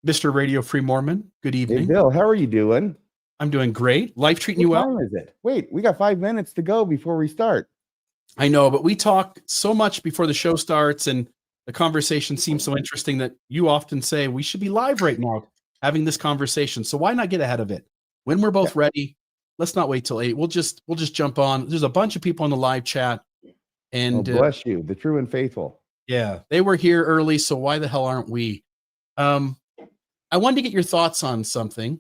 Mr. Radio Free Mormon. Good Hey, evening. Bill, how are you doing? I'm doing great. Life treating you What well? time is it? Wait, we got 5 minutes to go before we start. I know, but we talk so much before the show starts, and the conversation seems so interesting that you often say we should be live right now having this conversation. So why not get ahead of it? When we're both ready, let's not wait till 8. We'll just jump on. There's a bunch of people on the live chat, and bless you, the true and faithful. yeah, they were here early, so why the hell aren't we? I wanted to get your thoughts on something,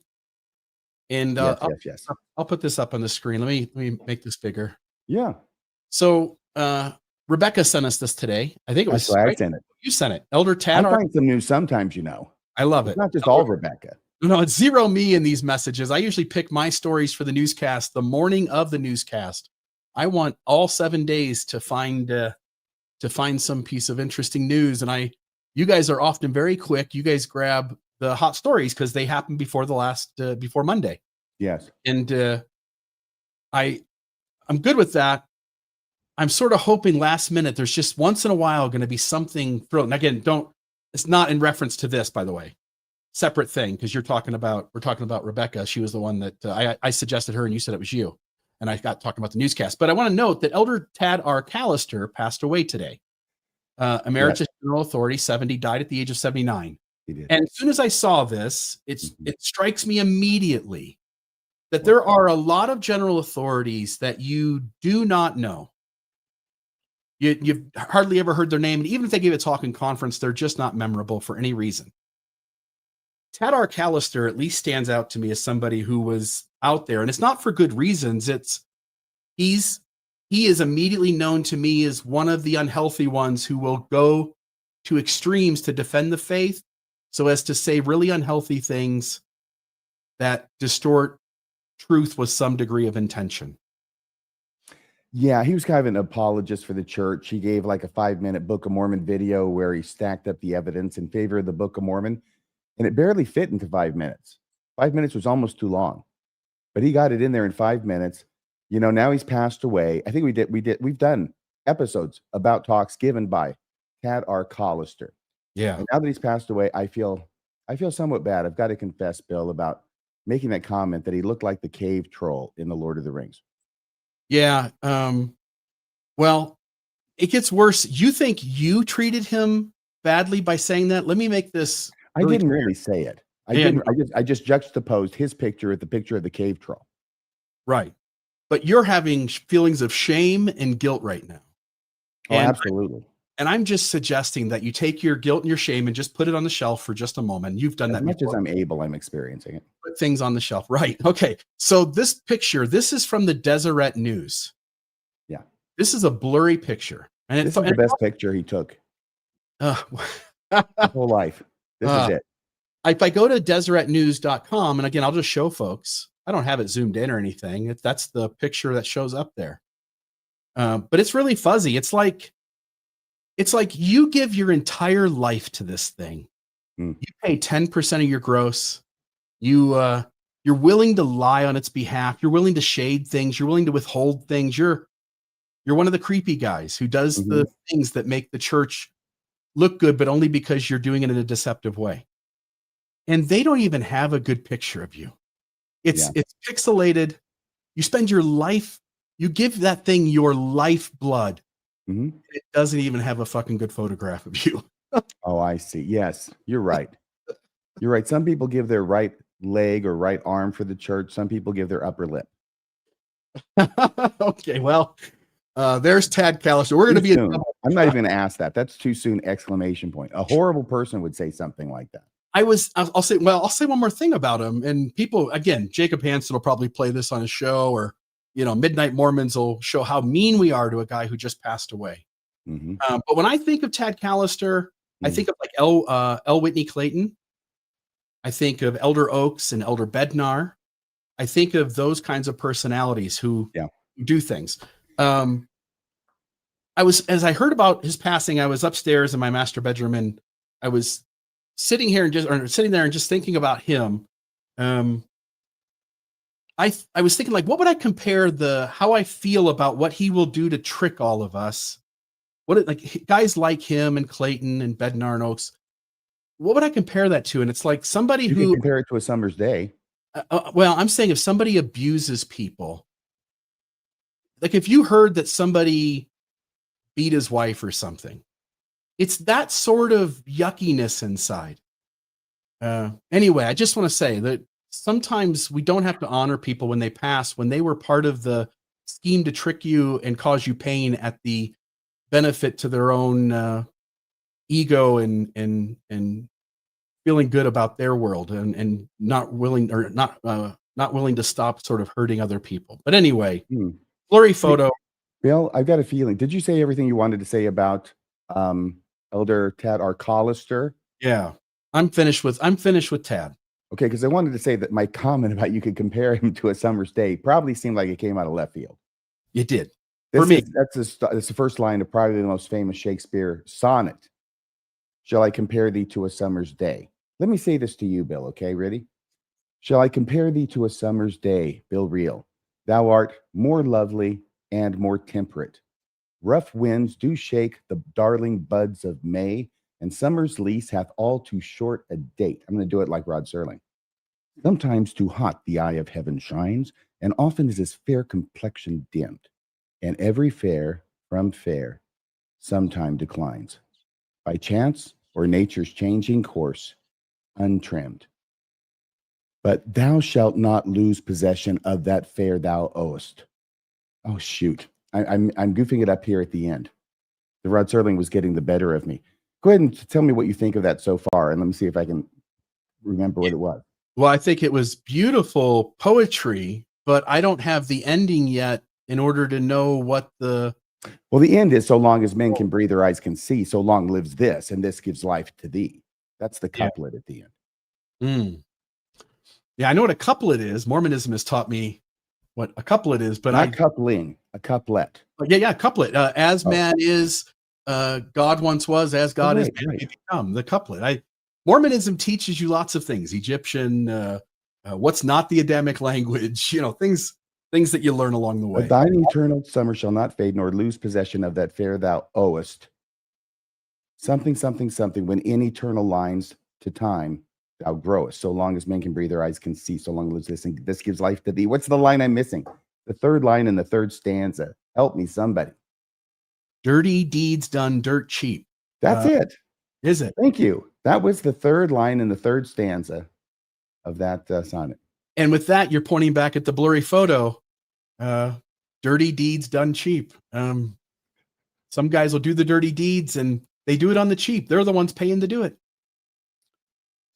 and Yes. I'll put this up on the screen. Let me make this bigger. Yeah. So Rebecca sent us this today. I think it was I sent it. You sent it. Elder Tad. I find some news sometimes, I love it's it. not just all Rebecca. No, it's zero me in these messages. I usually pick my stories for the newscast the morning of the newscast. I want all 7 days to find some piece of interesting news. And you guys are often very quick. You guys grab the hot stories because they happen before before Monday. Yes. And I'm good with that. I'm sort of hoping last minute, there's just once in a while going to be something thrown. And again, it's not in reference to this, by the way, separate thing. Cause we're talking about Rebecca. She was the one that I suggested her and you said it was you. And I got talking about the newscast, but I want to note that Elder Tad R. Callister passed away today. Emeritus General Authority, 70, died at the age of 79. He did. And as soon as I saw this, it strikes me immediately that there are a lot of general authorities that you do not know. You've hardly ever heard their name. And even if they give a talk in conference, they're just not memorable for any reason. Tad R. Callister at least stands out to me as somebody who was out there, and it's not for good reasons. He is immediately known to me as one of the unhealthy ones who will go to extremes to defend the faith so as to say really unhealthy things that distort truth with some degree of intention. Yeah, he was kind of an apologist for the church. He gave like a 5-minute Book of Mormon video where he stacked up the evidence in favor of the Book of Mormon, and it barely fit into 5 minutes. 5 minutes was almost too long, but he got it in there in 5 minutes. Now he's passed away. I think we've done episodes about talks given by Tad R. Callister. Yeah. And now that he's passed away, I feel somewhat bad. I've got to confess, Bill, about making that comment that he looked like the cave troll in The Lord of the Rings. Yeah. Well, it gets worse. You think you treated him badly by saying that? Let me make this. I didn't really say it. I just juxtaposed his picture with the picture of the cave troll. Right. But you're having feelings of shame and guilt right now. Oh, absolutely. And I'm just suggesting that you take your guilt and your shame and just put it on the shelf for just a moment. You've done that as much as I'm able. I'm experiencing it. Put things on the shelf. Right. Okay. So this picture, this is from the Deseret News. Yeah. This is a blurry picture. And this is the best picture he took. His whole life. This is it. If I go to deseretnews.com, and again, I'll just show folks. I don't have it zoomed in or anything. That's the picture that shows up there. But it's really fuzzy. It's like you give your entire life to this thing. You pay 10% of your gross. You're willing to lie on its behalf. You're willing to shade things. You're willing to withhold things. You're one of the creepy guys who does the things that make the church look good, but only because you're doing it in a deceptive way. And they don't even have a good picture of you. It's pixelated. You spend your life, you give that thing your lifeblood. It doesn't even have a fucking good photograph of you. Oh, I see. Yes, you're right. You're right. Some people give their right leg or right arm for the church. Some people give their upper lip. Okay, well, there's Tad Callister. We're going to be. I'm not even going to ask that. That's too soon! Exclamation point. A horrible person would say something like that. I'll say one more thing about him. And people, again, Jacob Hansen will probably play this on his show, or Midnight Mormons will show how mean we are to a guy who just passed away. But when I think of Tad Callister, I think of like L. Whitney Clayton. I think of Elder Oaks and Elder Bednar. I think of those kinds of personalities who do things. As I heard about his passing, I was upstairs in my master bedroom, and I was sitting there and just thinking about him. I was thinking, like, what would I compare how I feel about what he will do to trick all of us? Guys like him and Clayton and Bednar and Oaks, what would I compare that to? And it's like somebody You can who, compare it to a summer's day. well, I'm saying if somebody abuses people, like if you heard that somebody beat his wife or something, it's that sort of yuckiness inside. Anyway, I just want to say that sometimes we don't have to honor people when they pass, when they were part of the scheme to trick you and cause you pain at the benefit to their own ego and feeling good about their world and not willing or not willing to stop sort of hurting other people. But anyway, Hmm. blurry Hey, photo. Bill, I've got a feeling. Did you say everything you wanted to say about Elder Tad R. Collister? Yeah, I'm finished with Tad. Okay, because I wanted to say that my comment about you could compare him to a summer's day probably seemed like it came out of left field. You did. This For me. is that's the first line of probably the most famous Shakespeare sonnet. Shall I compare thee to a summer's day? Let me say this to you, Bill, okay? Ready? Shall I compare thee to a summer's day, Bill Reel? Thou art more lovely and more temperate. Rough winds do shake the darling buds of May, and summer's lease hath all too short a date. I'm going to do it like Rod Serling. Sometimes too hot the eye of heaven shines, and often is his fair complexion dimmed, and every fair from fair sometime declines, by chance or nature's changing course, untrimmed. But thou shalt not lose possession of that fair thou owest. Oh, shoot. I'm goofing it up here at the end. The Rod Serling was getting the better of me. Go ahead and tell me what you think of that so far, and let me see if I can remember what it was. Well, I think it was beautiful poetry, but I don't have the ending yet in order to know what the. Well, the end is so long as men can breathe, their eyes can see, so long lives this, and this gives life to thee. That's the couplet at the end. Mm. Yeah, I know what a couplet is. Mormonism has taught me what a couplet is, but Not coupling, a couplet. Yeah, couplet. As man is, God once was, as God is, man may become. The couplet. Mormonism teaches you lots of things. Egyptian, what's not the Adamic language, things that you learn along the way. But thine eternal summer shall not fade, nor lose possession of that fair thou owest. Something, something, something, when in eternal lines to time thou growest, so long as men can breathe, their eyes can see, so long lives this, and this gives life to thee. What's the line I'm missing? The third line in the third stanza. Help me, somebody. Dirty deeds done dirt cheap. That's it. Is it? Thank you. That was the third line in the third stanza of that sonnet. And with that, you're pointing back at the blurry photo. Dirty deeds done cheap. Some guys will do the dirty deeds and they do it on the cheap. They're the ones paying to do it.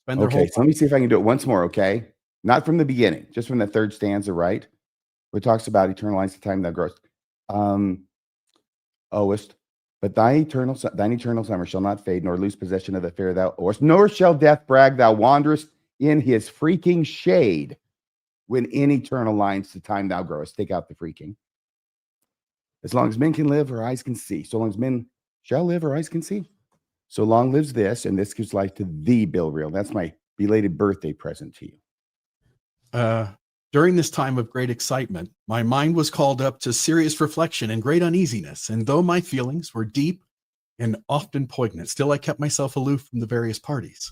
Okay, so let me see if I can do it once more, okay? Not from the beginning, just from the third stanza, right? Where it talks about eternal lines to time thou growest. Owest, but thine eternal summer shall not fade, nor lose possession of the fair thou owest, nor shall death brag thou wanderest in his freaking shade, when in eternal lines to time thou growest. Take out the freaking. As long as men can live, our eyes can see. So long as men shall live, our eyes can see. So long lives this, and this gives life to thee, Bill Reel. That's my belated birthday present to you. During this time of great excitement, my mind was called up to serious reflection and great uneasiness. And though my feelings were deep and often poignant, still I kept myself aloof from the various parties.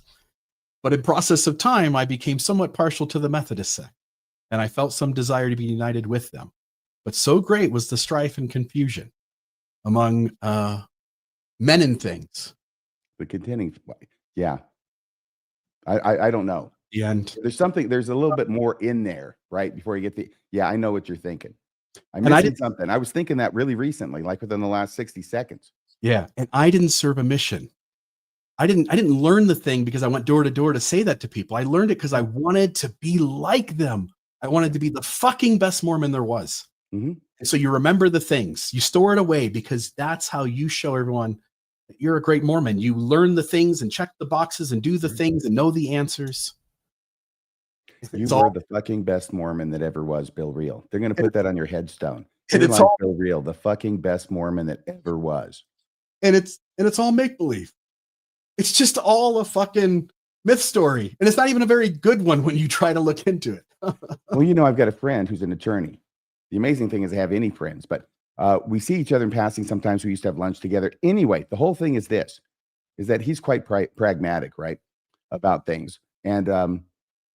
But in process of time, I became somewhat partial to the Methodist sect, and I felt some desire to be united with them. But so great was the strife and confusion among men and things. The contending, yeah. I don't know. And there's a little bit more in there, right? Before you get I know what you're thinking. I'm missing something. I was thinking that really recently, like within the last 60 seconds. Yeah. And I didn't serve a mission. I didn't learn the thing because I went door to door to say that to people. I learned it because I wanted to be like them. I wanted to be the fucking best Mormon there was. Mm-hmm. And so you remember the things, you store it away, because that's how you show everyone that you're a great Mormon. You learn the things and check the boxes and do the things and know the answers. You were the fucking best Mormon that ever was, Bill Reel. They're going to put that on your headstone. And it's all Bill Reel, the fucking best Mormon that ever was. And it's all make believe. It's just all a fucking myth story, and it's not even a very good one when you try to look into it. Well, I've got a friend who's an attorney. The amazing thing is I have any friends, but we see each other in passing. Sometimes we used to have lunch together. Anyway, the whole thing is that he's quite pragmatic, right? about things. And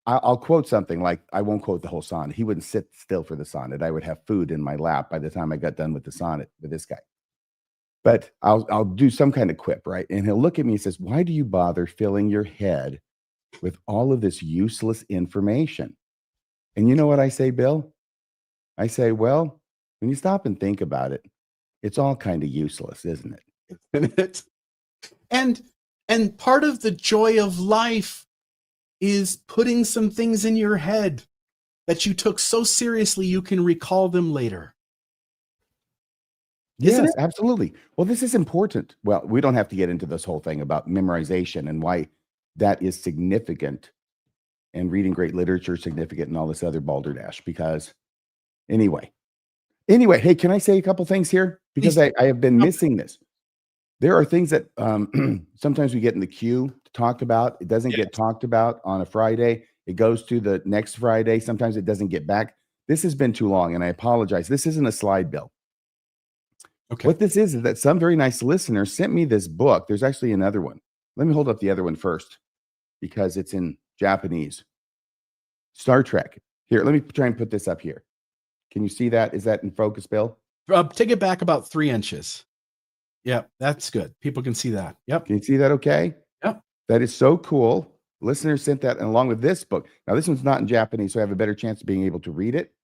I'll quote something like, I won't quote the whole sonnet. He wouldn't sit still for the sonnet. I would have food in my lap by the time I got done with the sonnet with this guy. But I'll do some kind of quip, right? And he'll look at me and says, why do you bother filling your head with all of this useless information? And you know what I say, Bill? I say, well, when you stop and think about it, it's all kind of useless, isn't it? And part of the joy of life is putting some things in your head that you took so seriously you can recall them later. Isn't Yes, it? absolutely. Well, this is important. Well, we don't have to get into this whole thing about memorization and why that is significant and reading great literature is significant and all this other balderdash. Because anyway, hey, can I say a couple things here? Because I have been missing this. There are things that sometimes we get in the queue to talk about. It doesn't get talked about on a Friday. It goes to the next Friday. Sometimes it doesn't get back. This has been too long, and I apologize. This isn't a slide, Bill. Okay. What this is that some very nice listener sent me this book. There's actually another one. Let me hold up the other one first because it's in Japanese. Star Trek. Here, let me try and put this up here. Can you see that? Is that in focus, Bill? Take it back about 3 inches. Yep, that's good. People can see that. Yep. Can you see that okay? Yep. That is so cool. Listener sent that, and along with this book. Now, this one's not in Japanese, so I have a better chance of being able to read it.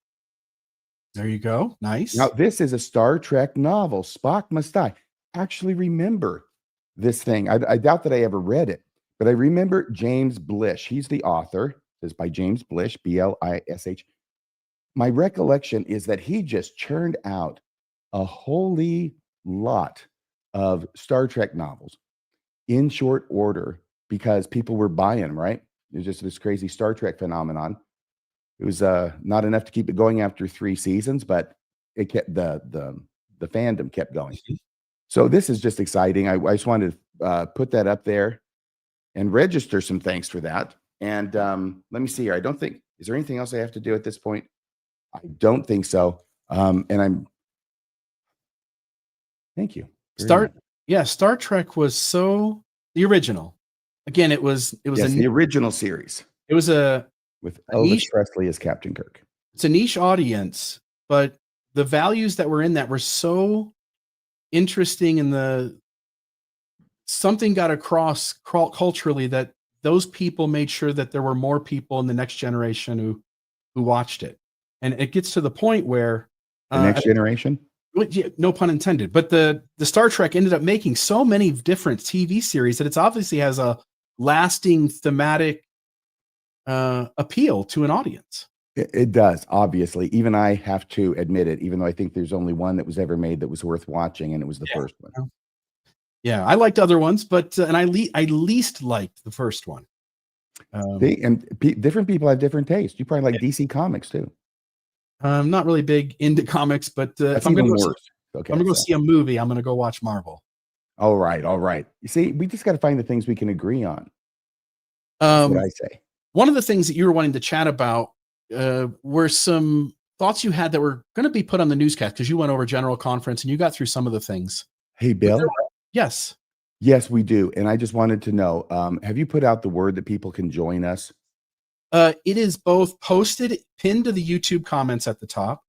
There you go. Nice. Now, this is a Star Trek novel. Spock Must Die. Actually remember this thing. I doubt that I ever read it, but I remember James Blish. He's the author. It's by James Blish, B-L-I-S-H. My recollection is that he just churned out a holy lot of Star Trek novels in short order because people were buying them, right? It was just this crazy Star Trek phenomenon. It was not enough to keep it going after 3 seasons, but it kept the fandom kept going. So this is just exciting. I just wanted to put that up there and register some thanks for that. And let me see here. Is there anything else I have to do at this point? I don't think so. Thank you. Star Trek was so the original. Again, it was the original series. It was with Elvis Presley as Captain Kirk. It's a niche audience, but the values that were in that were so interesting, and something got across culturally that those people made sure that there were more people in the next generation who watched it. And it gets to the point where the next generation, no pun intended, but the Star Trek ended up making so many different TV series that it's obviously has a lasting thematic appeal to an audience. It does, obviously. Even I have to admit it, even though I think there's only one that was ever made that was worth watching, and it was the first one. Yeah, I liked other ones, but I least liked the first one. Different people have different tastes. You probably like DC Comics too. I'm not really big into comics, but if I'm going to go see a movie, I'm going to go watch Marvel. All right. You see, we just got to find the things we can agree on. That's what I say. One of the things that you were wanting to chat about were some thoughts you had that were going to be put on the newscast because you went over General Conference and you got through some of the things. Hey, Bill. Yes. Yes, we do. And I just wanted to know, have you put out the word that people can join us? It is both posted, pinned to the YouTube comments at the top,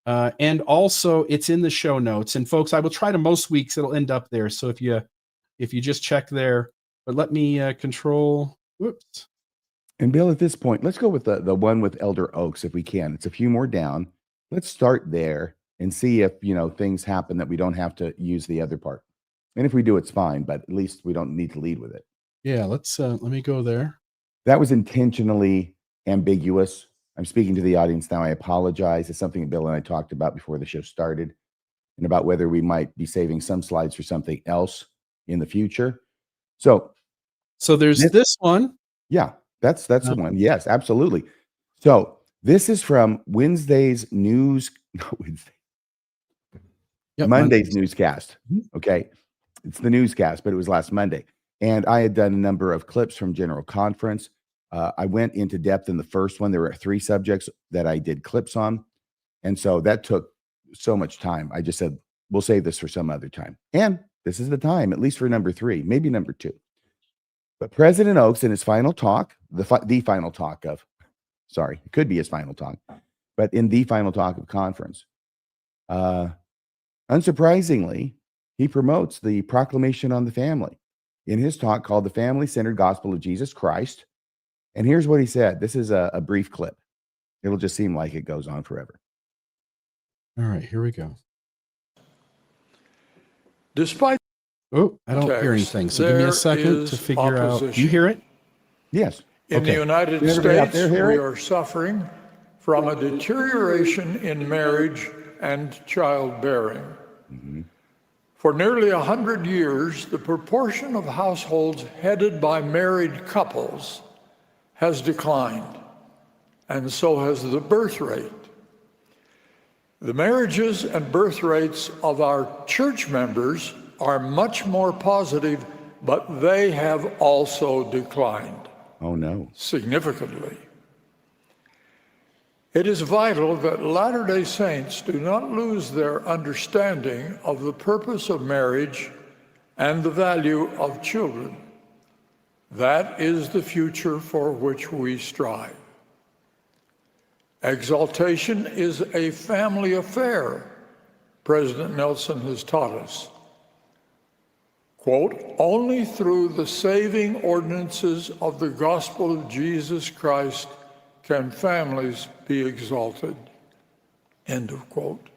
and also it's in the show notes. And folks, I will try to most weeks it'll end up there. So if you just check there, but let me control. Whoops. And Bill, at this point, let's go with the one with Elder Oaks if we can. It's a few more down. Let's start there and see if things happen that we don't have to use the other part. And if we do, it's fine. But at least we don't need to lead with it. Yeah, let me go there. That was intentionally ambiguous. I'm speaking to the audience now. I apologize. It's something Bill and I talked about before the show started, and about whether we might be saving some slides for something else in the future. So there's this one. Yeah, that's the one. Yes, absolutely. So this is from Monday's newscast. Okay. It's the newscast, but it was last Monday. And I had done a number of clips from General Conference. I went into depth in the first one. There were 3 subjects that I did clips on. And so that took so much time. I just said, we'll save this for some other time. And this is the time, at least for number 3, maybe number 2. But President Oaks in his final talk, the final talk of, sorry, it could be his final talk, but in the final talk of conference, unsurprisingly, he promotes the proclamation on the family in his talk called The Family-Centered Gospel of Jesus Christ. And here's what he said. This is a brief clip. It'll just seem like it goes on forever. All right, here we go. Despite Oh, I don't hear anything. So give me a second to figure out. Do you hear it? Yes. In the United States, we are suffering from a deterioration in marriage and childbearing. For nearly 100 years, the proportion of households headed by married couples has declined, and so has the birth rate. The marriages and birth rates of our church members are much more positive, but they have also declined. Oh, no. Significantly. It is vital that Latter-day Saints do not lose their understanding of the purpose of marriage and the value of children. That is the future for which we strive. Exaltation is a family affair, President Nelson has taught us. Quote, only through the saving ordinances of the gospel of Jesus Christ can families be exalted, end of quote.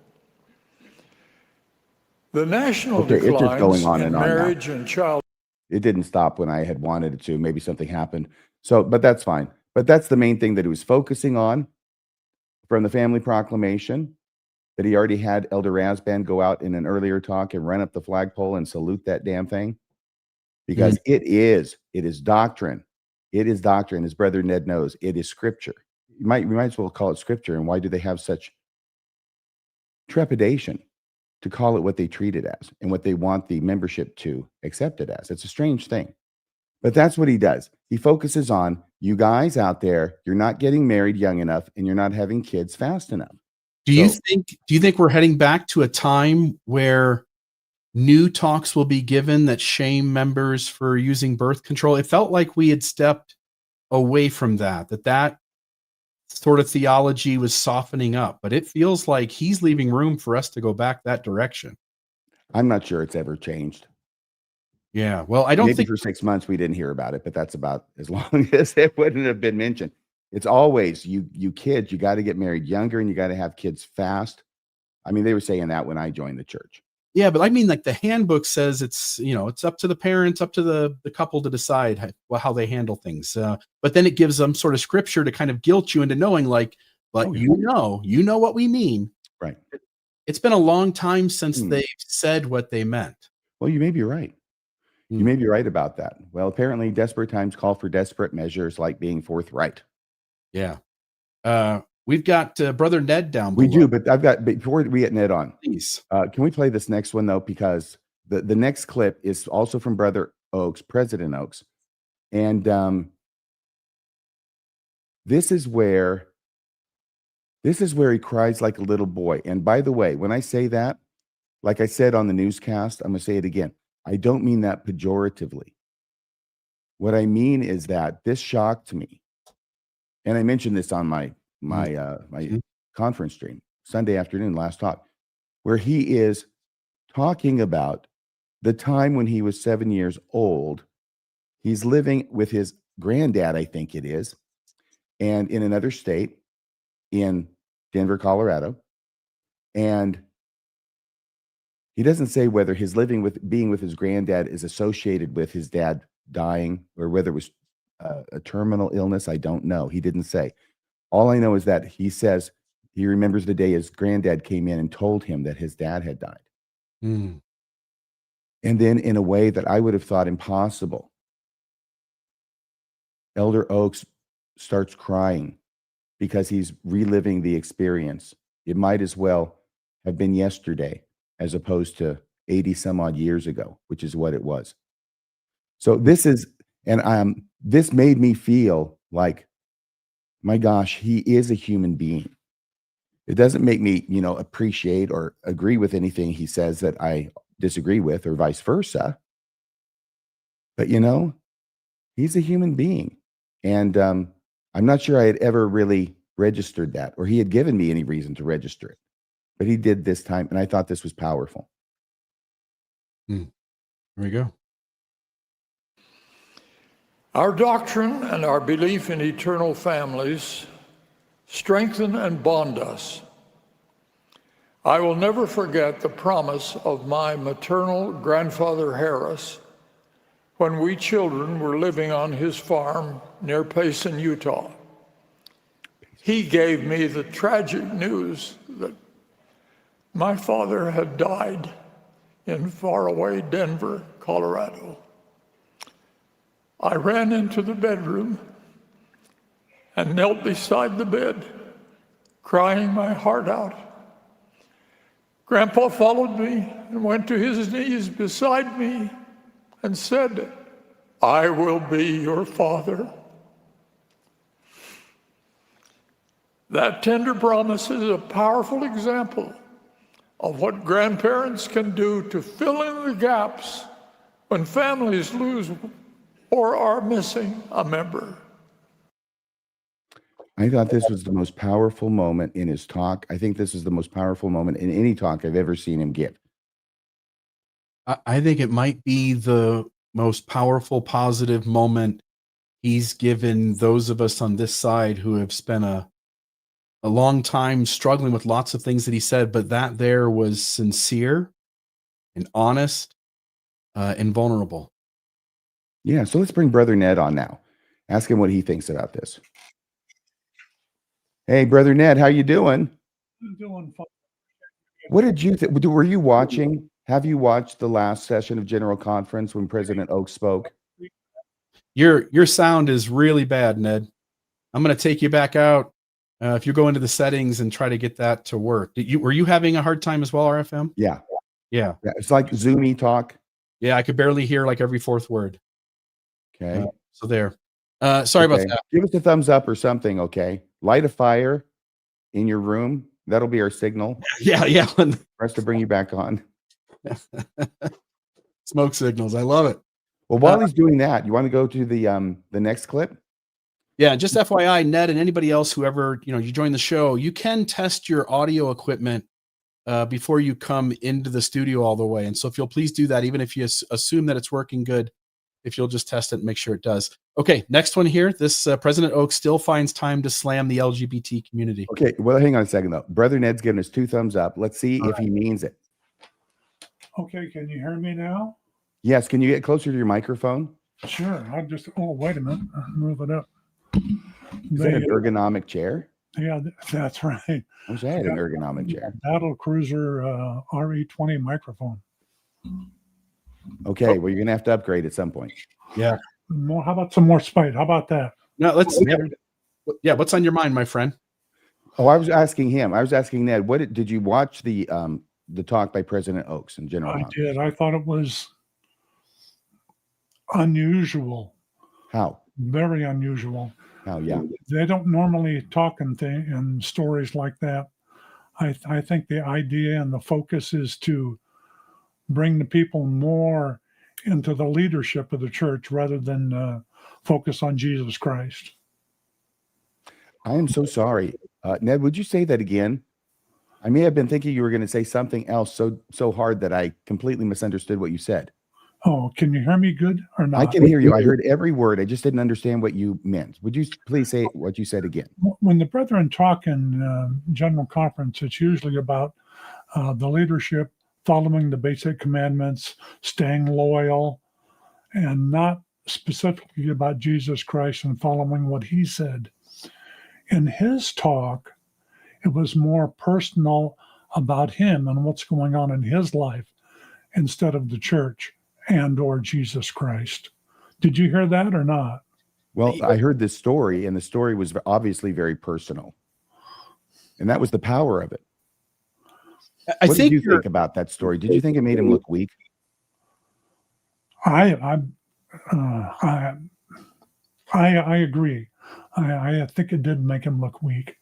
The national declines in marriage and child. It didn't stop when I had wanted it to. Maybe something happened. So, but that's fine. But that's the main thing that he was focusing on from the family proclamation, that he already had Elder Rasband go out in an earlier talk and run up the flagpole and salute that damn thing. Because it is doctrine. It is doctrine, as Brother Ned knows. It is scripture. We might as well call it scripture. And why do they have such trepidation to call it what they treat it as and what they want the membership to accept it as? It's a strange thing. But that's what he does. He focuses on you guys out there, you're not getting married young enough and you're not having kids fast enough. Do you think we're heading back to a time where new talks will be given that shame members for using birth control? It felt like we had stepped away from that sort of theology was softening up, but it feels like he's leaving room for us to go back that direction. I'm not sure it's ever changed. Yeah, well, I don't think for 6 months we didn't hear about it, but that's about as long as it wouldn't have been mentioned. It's always you kids, you got to get married younger and you got to have kids fast. I mean, they were saying that when I joined the church. Yeah, but I mean, like the handbook says it's up to the parents, up to the couple to decide how they handle things. But then it gives them sort of scripture to kind of guilt you into knowing you know what we mean. Right. It's been a long time since they've said what they meant. Well, you may be right. You may be right about that. Well, apparently desperate times call for desperate measures like being forthright. Yeah. We've got Brother Ned down below. We do, but before we get Ned on, please. Can we play this next one though? Because the next clip is also from Brother Oaks, President Oaks. And this is where he cries like a little boy. And by the way, when I say that, like I said on the newscast, I'm going to say it again. I don't mean that pejoratively. What I mean is that this shocked me. And I mentioned this on my conference stream Sunday afternoon, last talk, where he is talking about the time when he was 7 years old. He's living with his granddad, I think it is, and in another state in Denver, Colorado. And he doesn't say whether his being with his granddad is associated with his dad dying or whether it was a terminal illness. I don't know. He didn't say. All I know is that he says he remembers the day his granddad came in and told him that his dad had died. And then in a way that I would have thought impossible, Elder Oaks starts crying because he's reliving the experience. It might as well have been yesterday as opposed to 80 some odd years ago, which is what it was. So this made me feel like, my gosh, he is a human being. It doesn't make me, appreciate or agree with anything he says that I disagree with or vice versa. But, He's a human being. And I'm not sure I had ever really registered that, or he had given me any reason to register it. But he did this time, and I thought this was powerful. There we go. Our doctrine and our belief in eternal families strengthen and bond us. I will never forget the promise of my maternal grandfather Harris when we children were living on his farm near Payson, Utah. He gave me the tragic news that my father had died in faraway Denver, Colorado. I ran into the bedroom and knelt beside the bed, crying my heart out. Grandpa followed me and went to his knees beside me and said, "I will be your father." That tender promise is a powerful example of what grandparents can do to fill in the gaps when families lose or are missing a member. I thought this was the most powerful moment in his talk. I think this is the most powerful moment in any talk I've ever seen him give. I think it might be the most powerful, positive moment he's given those of us on this side who have spent a long time struggling with lots of things that he said, but that there was sincere and honest and vulnerable. Yeah, so let's bring Brother Ned on now. Ask him what he thinks about this. Hey, Brother Ned, how you doing? I'm doing fine. What did you think? Were you watching? Have you watched the last session of General Conference when President Oaks spoke? Your sound is really bad, Ned. I'm going to take you back out. If you go into the settings and try to get that to work. Were you having a hard time as well, RFM? Yeah. Yeah. It's like Zoomy talk. Yeah, I could barely hear like every fourth word. Okay. So there. Sorry about that. Give us a thumbs up or something, okay? Light a fire in your room. That'll be our signal Yeah. for us to bring you back on. Smoke signals. I love it. Well, while he's doing that, you want to go to the next clip? Yeah, just FYI, Ned and anybody else, whoever, you join the show, you can test your audio equipment before you come into the studio all the way. And so if you'll please do that, even if you assume that it's working good, if you'll just test it and make sure it does. Okay, next one here. This President Oaks still finds time to slam the LGBT community. Okay, well, hang on a second, though. Brother Ned's giving us 2 thumbs up. Let's see if he means it. Okay, can you hear me now? Yes, can you get closer to your microphone? Sure. Wait a minute. Move it up. Is that an ergonomic chair? Yeah, that's right. I wish I had an ergonomic chair. Battle Cruiser RE20 microphone. Okay, well, you're going to have to upgrade at some point. Yeah. How about some more spite? How about that? No, what's on your mind, my friend? Oh, I was asking him. I was asking Ned, did you watch the talk by President Oaks in general? I did. I thought it was unusual. How? Very unusual. How? Yeah. They don't normally talk in stories like that. I think the idea and the focus is to bring the people more into the leadership of the church rather than focus on Jesus Christ. I am so sorry. Ned, would you say that again? I may have been thinking you were going to say something else so hard that I completely misunderstood what you said. Oh, can you hear me good or not? I can hear you. I heard every word. I just didn't understand what you meant. Would you please say what you said again? When the brethren talk in General Conference, it's usually about the leadership following the basic commandments, staying loyal, and not specifically about Jesus Christ and following what he said. In his talk, it was more personal about him and what's going on in his life instead of the church and or Jesus Christ. Did you hear that or not? Well, I heard this story, and the story was obviously very personal. And that was the power of it. What did you think about that story? Did you think it made him look weak? I agree. I think it did make him look weak.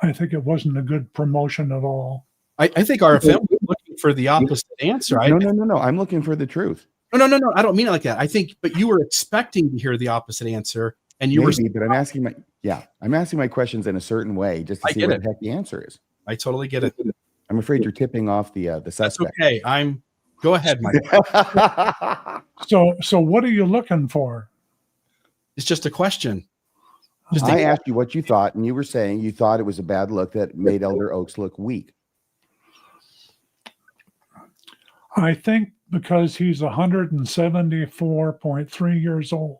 I think it wasn't a good promotion at all. I think RFM was looking for the opposite answer. No. I'm looking for the truth. No. I don't mean it like that. I think, but you were expecting to hear the opposite answer, and you Maybe, but I'm asking my questions in a certain way just to see what the heck the answer is. I totally get it. I'm afraid you're tipping off the suspect. That's okay. Go ahead, Mike. So what are you looking for? It's just a question. I asked you what you thought, and you were saying you thought it was a bad look that made Elder Oaks look weak. I think because he's 174.3 years old,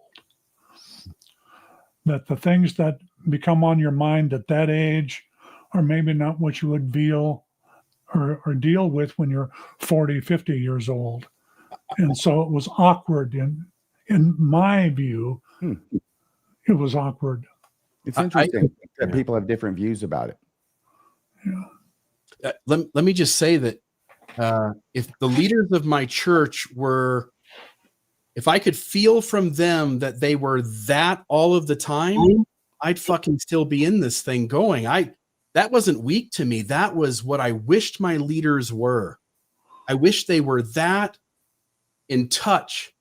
that the things that become on your mind at that age are maybe not what you would feel or deal with when you're 40, 50 years old. And so it was awkward. In my view, it was awkward. It's interesting that people have different views about it. Yeah. Let me just say that if the leaders of my church were, if I could feel from them that they were that all of the time, I'd fucking still be in this thing going. That wasn't weak to me. That was what I wished my leaders were. I wish they were that in touch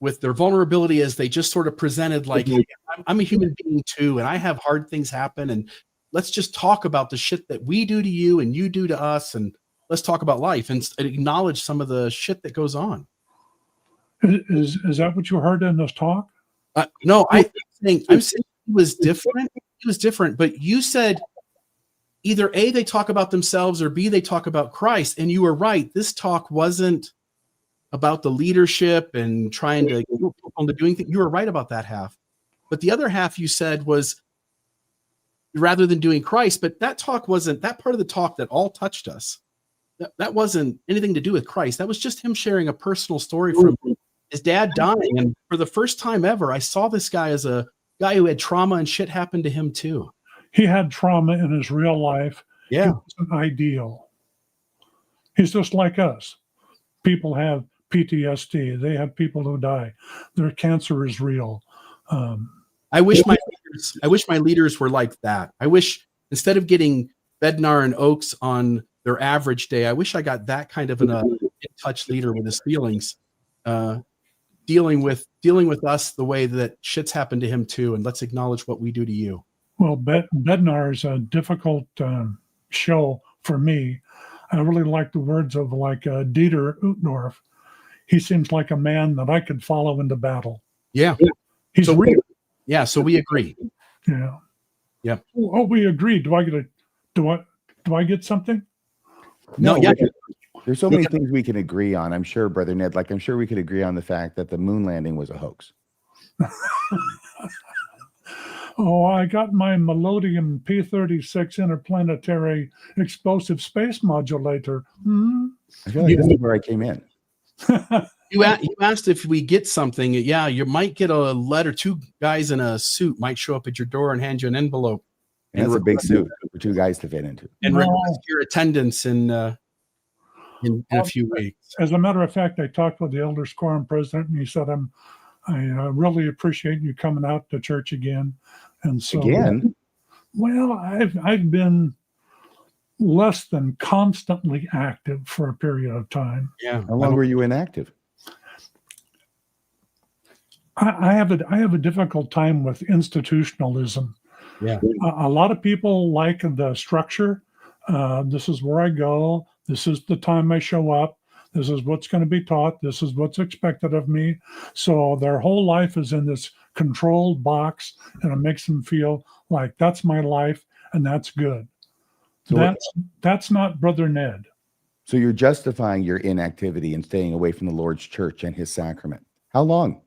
with their vulnerability as they just sort of presented like, hey, I'm a human being too, and I have hard things happen, and let's just talk about the shit that we do to you and you do to us, and let's talk about life and acknowledge some of the shit that goes on. Is that what you heard in this talk? No, I'm saying he was different. He was different, but you said either A, they talk about themselves, or B, they talk about Christ. And you were right. This talk wasn't about the leadership and trying to get people into doing things. You were right about that half. But the other half you said was rather than doing Christ, but that talk wasn't that part of the talk that all touched us. That wasn't anything to do with Christ. That was just him sharing a personal story from his dad dying. And for the first time ever, I saw this guy as a guy who had trauma and shit happened to him too. He had trauma in his real life. Yeah. It wasn't ideal. He's just like us. People have PTSD. They have people who die. Their cancer is real. I wish my leaders were like that. I wish instead of getting Bednar and Oaks on their average day, I wish I got that kind of an in-touch leader with his feelings, dealing with us the way that shit's happened to him too, and let's acknowledge what we do to you. Well, Bednar is a difficult show for me. I really like the words of like Dieter Uchtdorf. He seems like a man that I could follow into battle. Yeah. He's real. Yeah, so we agree. Yeah. Yeah. Oh, we agree. Do I get something? No, yeah. There's so many things we can agree on. I'm sure, Brother Ned, I'm sure we could agree on the fact that the moon landing was a hoax. Oh, I got my Melodium P36 interplanetary explosive space modulator. I feel like this is where I came in. You asked if we get something. Yeah, you might get a letter. Two guys in a suit might show up at your door and hand you an envelope. And that's a big suit for two guys to fit into. And request your attendance in a few weeks. As a matter of fact, I talked with the Elders Quorum president, and he said, I really appreciate you coming out to church again. And so, again, well, I've been less than constantly active for a period of time. Yeah. How long were you inactive? I have a difficult time with institutionalism. Yeah. A lot of people like the structure. This is where I go. This is the time I show up. This is what's going to be taught. This is what's expected of me. So their whole life is in this controlled box, and it makes them feel like that's my life and that's good. So that's not Brother Ned. So you're justifying your inactivity and staying away from the Lord's church and his sacrament. How long?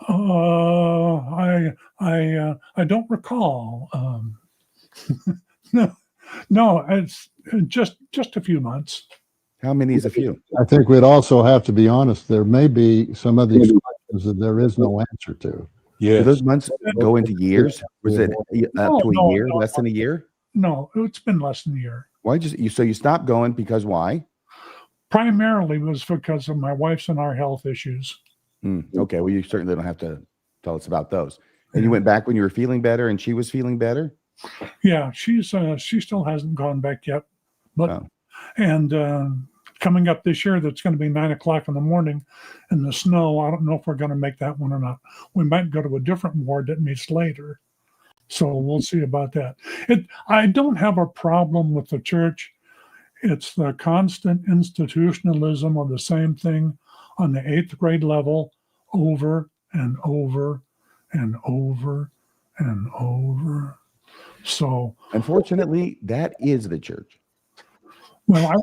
I don't recall. No, it's just a few months. How many is a few? I think we'd also have to be honest. There may be some of these questions that there is no answer to. Yeah. Do those months go into years? Was it up to a year, less than a year? No, it's been less than a year. Why so you stopped going because why? Primarily was because of my wife's and our health issues. Okay, well, you certainly don't have to tell us about those. And you went back when you were feeling better and she was feeling better? Yeah, she still hasn't gone back yet. But coming up this year that's going to be 9 o'clock in the morning in the snow. I don't know if we're going to make that one or not. We might go to a different ward that meets later. So we'll see about that. I don't have a problem with the church. It's the constant institutionalism of the same thing on the 8th grade level over and over and over and over. So unfortunately, that is the church. Well,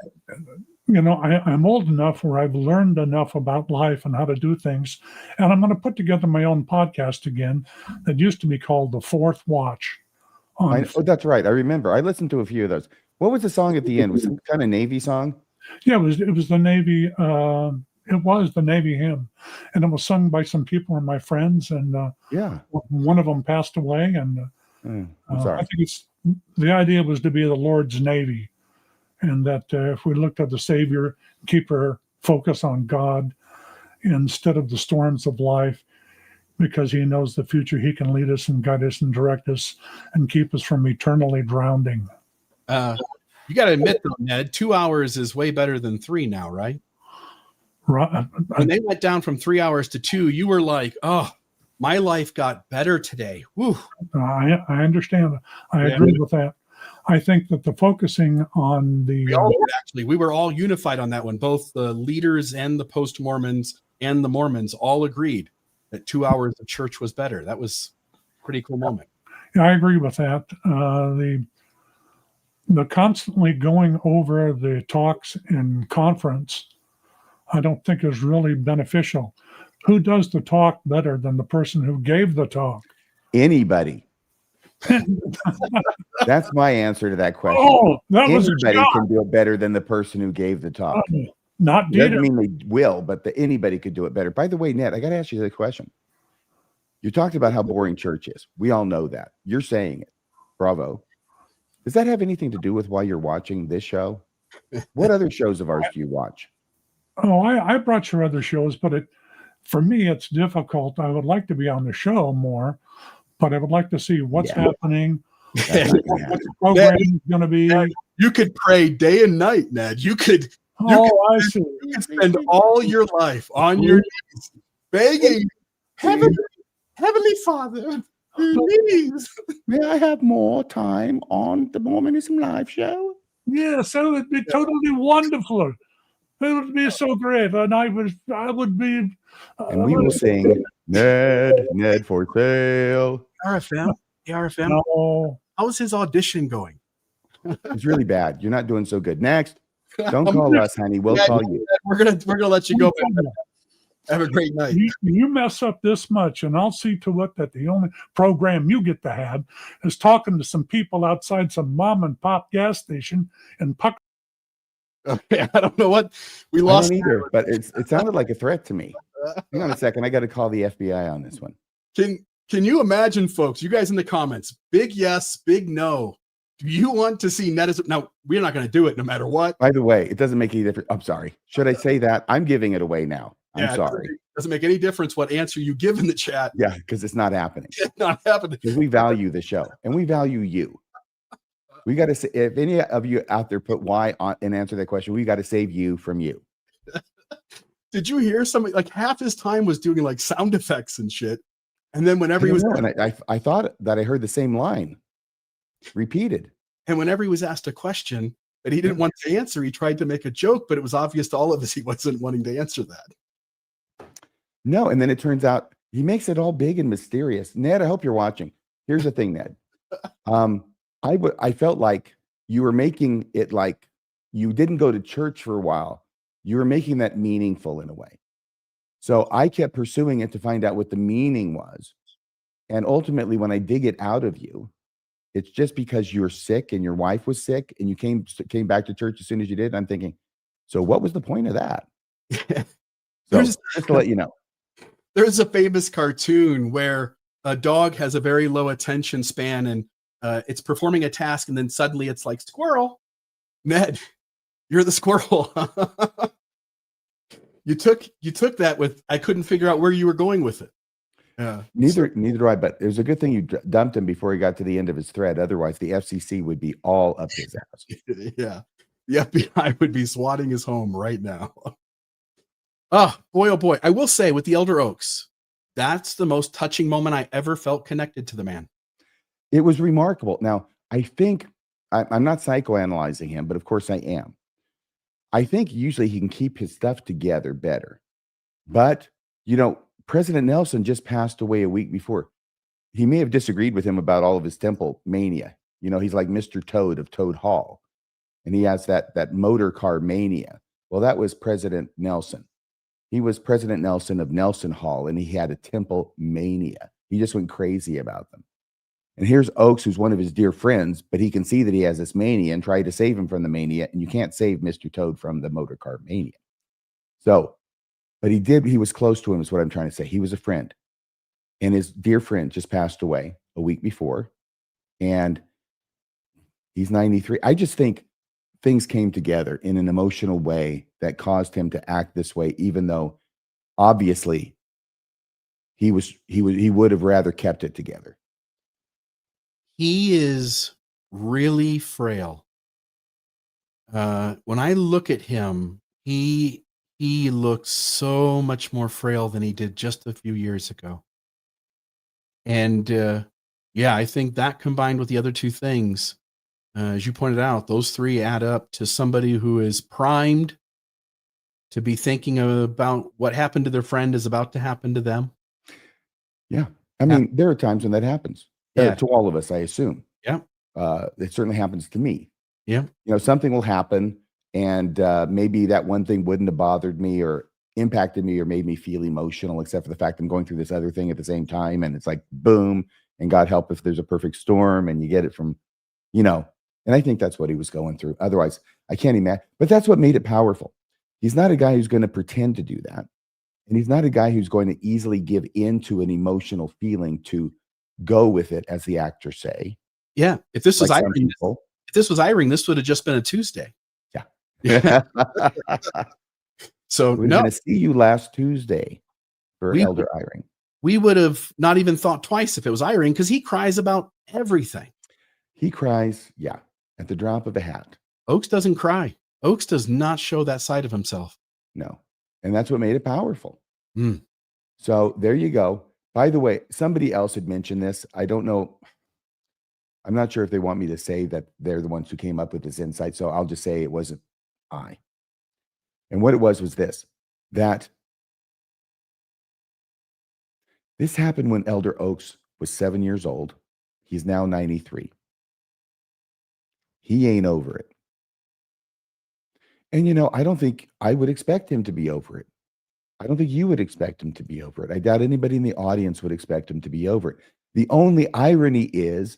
I'm old enough where I've learned enough about life and how to do things. And I'm going to put together my own podcast again that used to be called The Fourth Watch. Oh, that's right. I remember. I listened to a few of those. What was the song at the end? Was it some kind of Navy song? Yeah, it was the Navy. It was the Navy hymn. And it was sung by some people and my friends. And one of them passed away. And I'm sorry. I think the idea was to be the Lord's Navy. And that if we looked at the Savior, keep our focus on God instead of the storms of life, because he knows the future, he can lead us and guide us and direct us and keep us from eternally drowning. You got to admit, though, Ned, 2 hours is way better than 3 now, right? Right. When they went down from 3 hours to 2, you were like, oh, my life got better today. Woo. I understand. I agree with that. I think that the focusing on the we were all unified on that one. Both the leaders and the post-Mormons and the Mormons all agreed that 2 hours of church was better. That was a pretty cool moment. Yeah, I agree with that. The constantly going over the talks in conference, I don't think is really beneficial. Who does the talk better than the person who gave the talk? Anybody. That's my answer to that question. Oh, that was anybody can do it better than the person who gave the talk. Not doesn't mean they will, but anybody could do it better. By the way, Ned, I got to ask you the question. You talked about how boring church is. We all know that. You're saying it. Bravo. Does that have anything to do with why you're watching this show? What other shows of ours do you watch? Oh, I brought your other shows, but for me, it's difficult. I would like to be on the show more, but I would like to see what's happening. What the program is going to be. Ned, you could pray day and night, Ned. You could spend all your life on your knees begging, Heavenly Father, please, may I have more time on the Mormonism Live show? Yes, that would be totally wonderful. It would be so great, and I would be. And we will sing Ned for sale. RFM. No. How's his audition going? It's really bad. You're not doing so good. Next. Don't call us, honey. We'll call you. We're gonna let you go. Have a great night. You mess up this much, and I'll see to it that the only program you get to have is talking to some people outside some mom and pop gas station in Puck. Okay, I don't know what we lost either, but it sounded like a threat to me. Hang on a second. I got to call the FBI on this one. Can you imagine, folks? You guys in the comments, big yes, big no. Do you want to see Ned? Now, we're not going to do it no matter what. By the way, it doesn't make any difference. I'm sorry. Should I say that? I'm giving it away now. I'm sorry. It doesn't make any difference what answer you give in the chat. Yeah, because it's not happening. It's not happening. Because we value the show and we value you. We got to say, if any of you out there put why on and answer that question, we got to save you from you. Did you hear something? Like half his time was doing like sound effects and shit. And then whenever he was, I thought that I heard the same line repeated. And whenever he was asked a question that he didn't want to answer, he tried to make a joke, but it was obvious to all of us he wasn't wanting to answer that. No, and then it turns out he makes it all big and mysterious. Ned, I hope you're watching. Here's the thing, Ned. I felt like you were making it like you didn't go to church for a while. You were making that meaningful in a way. So I kept pursuing it to find out what the meaning was. And ultimately, when I dig it out of you, it's just because you're sick and your wife was sick and you came back to church as soon as you did. I'm thinking, so what was the point of that? So just to let you know. There's a famous cartoon where a dog has a very low attention span and it's performing a task and then suddenly it's like, squirrel. Ned, you're the squirrel. You took that with, I couldn't figure out where you were going with it. Yeah. Neither do I, but it was a good thing you dumped him before he got to the end of his thread. Otherwise, the FCC would be all up his ass. Yeah. The FBI would be swatting his home right now. Oh boy. I will say with the Elder Oaks, that's the most touching moment I ever felt connected to the man. It was remarkable. Now, I think I'm not psychoanalyzing him, but of course I am. I think usually he can keep his stuff together better. But, President Nelson just passed away a week before. He may have disagreed with him about all of his temple mania. He's like Mr. Toad of Toad Hall. And he has that motor car mania. Well, that was President Nelson. He was President Nelson of Nelson Hall, and he had a temple mania. He just went crazy about them. And here's Oaks, who's one of his dear friends, but he can see that he has this mania and try to save him from the mania. And you can't save Mr. Toad from the motor car mania. So, but he was close to him, is what I'm trying to say. He was a friend. And his dear friend just passed away a week before. And he's 93. I just think things came together in an emotional way that caused him to act this way, even though obviously he would have rather kept it together. He is really frail. When I look at him, he looks so much more frail than he did just a few years ago. And I think that combined with the other two things, as you pointed out, those three add up to somebody who is primed to be thinking about what happened to their friend is about to happen to them. Yeah. I mean, there are times when that happens. Yeah. To all of us, I assume. Yeah. It certainly happens to me. Yeah. Something will happen, and maybe that one thing wouldn't have bothered me or impacted me or made me feel emotional, except for the fact I'm going through this other thing at the same time. And it's like, boom, and God help if there's a perfect storm and you get it from, and I think that's what he was going through. Otherwise, I can't imagine. But that's what made it powerful. He's not a guy who's going to pretend to do that. And he's not a guy who's going to easily give in to an emotional feeling to go with it, as the actors say. Yeah. If this was Like Eyring, this would have just been a Tuesday. Yeah. So we're going to see you last Tuesday for Elder Eyring. We would have not even thought twice if it was Eyring, because he cries about everything. He cries, at the drop of a hat. Oaks doesn't cry. Oaks does not show that side of himself. No. And that's what made it powerful. Mm. So there you go. By the way, somebody else had mentioned this. I don't know. I'm not sure if they want me to say that they're the ones who came up with this insight. So I'll just say it wasn't I. And what it was this, that this happened when Elder Oaks was 7 years old. He's now 93. He ain't over it. And, I don't think I would expect him to be over it. I don't think you would expect him to be over it. I doubt anybody in the audience would expect him to be over it. The only irony is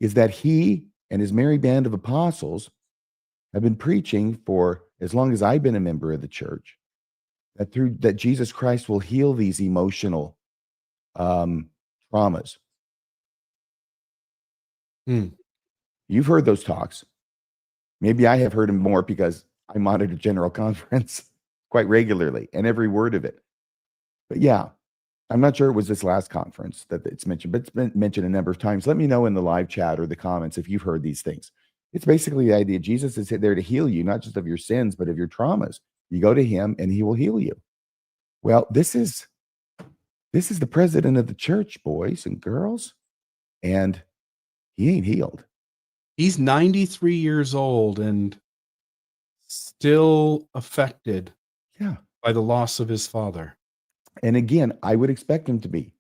that he and his merry band of apostles have been preaching for as long as I've been a member of the church, that Jesus Christ will heal these emotional traumas. You've heard those talks. Maybe I have heard them more because I monitor General Conference quite regularly and every word of it. But yeah, I'm not sure it was this last conference that it's mentioned, but it's been mentioned a number of times. Let me know in the live chat or the comments if you've heard these things. It's basically the idea Jesus is there to heal you, not just of your sins, but of your traumas. You go to him and he will heal you. Well, this is the president of the church, boys and girls, and he ain't healed. He's 93 years old and still affected by the loss of his father. And again, I would expect him to be.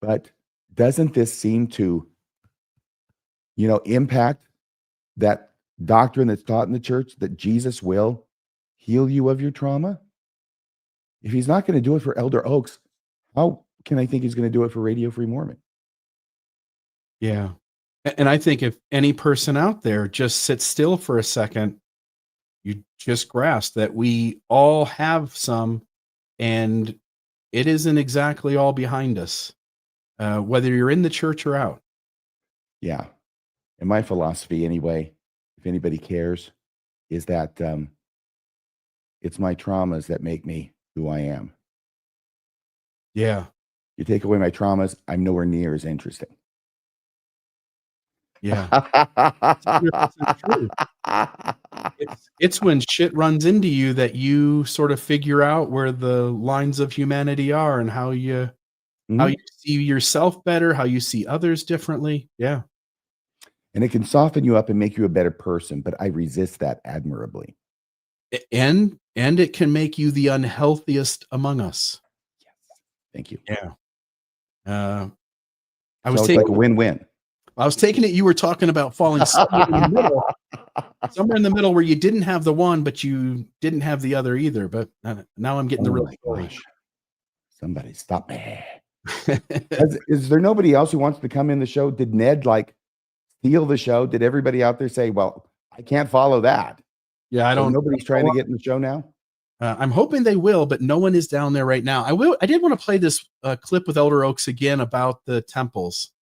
But doesn't this seem to, impact that doctrine that's taught in the church that Jesus will heal you of your trauma? If he's not going to do it for Elder Oaks, how can I think he's going to do it for Radio Free Mormon? Yeah. And I think if any person out there just sits still for a second, you just grasp that we all have some, and it isn't exactly all behind us, whether you're in the church or out. Yeah. And my philosophy, anyway, if anybody cares, is that it's my traumas that make me who I am. Yeah. You take away my traumas, I'm nowhere near as interesting. Yeah. It's when shit runs into you that you sort of figure out where the lines of humanity are and how you see yourself better, how you see others differently. Yeah. And it can soften you up and make you a better person, but I resist that admirably. And it can make you the unhealthiest among us. Thank you. Yeah. I So was it's taking like a win-win. I was taking it you were talking about falling somewhere in the middle. Somewhere in the middle where you didn't have the one, but you didn't have the other either. But now I'm getting the real story. Gosh. Somebody stop me. Is there nobody else who wants to come in the show? Did Ned steal the show? Did everybody out there say, well, I can't follow that? Yeah, I don't. Nobody's trying to get in the show now? I'm hoping they will, but no one is down there right now. I did want to play this clip with Elder Oaks again about the temples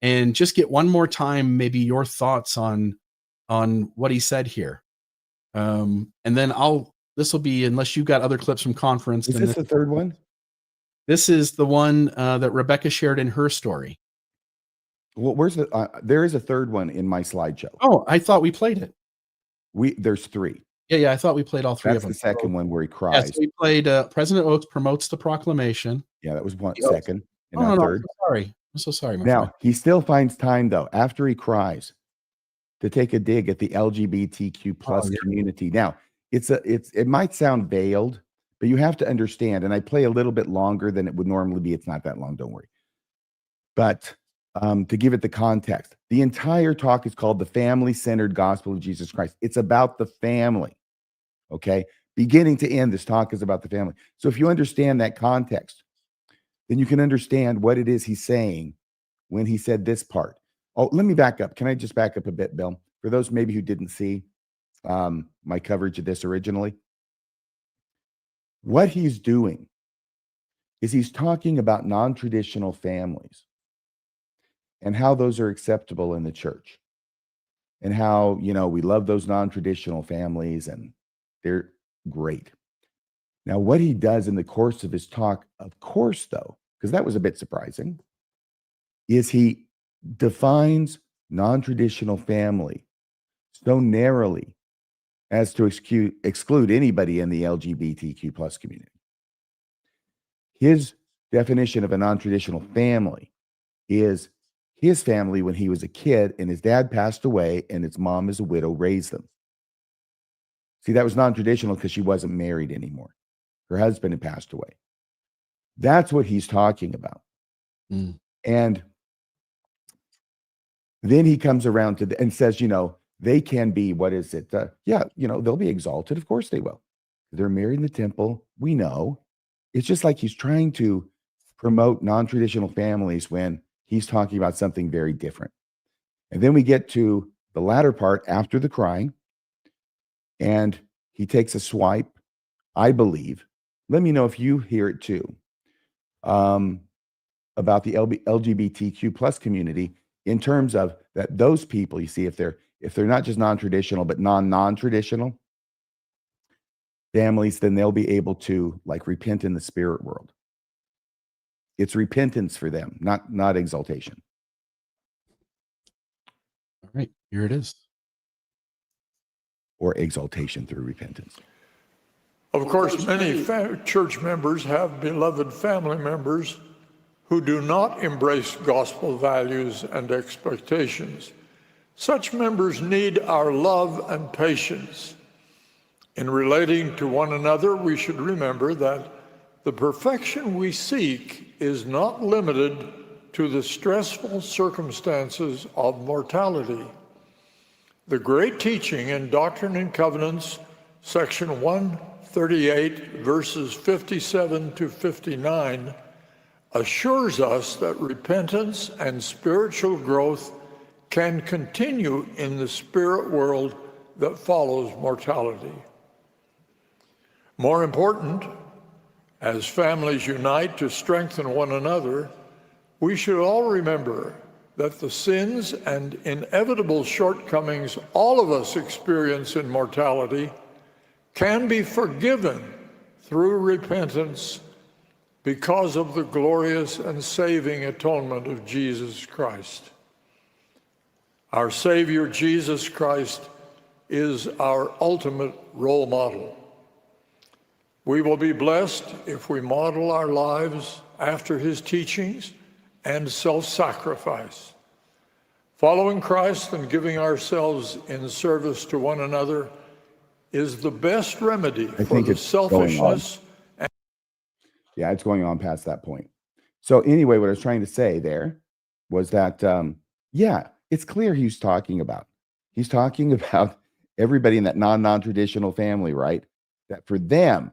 and just get one more time, maybe your thoughts on what he said here. And then this will be, unless you've got other clips from conference. Is this the third one? This is the one that Rebecca shared in her story. Well, where's there is a third one in my slideshow. Oh, I thought we played it. There's three. Yeah, I thought we played all three of them. That's the second one where he cries. Yes, we played President Oaks promotes the proclamation. Yeah, that was second. And no, third. I'm so sorry. My Now, friend. he still finds time, though, after he cries, to take a dig at the LGBTQ plus community. Now, it might sound veiled, but you have to understand, and I play a little bit longer than it would normally be. It's not that long, don't worry. But to give it the context, the entire talk is called The Family-Centered Gospel of Jesus Christ. It's about the family, okay? Beginning to end, this talk is about the family. So if you understand that context, then you can understand what it is he's saying when he said this part. Oh, let me back up. Can I just back up a bit, Bill? For those maybe who didn't see my coverage of this originally, what he's doing is he's talking about non-traditional families and how those are acceptable in the church and how, we love those non-traditional families and they're great. Now, what he does in the course of his talk, of course, though, because that was a bit surprising, is he defines non-traditional family so narrowly as to exclude anybody in the LGBTQ plus community. His definition of a non-traditional family is his family when he was a kid and his dad passed away and his mom as a widow raised them. See, that was non-traditional because she wasn't married anymore. Her husband had passed away. That's what he's talking about. Mm. And then he comes around to and says, they can be, what is it? They'll be exalted. Of course they will. They're married in the temple. We know. It's just like he's trying to promote non-traditional families when he's talking about something very different. And then we get to the latter part after the crying, and he takes a swipe, I believe. Let me know if you hear it too, about the LGBTQ plus community in terms of that those people, you see, if they're not just non-traditional, but non-traditional families, then they'll be able to repent in the spirit world. It's repentance for them, not exaltation. All right, here it is. Or exaltation through repentance. Of course, many church members have beloved family members who do not embrace gospel values and expectations. Such members need our love and patience. In relating to one another, we should remember that the perfection we seek is not limited to the stressful circumstances of mortality. The great teaching in Doctrine and Covenants, section 138, verses 57 to 59, assures us that repentance and spiritual growth can continue in the spirit world that follows mortality. More important, as families unite to strengthen one another, we should all remember that the sins and inevitable shortcomings all of us experience in mortality can be forgiven through repentance because of the glorious and saving atonement of Jesus Christ. Our Savior, Jesus Christ, is our ultimate role model. We will be blessed if we model our lives after his teachings and self-sacrifice. Following Christ and giving ourselves in service to one another is the best remedy for the selfishness. Yeah, it's going on past that point. So anyway, what I was trying to say there was that, yeah, it's clear he's talking about everybody in that non-traditional family, right? That for them,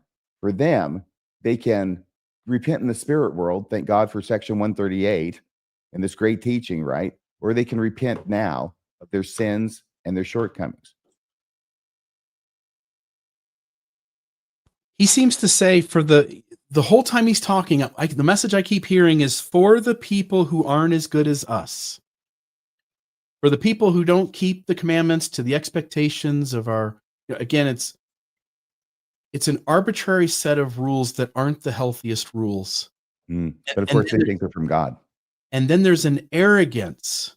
they can repent in the spirit world. Thank God for Section 138 and this great teaching, right? Or they can repent now of their sins and their shortcomings. He seems to say for the whole time he's talking, the message I keep hearing is for the people who aren't as good as us. For the people who don't keep the commandments to the expectations of our, again, it's an arbitrary set of rules that aren't the healthiest rules. But of course, they think they're from God. And then there's an arrogance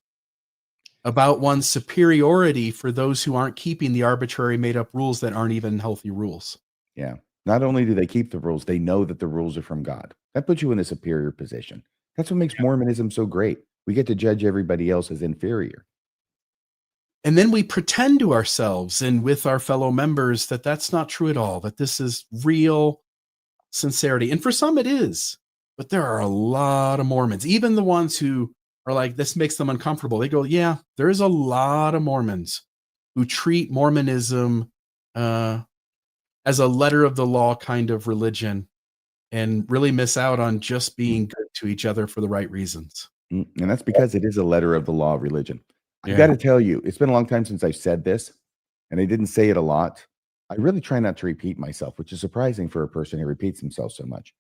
about one's superiority for those who aren't keeping the arbitrary made up rules that aren't even healthy rules. Yeah. Not only do they keep the rules, they know that the rules are from God. That puts you in a superior position. That's what makes Mormonism so great. We get to judge everybody else as inferior. And then we pretend to ourselves and with our fellow members that that's not true at all, that this is real sincerity. And for some it is, but there are a lot of Mormons, even the ones who are like, this makes them uncomfortable. They go, yeah, there's a lot of Mormons who treat Mormonism as a letter of the law kind of religion and really miss out on just being good to each other for the right reasons. And that's because it is a letter of the law religion. I got to tell you, it's been a long time since I've said this, and I didn't say it a lot. I really try not to repeat myself, which is surprising for a person who repeats himself so much.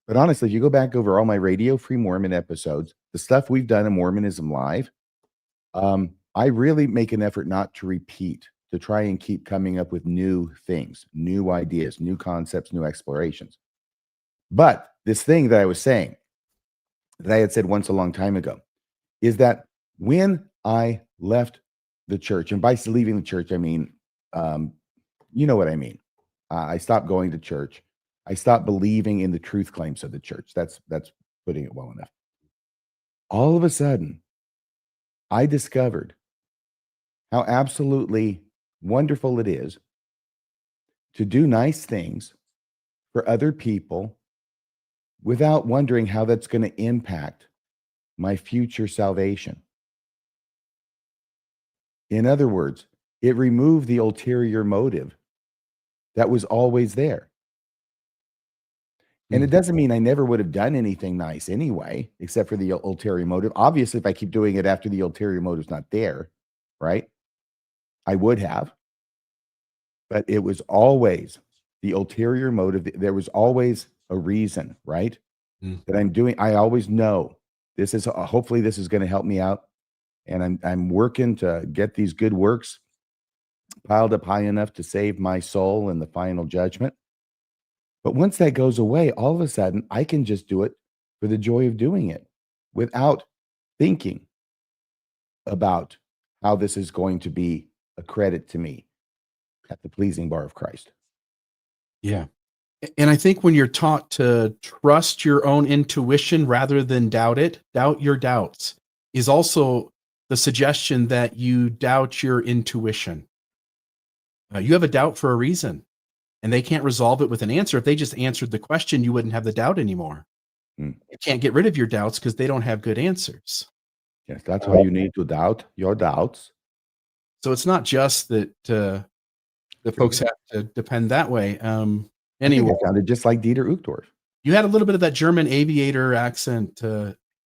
But honestly, if you go back over all my Radio Free Mormon episodes, the stuff we've done in Mormonism Live, I really make an effort not to repeat, to try and keep coming up with new things, new ideas, new concepts, new explorations. But this thing that I was saying, that I had said once a long time ago, is that when I left the church, and by leaving the church, I mean, you know what I mean. I stopped going to church. I stopped believing in the truth claims of the church. That's putting it well enough. All of a sudden, I discovered how absolutely wonderful it is to do nice things for other people without wondering how that's going to impact my future salvation. In other words, it removed the ulterior motive that was always there. And it doesn't mean I never would have done anything nice anyway, except for the ulterior motive. Obviously, if I keep doing it after the ulterior motive's not there, right? I would have. But it was always the ulterior motive. There was always a reason, right? That I'm doing. I always know this is, hopefully this is going to help me out. And I'm working to get these good works piled up high enough to save my soul in the final judgment. But once that goes away, all of a sudden, I can just do it for the joy of doing it without thinking about how this is going to be a credit to me at the pleasing bar of Christ. Yeah. And I think when you're taught to trust your own intuition rather than doubt your doubts, is also the suggestion that you doubt your intuition. You have a doubt for a reason, and they can't resolve it with an answer. If they just answered the question, you wouldn't have the doubt anymore. You can't get rid of your doubts because they don't have good answers. Yes, that's why you need to doubt your doubts. So it's not just that the folks have to depend that way. Anyway, it sounded just like Dieter Uchtdorf. You had a little bit of that German aviator accent.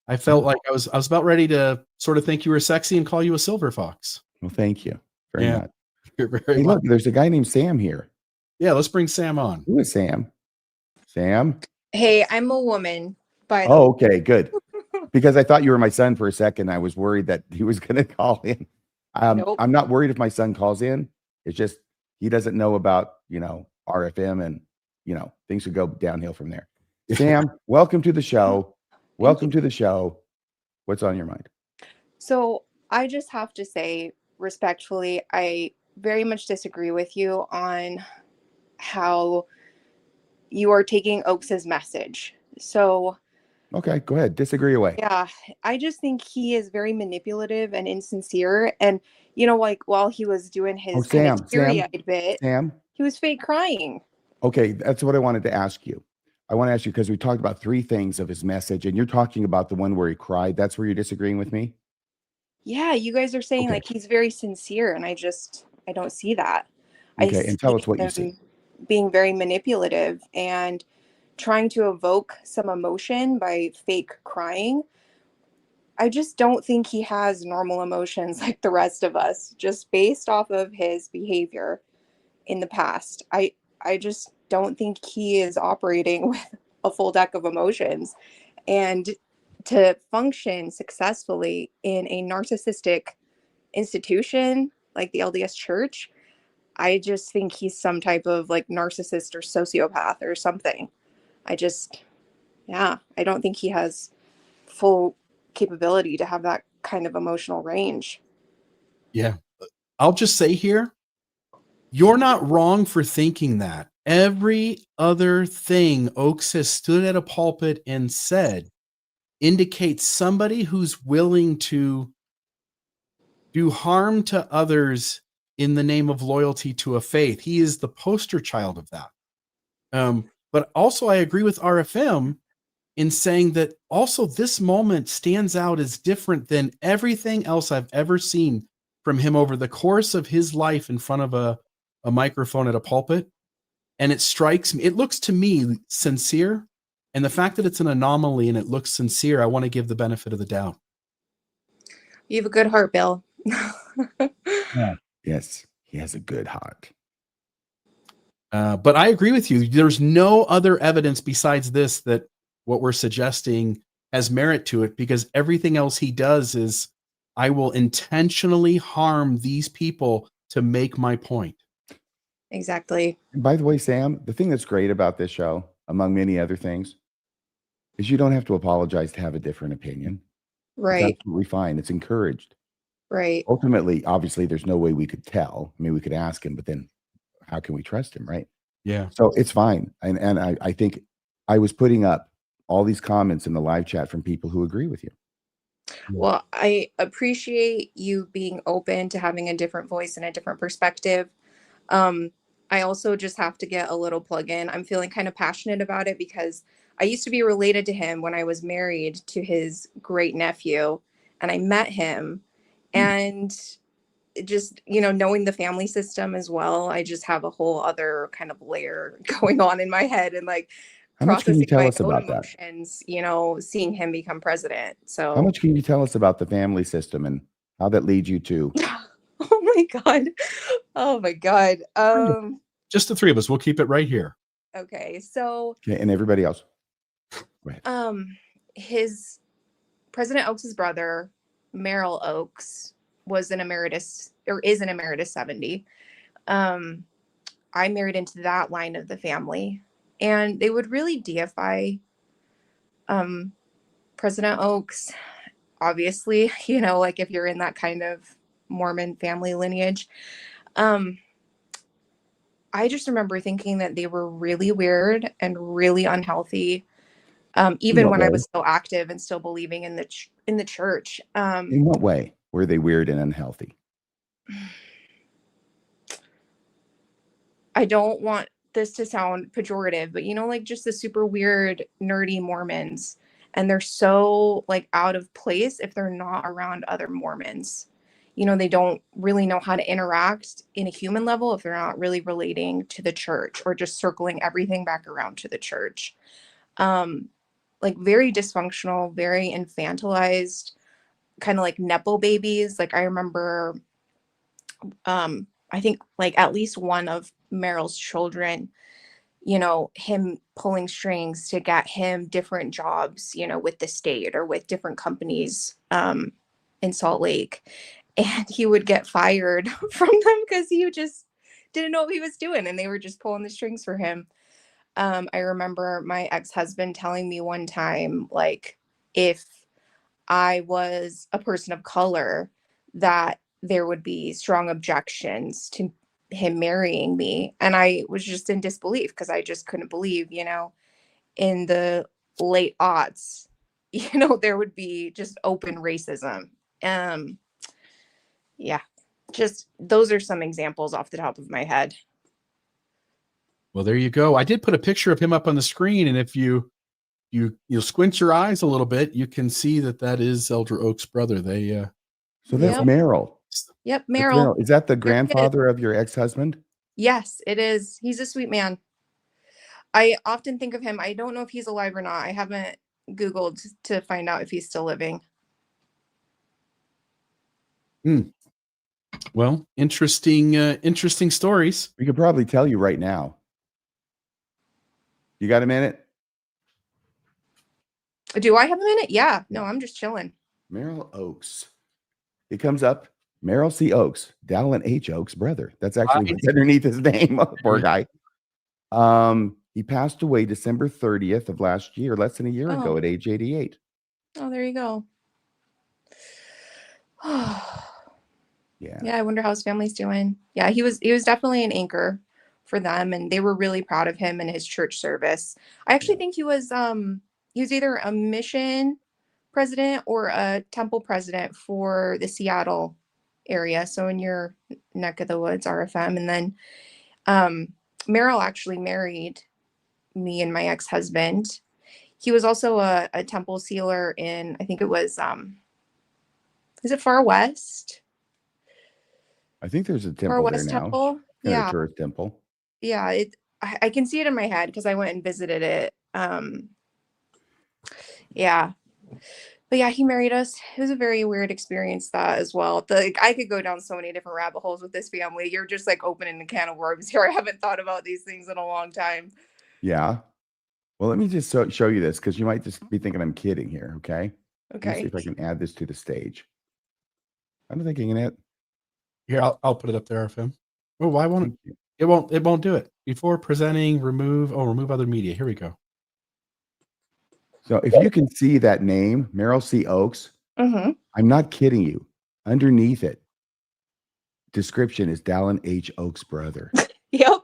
I felt like I was about ready to sort of think you were sexy and call you a silver fox. Well, thank you very much. You're very hey, look, there's a guy named Sam here. Yeah, let's bring Sam on. Who is Sam? Sam? Hey, I'm a woman. Oh, okay, good. Because I thought you were my son for a second. I was worried that he was going to call in. Nope. I'm not worried if my son calls in. It's just he doesn't know about, RFM and, things would go downhill from there. Sam, welcome to the show. Welcome to the show. What's on your mind? So I just have to say respectfully, I very much disagree with you on how you are taking Oakes's message. So, Okay, go ahead. Disagree away. yeah, I just think he is very manipulative and insincere. And, like while he was doing his kind of teary-eyed bit, Sam. he was fake crying. Okay, that's what I wanted to ask you. I want to ask you because we talked about 3 things of his message, and you're talking about the one where he cried. That's where you're disagreeing with me? Yeah, you guys are saying Okay. like he's very sincere, and I don't see that. I Okay, and tell us what you see. him being very manipulative and trying to evoke some emotion by fake crying. I just don't think he has normal emotions like the rest of us, just based off of his behavior in the past. I just don't think he is operating with a full deck of emotions. And to function successfully in a narcissistic institution like the LDS Church, I just think he's some type of like narcissist or sociopath or something. I don't think he has full capability to have that kind of emotional range. Yeah. I'll just say here, you're not wrong for thinking that. Every other thing Oakes has stood at a pulpit and said indicates somebody who's willing to do harm to others in the name of loyalty to a faith. He is the poster child of that. But also, I agree with RFM in saying that also this moment stands out as different than everything else I've ever seen from him over the course of his life in front of a microphone at a pulpit. And it strikes me, it looks to me sincere. And the fact that it's an anomaly and it looks sincere, I want to give the benefit of the doubt. You have a good heart, Bill. Yeah. Yes, he has a good heart. But I agree with you. There's no other evidence besides this that what we're suggesting has merit to it, because everything else he does is, I will intentionally harm these people to make my point. Exactly. And by the way, Sam, the thing that's great about this show, among many other things, is you don't have to apologize to have a different opinion. It's Right. absolutely fine. It's encouraged. Right. Ultimately, obviously, there's no way we could tell. I mean, we could ask him, but then how can we trust him, right? Yeah. So it's fine. And I think I was putting up all these comments in the live chat from people who agree with you. Well, I appreciate you being open to having a different voice and a different perspective. I also just have to get a little plug in. I'm feeling kind of passionate about it because I used to be related to him when I was married to his great nephew, and I met him. And just, knowing the family system as well, I just have a whole other kind of layer going on in my head, and like How much can you processing tell my us own about that? emotions, seeing him become president. How So, much can you tell us about the family system and how that leads you to? oh my God. Oh my God. Just the 3 of us. We'll keep it right here. Okay. So, Okay, and everybody else. Go ahead. his President Oakes's brother, Merrill Oakes, was an emeritus, or is an emeritus 70. I married into that line of the family, and they would really deify President Oakes. Obviously, like if you're in that kind of Mormon family lineage. I just remember thinking that they were really weird and really unhealthy. Even what when I way? was still active and still believing in the church. In what way were they weird and unhealthy? I don't want this to sound pejorative, but like just the super weird, nerdy Mormons. And they're so like out of place if they're not around other Mormons. They don't really know how to interact in a human level if they're not really relating to the church or just circling everything back around to the church. Like very dysfunctional, very infantilized, kind of like Nepo babies. Like I remember, I think like at least one of Merrill's children, him pulling strings to get him different jobs, with the state or with different companies in Salt Lake. And he would get fired from them because he just didn't know what he was doing and they were just pulling the strings for him. I remember my ex-husband telling me one time, like, if I was a person of color, that there would be strong objections to him marrying me. And I was just in disbelief because I just couldn't believe, in the late aughts, there would be just open racism. Yeah, just those are some examples off the top of my head. Well, there you go. I did put a picture of him up on the screen, and if you'll squint your eyes a little bit, you can see that is Elder Oak's brother. They So that's Yep. Merrill. Yep, That's Merrill. Is that the There it is. grandfather of your ex-husband? Yes, it is. He's a sweet man. I often think of him. I don't know if he's alive or not. I haven't Googled to find out if he's still living. Well, interesting stories. We could probably tell you right now. You got a minute? Do I have a minute? Yeah. No, I'm just chilling. Merrill Oaks. It comes up. Merrill C. Oaks, Dallin H. Oaks' brother. That's actually what's underneath his name. Poor guy. He passed away December 30th of last year, less than a year ago, at age 88. Oh, there you go. Yeah. Yeah, I wonder how his family's doing. Yeah, he was definitely an anchor for them, and they were really proud of him and his church service. I actually think he was either a mission president or a temple president for the Seattle area, so in your neck of the woods, RFM. And then Merrill actually married me and my ex-husband. He was also a temple sealer in, I think it was is it Far West? I think there's a Far temple there West now. Temple. Yeah. Yeah. A tourist temple. Yeah, I can see it in my head because I went and visited it. Yeah. But yeah, he married us. It was a very weird experience, that as well. I could go down so many different rabbit holes with this family. You're just like opening a can of worms here. I haven't thought about these things in a long time. Yeah. Well, let me just show you this because you might just be thinking I'm kidding here. Okay. Let me see Okay. if I can add this to the stage. I don't think I can add. Here, I'll put it up there, FM. Oh, why won't Thank you. it won't do it. Before presenting, remove other media. Here we go. So if you can see that name, Merrill C. Oaks, Mm-hmm. I'm not kidding you. Underneath it, description is Dallin H. Oaks' brother. Yep.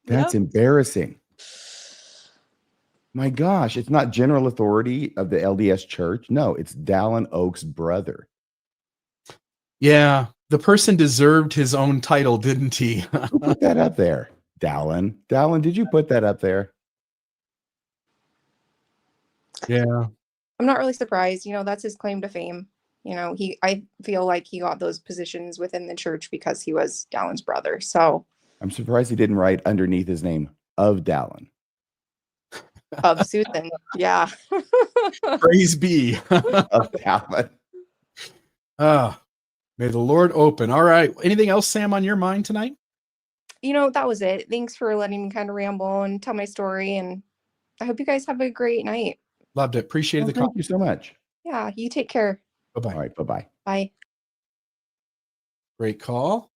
That's embarrassing. My gosh, it's not general authority of the LDS church. No, it's Dallin Oaks' brother. Yeah, the person deserved his own title, didn't he? Who put that up there? Dallin. Dallin, did you put that up there? Yeah. I'm not really surprised. That's his claim to fame. I feel like he got those positions within the church because he was Dallin's brother. So I'm surprised he didn't write underneath his name of Dallin. of Susan. Yeah. Praise be. Of Dallin. May the Lord open. All right. Anything else, Sam, on your mind tonight? That was it. Thanks for letting me kind of ramble and tell my story. And I hope you guys have a great night. Loved it. Appreciated the call. Thank you so much. Yeah, you take care. Bye-bye. All right. Bye-bye. Bye. Great call.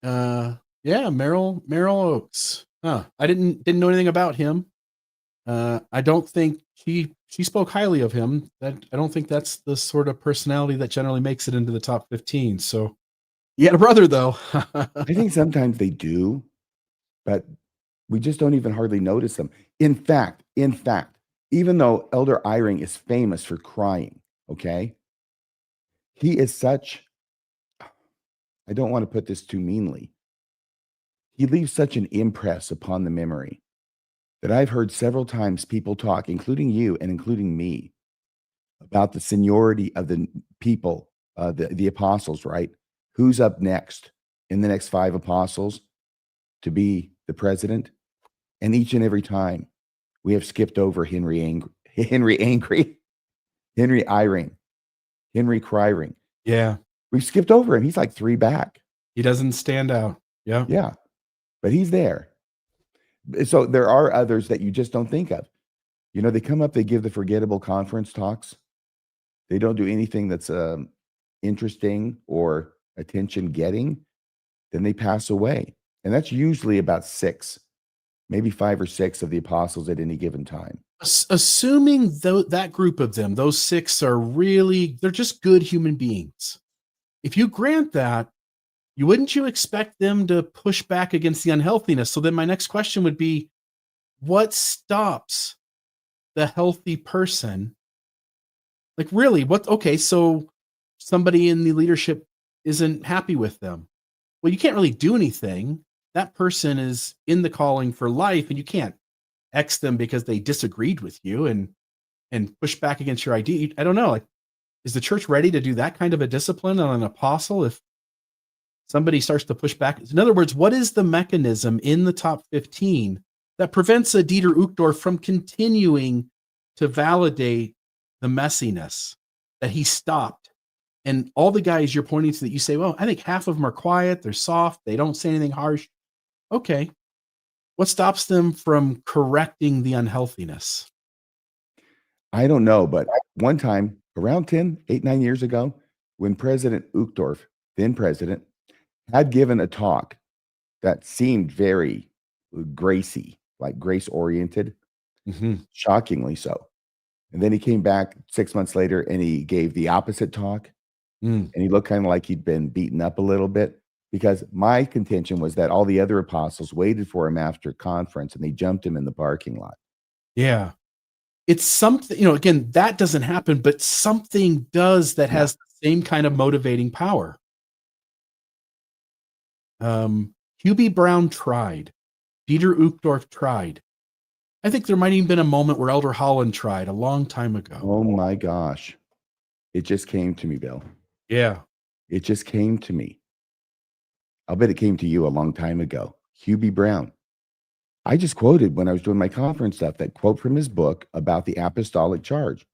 Yeah, Merrill Oaks. I didn't know anything about him. I don't think she spoke highly of him. I don't think that's the sort of personality that generally makes it into the top 15. So he had a brother, though. I think sometimes they do, but we just don't even hardly notice them. In fact, even though Elder Eyring is famous for crying, okay, he is such, I don't want to put this too meanly, he leaves such an impress upon the memory that I've heard several times people talk, including you and including me, about the seniority of the people, the apostles, right? Who's up next in the next 5 apostles to be the president? And each and every time we have skipped over Henry Eyring, Henry Cryring. Yeah. We've skipped over him. He's like 3 back. He doesn't stand out. Yeah. Yeah. But he's there. So there are others that you just don't think of. They come up, they give the forgettable conference talks. They don't do anything that's interesting or attention getting. Then they pass away. And that's usually about 6, maybe 5 or 6 of the apostles at any given time. Assuming that group of them, those 6 are they're just good human beings. if you grant that, wouldn't you expect them to push back against the unhealthiness? So then my next question would be, what stops the healthy person? Like, really, okay, so somebody in the leadership isn't happy with them. Well, you can't really do anything. That person is in the calling for life, and you can't X them because they disagreed with you and push back against your idea. I don't know. Like, is the church ready to do that kind of a discipline on an apostle if somebody starts to push back? In other words, what is the mechanism in the top 15 that prevents a Dieter Uchtdorf from continuing to validate the messiness that he stopped? And all the guys you're pointing to that you say, well, I think half of them are quiet, they're soft, they don't say anything harsh. Okay. What stops them from correcting the unhealthiness? I don't know, but one time around 9 years ago, when President Uchtdorf, then president, had given a talk that seemed very gracie, like grace-oriented, shockingly so. And then he came back 6 months later and he gave the opposite talk. And he looked kind of like he'd been beaten up a little bit, because my contention was that all the other apostles waited for him after conference and they jumped him in the parking lot. Yeah. It's something, again, that doesn't happen, but something does that has the same kind of motivating power. Hugh B. Brown tried. Dieter Uchtdorf tried. I think there might even been a moment where Elder Holland tried a long time ago. Oh my gosh. It just came to me, Bill. Yeah. It just came to me. I'll bet it came to you a long time ago. Hugh B. Brown. I just quoted when I was doing my conference stuff, that quote from his book about the apostolic charge.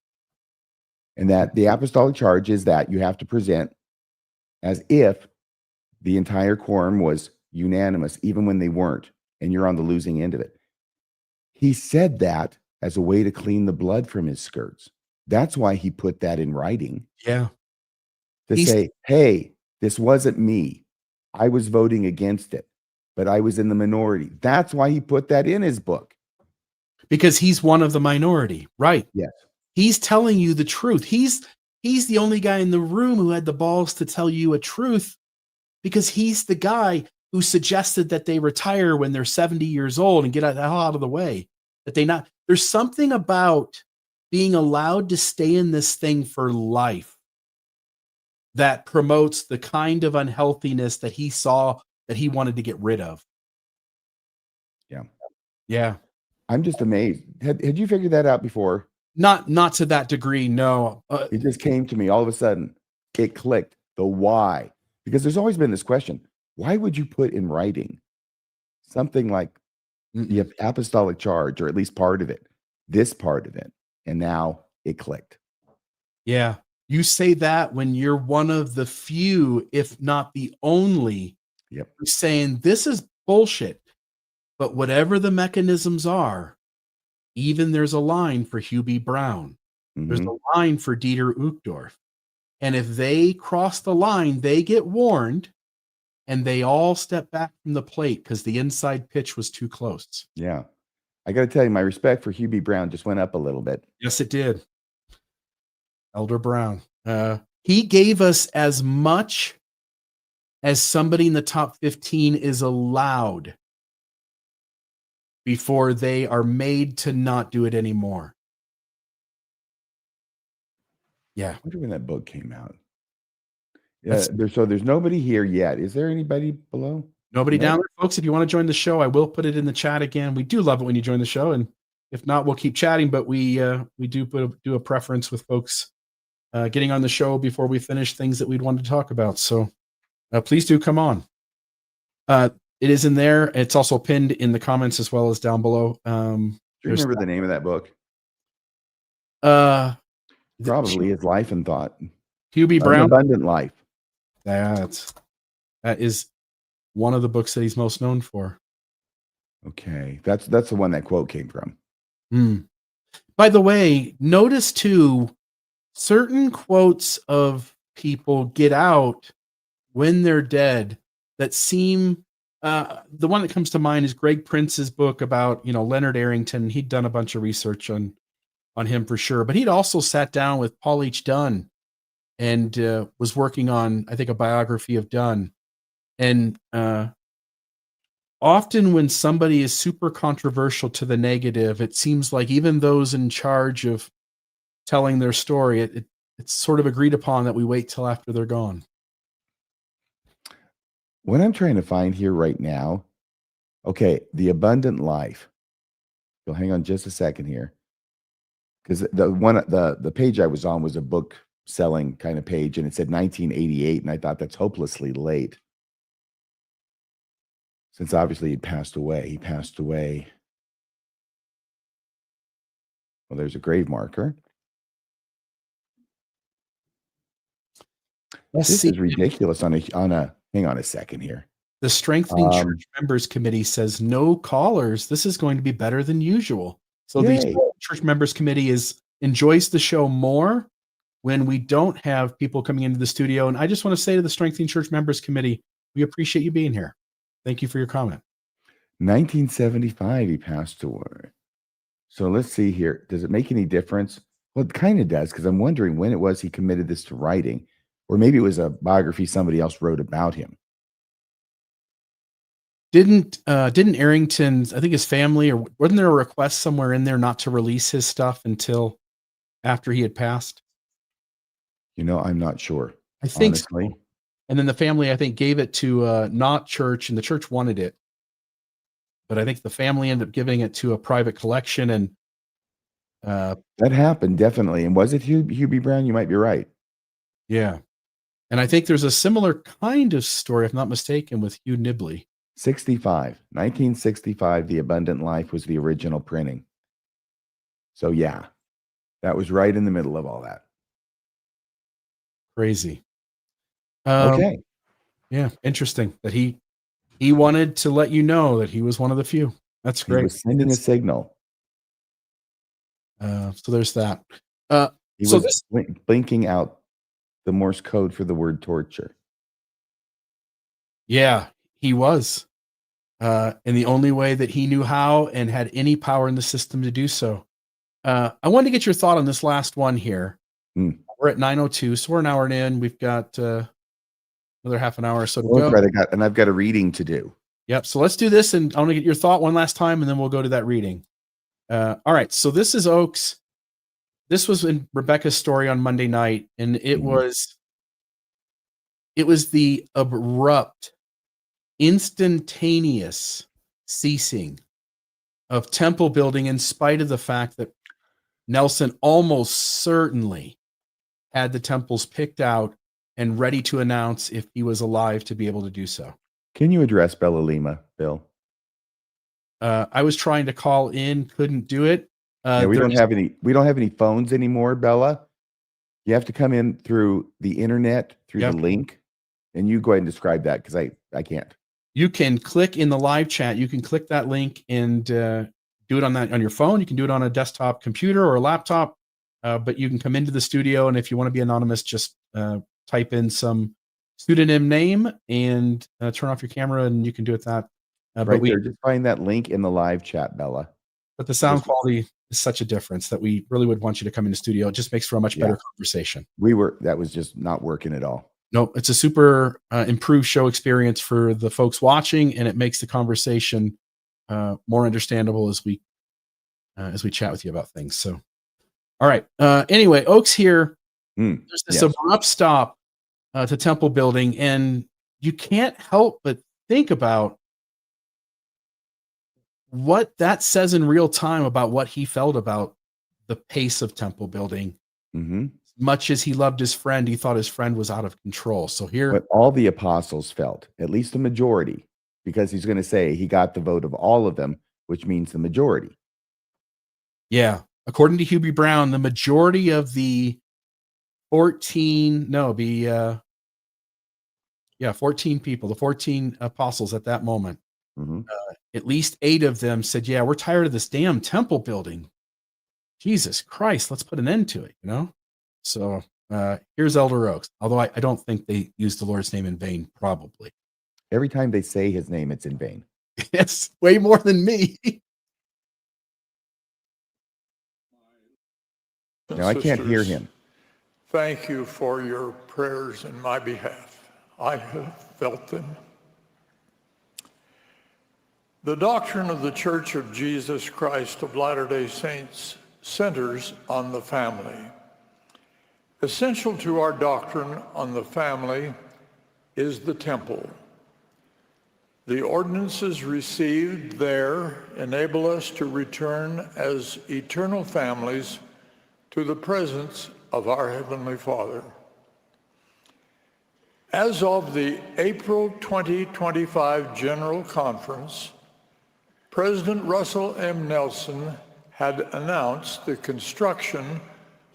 And that the apostolic charge is that you have to present as if the entire quorum was unanimous, even when they weren't, and you're on the losing end of it. He said that as a way to clean the blood from his skirts. That's why he put that in writing. Yeah. To say, hey, this wasn't me. I was voting against it, but I was in the minority. That's why he put that in his book. Because he's one of the minority, right? Yes. He's telling you the truth. He's the only guy in the room who had the balls to tell you a truth, because he's the guy who suggested that they retire when they're 70 years old and get the hell out of the way. There's something about being allowed to stay in this thing for life that promotes the kind of unhealthiness that he saw that he wanted to get rid of. Yeah. Yeah. I'm just amazed. Had you figured that out before? Not to that degree, no. It just came to me all of a sudden. It clicked. The why. Because there's always been this question. Why would you put in writing something like the apostolic charge, or at least part of it, this part of it? And now it clicked. Yeah. You say that when you're one of the few, if not the only, who's saying this is bullshit. But whatever the mechanisms are, even there's a line for Hugh B. Brown. There's a line for Dieter Uchtdorf. And if they cross the line, they get warned, and they all step back from the plate because the inside pitch was too close. Yeah. I got to tell you, my respect for Hugh B. Brown just went up a little bit. Yes, it did. Elder Brown. He gave us as much as somebody in the top 15 is allowed before they are made to not do it anymore. Yeah. I wonder when that book came out. Yeah. There's nobody here yet. Is there anybody below? Nobody down there, folks. If you want to join the show, I will put it in the chat again. We do love it when you join the show, and if not, we'll keep chatting. But we do a preference with folks getting on the show before we finish things that we'd want to talk about. So please do come on. It is in there. It's also pinned in the comments as well as down below. Do you remember the name of that book? Probably His Life and Thought. Hugh B. Brown. Abundant Life. That is one of the books that he's most known for. Okay. That's the one that quote came from. By the way, notice too, certain quotes of people get out when they're dead that seem, the one that comes to mind is Greg Prince's book about, Leonard Arrington. He'd done a bunch of research on him for sure, but he'd also sat down with Paul H. Dunn and was working on, I think, a biography of Dunn. And often when somebody is super controversial to the negative, it seems like even those in charge of telling their story, it's sort of agreed upon that we wait till after they're gone. What I'm trying to find here right now, okay, the abundant life. So hang on just a second here, because the page I was on was a book selling kind of page, and it said 1988, and I thought that's hopelessly late, since obviously he passed away. He passed away. Well, there's a grave marker. This is ridiculous. On a hang on a second here. The Strengthening Church Members Committee says no callers. This is going to be better than usual. So the Church Members Committee enjoys the show more when we don't have people coming into the studio. And I just want to say to the Strengthening Church Members Committee, we appreciate you being here. Thank you for your comment. 1975, he passed away. So let's see here. Does it make any difference? Well, it kind of does, because I'm wondering when it was he committed this to writing, or maybe it was a biography somebody else wrote about him. Didn't Arrington, I think his family, or wasn't there a request somewhere in there not to release his stuff until after he had passed? You know, I'm not sure. I think honestly. So. And then the family, I think, gave it to not church, and the church wanted it. But I think the family ended up giving it to a private collection, and that happened, definitely. And was it Hugh B. Brown? You might be right. Yeah. And I think there's a similar kind of story, if not mistaken, with Hugh Nibley. 1965, The Abundant Life was the original printing. So yeah, that was right in the middle of all that. Crazy. Okay. Yeah, interesting that he wanted to let you know that he was one of the few. That's great. He was sending a signal. So there's that. He was blinking out the Morse code for the word torture. Yeah, he was. And the only way that he knew how and had any power in the system to do so. I wanted to get your thought on this last one here. We're at 9:02, so we're an hour in. We've got another half an hour or so to go. Right, I've got a reading to do. Yep. So let's do this, and I want to get your thought one last time, and then we'll go to that reading. All right. So this is Oaks. This was in Rebecca's story on Monday night, and it was the abrupt, instantaneous ceasing of temple building, in spite of the fact that Nelson almost certainly had the temples picked out and ready to announce if he was alive to be able to do so. Can you address Bella Lima, Bill? I was trying to call in, couldn't do it. We don't have any phones anymore, Bella. You have to come in through the internet, through the link, and you go ahead and describe that, because I can't. You can click in the live chat. You can click that link and do it on your phone. You can do it on a desktop computer or a laptop, but you can come into the studio, and if you want to be anonymous, just type in some pseudonym name and turn off your camera, and you can do it that. Right there, just find that link in the live chat, Bella. But the sound quality is such a difference that we really would want you to come in the studio. It just makes for a much better conversation. That was just not working at all. Nope, it's a super improved show experience for the folks watching, and it makes the conversation more understandable as we chat with you about things. So, all right. Anyway, Oaks here. There's this abrupt stop to temple building, and you can't help but think about what that says in real time about what he felt about the pace of temple building. Much as he loved his friend, he thought his friend was out of control. So here, but all the apostles felt, at least the majority, because he's going to say he got the vote of all of them, which means the majority. Yeah. According to Hugh B. Brown, the majority of the 14 people, the 14 apostles at that moment, at least 8 of them said, yeah, we're tired of this damn temple building. Jesus Christ, let's put an end to it, you know? So here's Elder Oaks, although I don't think they used the Lord's name in vain, probably. Every time they say his name, it's in vain. It's way more than me. Now I can't hear him. thank you for your prayers in my behalf. I have felt them. The doctrine of the Church of Jesus Christ of Latter-day Saints centers on the family. Essential to our doctrine on the family is the temple. The ordinances received there enable us to return as eternal families to the presence of our Heavenly Father. As of the April 2025 General Conference, President Russell M. Nelson had announced the construction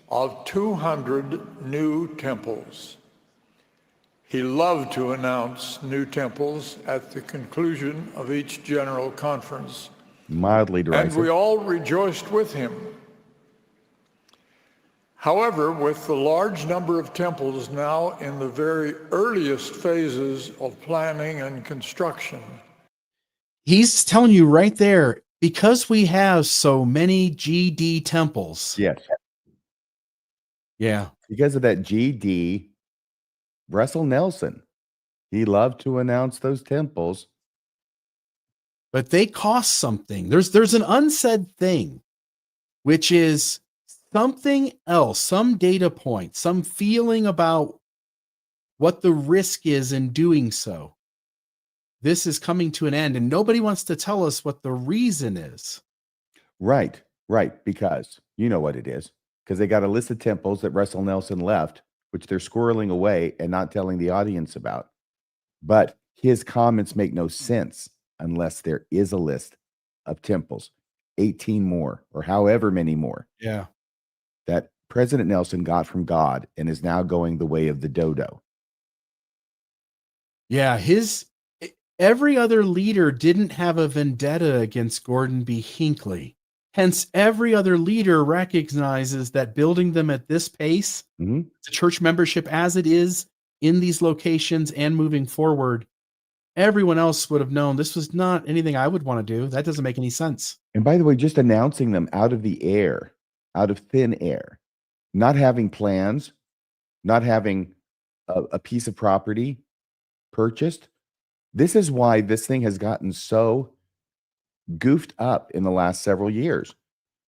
of 200 new temples. He loved to announce new temples at the conclusion of each General Conference. Mildly derisive. And we all rejoiced with him. However, with the large number of temples now in the very earliest phases of planning and construction, He's telling you right there, because we have so many GD temples. Yes. Yeah. Because of that GD, Russell Nelson, he loved to announce those temples. But they cost something. There's an unsaid thing, which is something else, some data point, some feeling about what the risk is in doing so. This is coming to an end, and nobody wants to tell us what the reason is. Right. Because you know what it is. Because they got a list of temples that Russell Nelson left, which they're squirreling away and not telling the audience about. But his comments make no sense unless there is a list of temples, 18 more or however many more. Yeah. That President Nelson got from God and is now going the way of the dodo. Yeah. Every other leader didn't have a vendetta against Gordon B. Hinckley. Hence, every other leader recognizes that building them at this pace, the church membership as it is in these locations and moving forward, everyone else would have known this was not anything I would want to do. That doesn't make any sense. And by the way, just announcing them out of the air, out of thin air, not having plans, not having a piece of property purchased. This is why this thing has gotten so goofed up in the last several years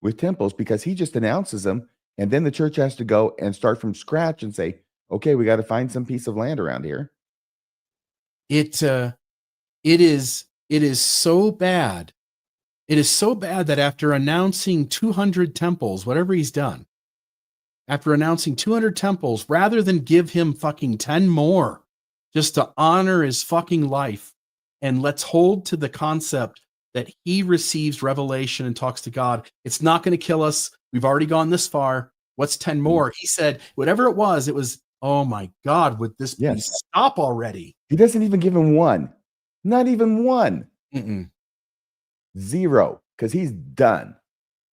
with temples, because he just announces them and then the church has to go and start from scratch and say, okay, we got to find some piece of land around here. It is so bad. It is so bad that after announcing 200 temples, whatever he's done, after announcing 200 temples, rather than give him fucking 10 more just to honor his fucking life, and let's hold to the concept that he receives revelation and talks to God. It's not going to kill us. We've already gone this far. What's 10 more? He said, whatever it was, oh my God, would this please stop already? He doesn't even give him one. Not even one. Zero. Because he's done.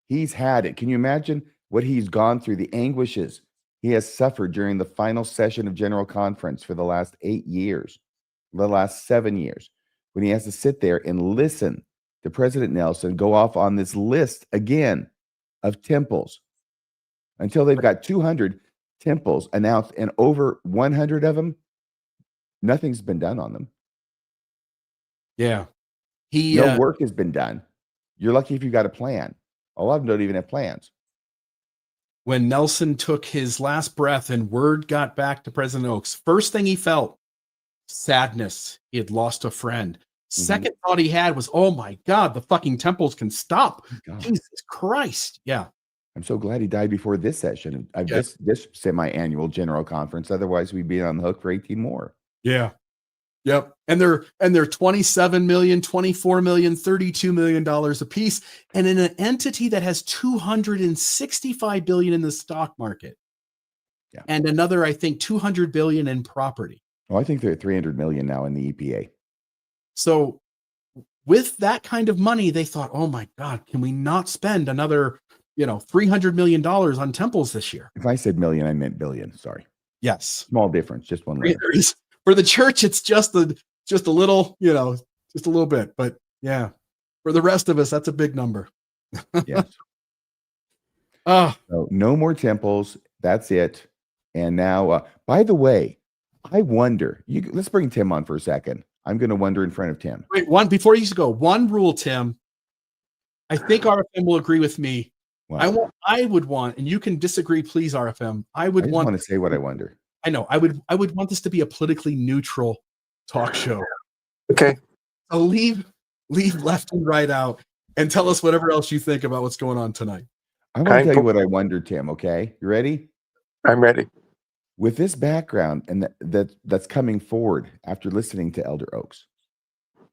He's had it. Can you imagine what he's gone through, the anguishes he has suffered during the final session of General Conference for the last 8 years, the last 7 years, when he has to sit there and listen to President Nelson go off on this list again of temples until they've got 200 temples announced, and over 100 of them, nothing's been done on them. Yeah. No work has been done. You're lucky if you got a plan. A lot of them don't even have plans. When Nelson took his last breath and word got back to President Oaks, first thing he felt, sadness. He had lost a friend. Second thought he had was, oh my God, the fucking temples can stop. Jesus Christ. Yeah. I'm so glad he died before this session of this semi-annual General Conference. Otherwise, we'd be on the hook for 18 more. Yeah. Yep. And they're 27 million, 24 million, $32 million a piece. And in an entity that has 265 billion in the stock market. Yeah. And another, I think, 200 billion in property. Oh, I think they're at 300 million now in the EPA. So with that kind of money, they thought, oh my God, can we not spend another, $300 million on temples this year? If I said million, I meant billion. Sorry. Yes. Small difference. Just one letter. For the church, it's just a little, just a little bit. But yeah, for the rest of us, that's a big number. Yes. So no more temples. That's it. And now, by the way, I wonder, let's bring Tim on for a second. I'm going to wonder in front of Tim. Wait, before you go, one rule, Tim. I think RFM will agree with me. Wow. I would want, and you can disagree, please, RFM. I just want to say what I wonder. I know. I would want this to be a politically neutral talk show. Okay. So leave left and right out and tell us whatever else you think about what's going on tonight. I want to tell you what I wonder, Tim. Okay, you ready? I'm ready. With this background and that's coming forward after listening to Elder Oaks,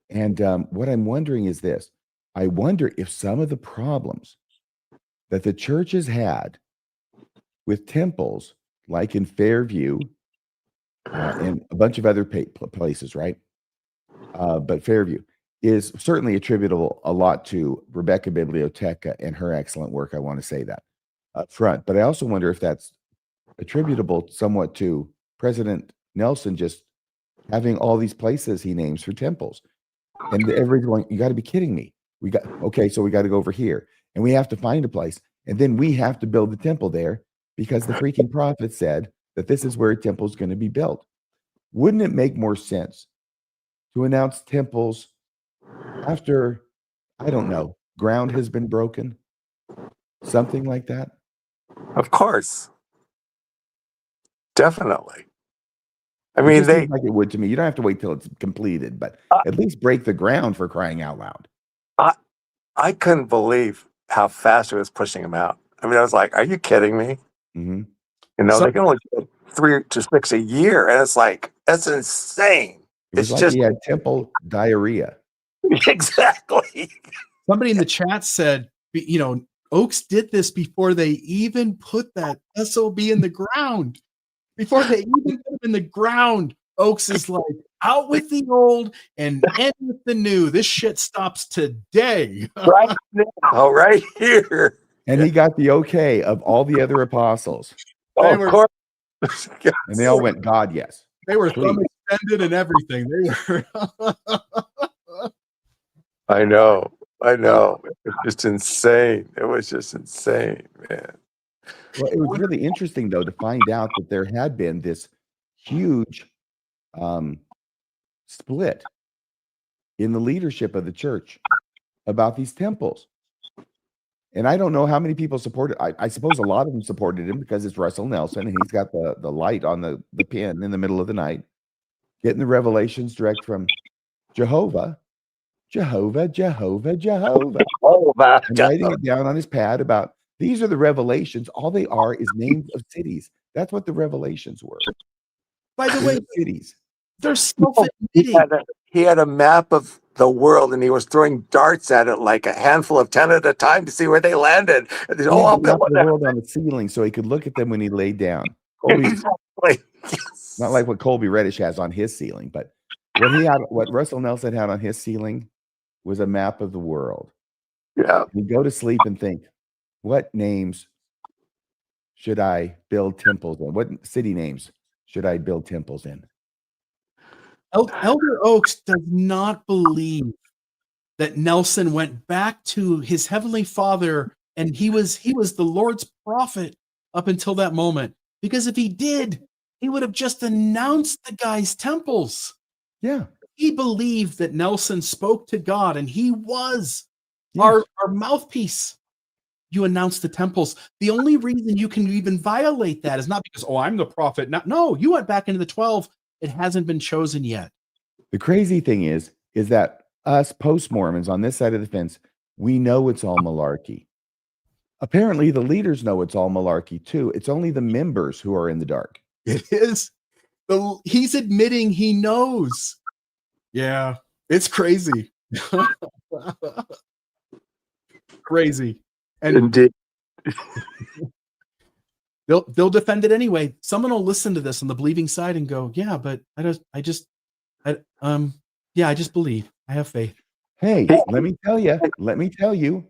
and what I'm wondering is this: I wonder if some of the problems that the church has had with temples, like in Fairview and a bunch of other places, right? But Fairview is certainly attributable a lot to Rebecca Biblioteca and her excellent work. I want to say that up front. But I also wonder if that's attributable somewhat to President Nelson just having all these places he names for temples. And everybody's going, you got to be kidding me. So we got to go over here and we have to find a place. And then we have to build the temple there because the freaking prophet said that this is where a temple is going to be built. Wouldn't it make more sense to announce temples after, I don't know, ground has been broken? Something like that? Of course. Definitely. I mean, seems like it would to me. You don't have to wait till it's completed, but at least break the ground, for crying out loud. I couldn't believe how fast it was pushing them out. I mean, I was like, are you kidding me? Mm-hmm. You know, they can only do 3 to 6 a year. And it's like, that's insane. It's like he had temple diarrhea. Exactly. Somebody in the chat said, Oaks did this before they even put that SOB in the ground. Before they even put it in the ground, Oaks is like, out with the old and end with the new. This shit stops today. Right now, right here. And he got the okay of all the other apostles. Of course. And they all went, God, yes. They were thumb extended and everything. They were. I know. It was just insane. It was just insane, man. Well, it was really interesting, though, to find out that there had been this huge split in the leadership of the church about these temples. And I don't know how many people supported. I suppose a lot of them supported him because it's Russell Nelson, and he's got the light on the pin in the middle of the night, getting the revelations direct from Jehovah, and writing it down on his pad about these are the revelations. All they are is names of cities. That's what the revelations were. By the way, cities. They're self-admitting. He had a map of the world, and he was throwing darts at it like a handful of 10 at a time to see where they landed. And the world on the ceiling so he could look at them when he laid down. Exactly. Not like what Colby Reddish has on his ceiling, but what Russell Nelson had on his ceiling was a map of the world. Yeah. You go to sleep and think, what names should I build temples in? What city names should I build temples in? Elder Oaks does not believe that Nelson went back to his heavenly Father and he was the Lord's prophet up until that moment. Because if he did, he would have just announced the guy's temples. Yeah. He believed that Nelson spoke to God and he was our mouthpiece. You announce the temples. The only reason you can even violate that is not because, I'm the prophet. No, you went back into the 12. It hasn't been chosen yet. The crazy thing is that us post-Mormons on this side of the fence, we know it's all malarkey. Apparently, the leaders know it's all malarkey too. It's only the members who are in the dark. It is. He's admitting he knows. Yeah, it's crazy. Crazy. And indeed. They'll defend it anyway. Someone will listen to this on the believing side and go, yeah, but I just believe. I have faith. Hey, let me tell you,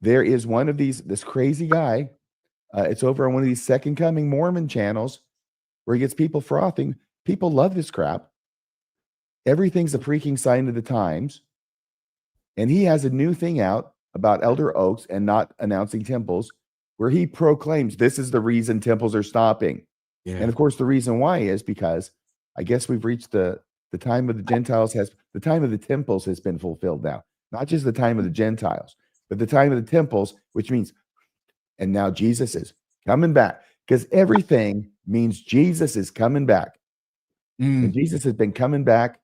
there is one of this crazy guy. It's over on one of these Second Coming Mormon channels where he gets people frothing. People love this crap. Everything's a freaking sign of the times. And he has a new thing out about Elder Oaks and not announcing temples, where he proclaims this is the reason temples are stopping. Yeah. And of course, the reason why is because I guess we've reached the time of the Gentiles the time of the temples has been fulfilled now. Not just the time of the Gentiles, but the time of the temples, which means, and now Jesus is coming back, because everything means Jesus is coming back. And Jesus has been coming back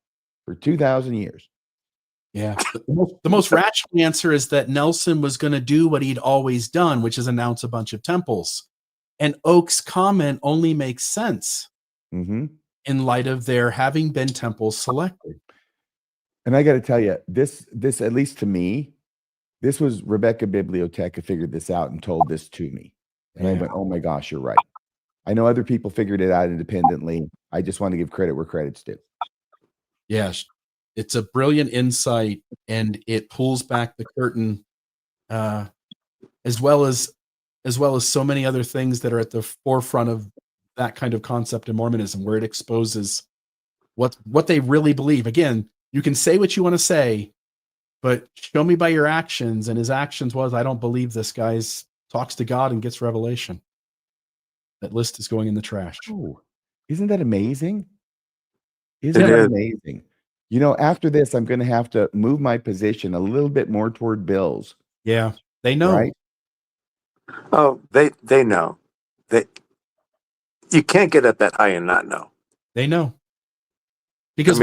for 2,000 years. Yeah. The most rational answer is that Nelson was going to do what he'd always done, which is announce a bunch of temples. And Oak's comment only makes sense Mm-hmm. in light of there having been temples selected. And I got to tell you, this, at least to me, this was Rebecca Biblioteca figured this out and told this to me. And I went, oh my gosh, you're right. I know other people figured it out independently. I just want to give credit where credit's due. Yes. It's a brilliant insight, and it pulls back the curtain, as well as so many other things that are at the forefront of that kind of concept in Mormonism, where it exposes what they really believe. Again, you can say what you want to say, but show me by your actions. And his actions was, I don't believe this guy's talks to God and gets revelation. That list is going in the trash. Oh, isn't that amazing? Isn't that amazing? You know, after this, I'm going to have to move my position a little bit more toward Bill's. Yeah, they know. Right? Oh, they know. You can't get up that high and not know. They know. Because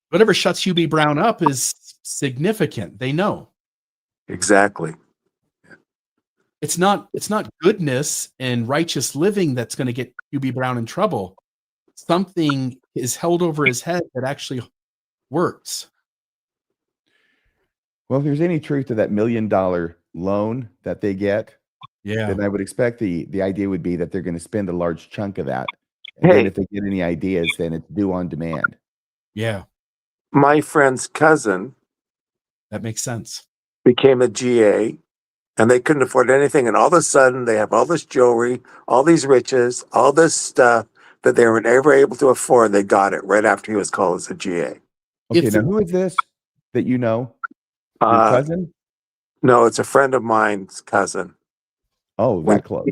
whatever shuts Hubie Brown up is significant. They know. Exactly. It's not goodness and righteous living that's going to get Hubie Brown in trouble. Something is held over his head that actually works. Well, if there's any truth to that $1 million loan that they get, then I would expect the idea would be that they're going to spend a large chunk of that. And then if they get any ideas, then it's due on demand. Yeah. My friend's cousin That makes sense. became a GA, and they couldn't afford anything. And all of a sudden, they have all this jewelry, all these riches, all this stuff that they were never able to afford. They got it right after he was called as a GA. Okay, now who is this that you know? Your cousin? No, it's a friend of mine's cousin. Oh, that close.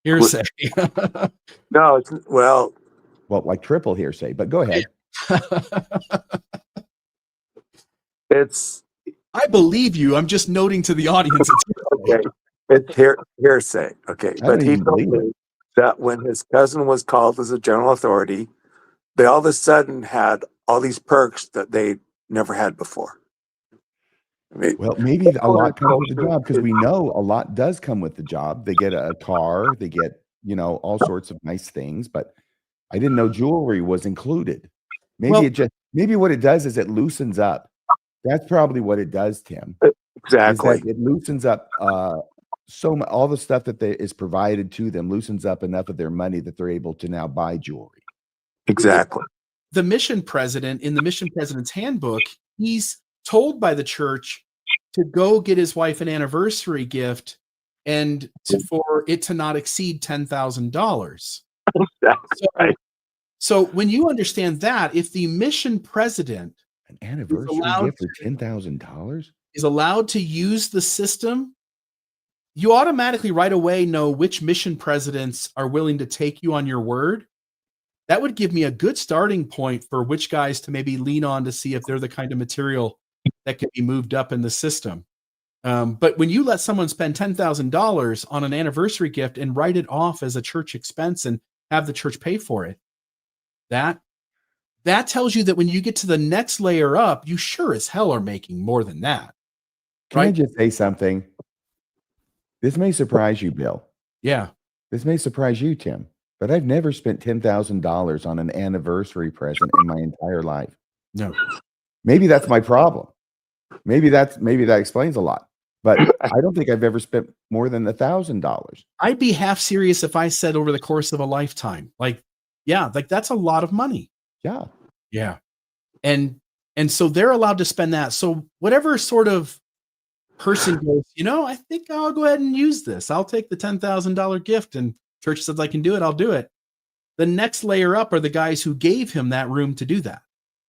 Hearsay. No, it's well, like triple hearsay, but go ahead. I believe you. I'm just noting to the audience. It's hearsay. Okay, but he told me that when his cousin was called as a general authority, they all of a sudden had all these perks that they never had before. I mean, well, maybe a lot comes with the job, because we know a lot does come with the job. They get a car, they get, all sorts of nice things, but I didn't know jewelry was included. Maybe what it does is it loosens up. That's probably what it does, Tim. Exactly. It loosens up all the stuff that is provided to them loosens up enough of their money that they're able to now buy jewelry. Exactly. The mission president, in the mission president's handbook, he's told by the church to go get his wife an anniversary gift and for it to not exceed $10,000. Right. So when you understand that, if the mission president an anniversary gift for $10,000 is allowed to use the system, you automatically right away know which mission presidents are willing to take you on your word. That would give me a good starting point for which guys to maybe lean on to see if they're the kind of material that can be moved up in the system. But when you let someone spend $10,000 on an anniversary gift and write it off as a church expense and have the church pay for it, that tells you that when you get to the next layer up, you sure as hell are making more than that. Can I just say something? This may surprise you, Bill. Yeah. This may surprise you, Tim, but I've never spent $10,000 on an anniversary present in my entire life. No. Maybe that's my problem. Maybe that explains a lot. But I don't think I've ever spent more than $1,000. I'd be half serious if I said over the course of a lifetime. That's a lot of money. Yeah. Yeah. And so they're allowed to spend that. So whatever sort of person goes, I think I'll go ahead and use this. I'll take the $10,000 gift, and church says I can do it. I'll do it. The next layer up are the guys who gave him that room to do that.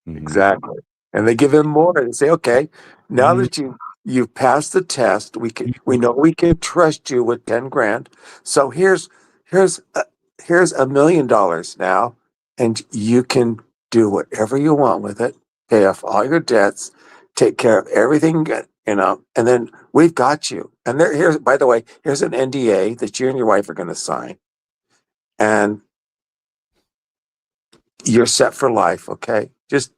Exactly. And they give him more and say, okay, now that you've passed the test, we know we can trust you with 10 grand. So here's here's $1 million now, and you can do whatever you want with it, pay off all your debts, take care of everything, and then we've got you. And here's, by the way, here's an NDA that you and your wife are going to sign, and you're set for life. Okay, just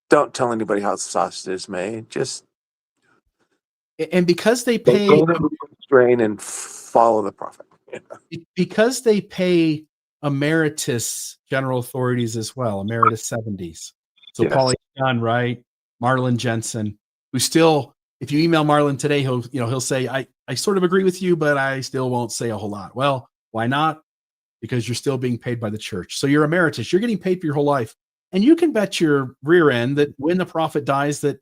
don't tell anybody how the sausage is made. Just And because they pay, strain and follow the prophet. Because they pay emeritus general authorities as well, emeritus 70s. So Yes. Paul H. Gunn, right? Marlon Jensen, who still, if you email Marlon today, he'll say, I sort of agree with you, but I still won't say a whole lot. Well, why not? Because you're still being paid by the church. So you're emeritus, you're getting paid for your whole life. And you can bet your rear end that when the prophet dies, that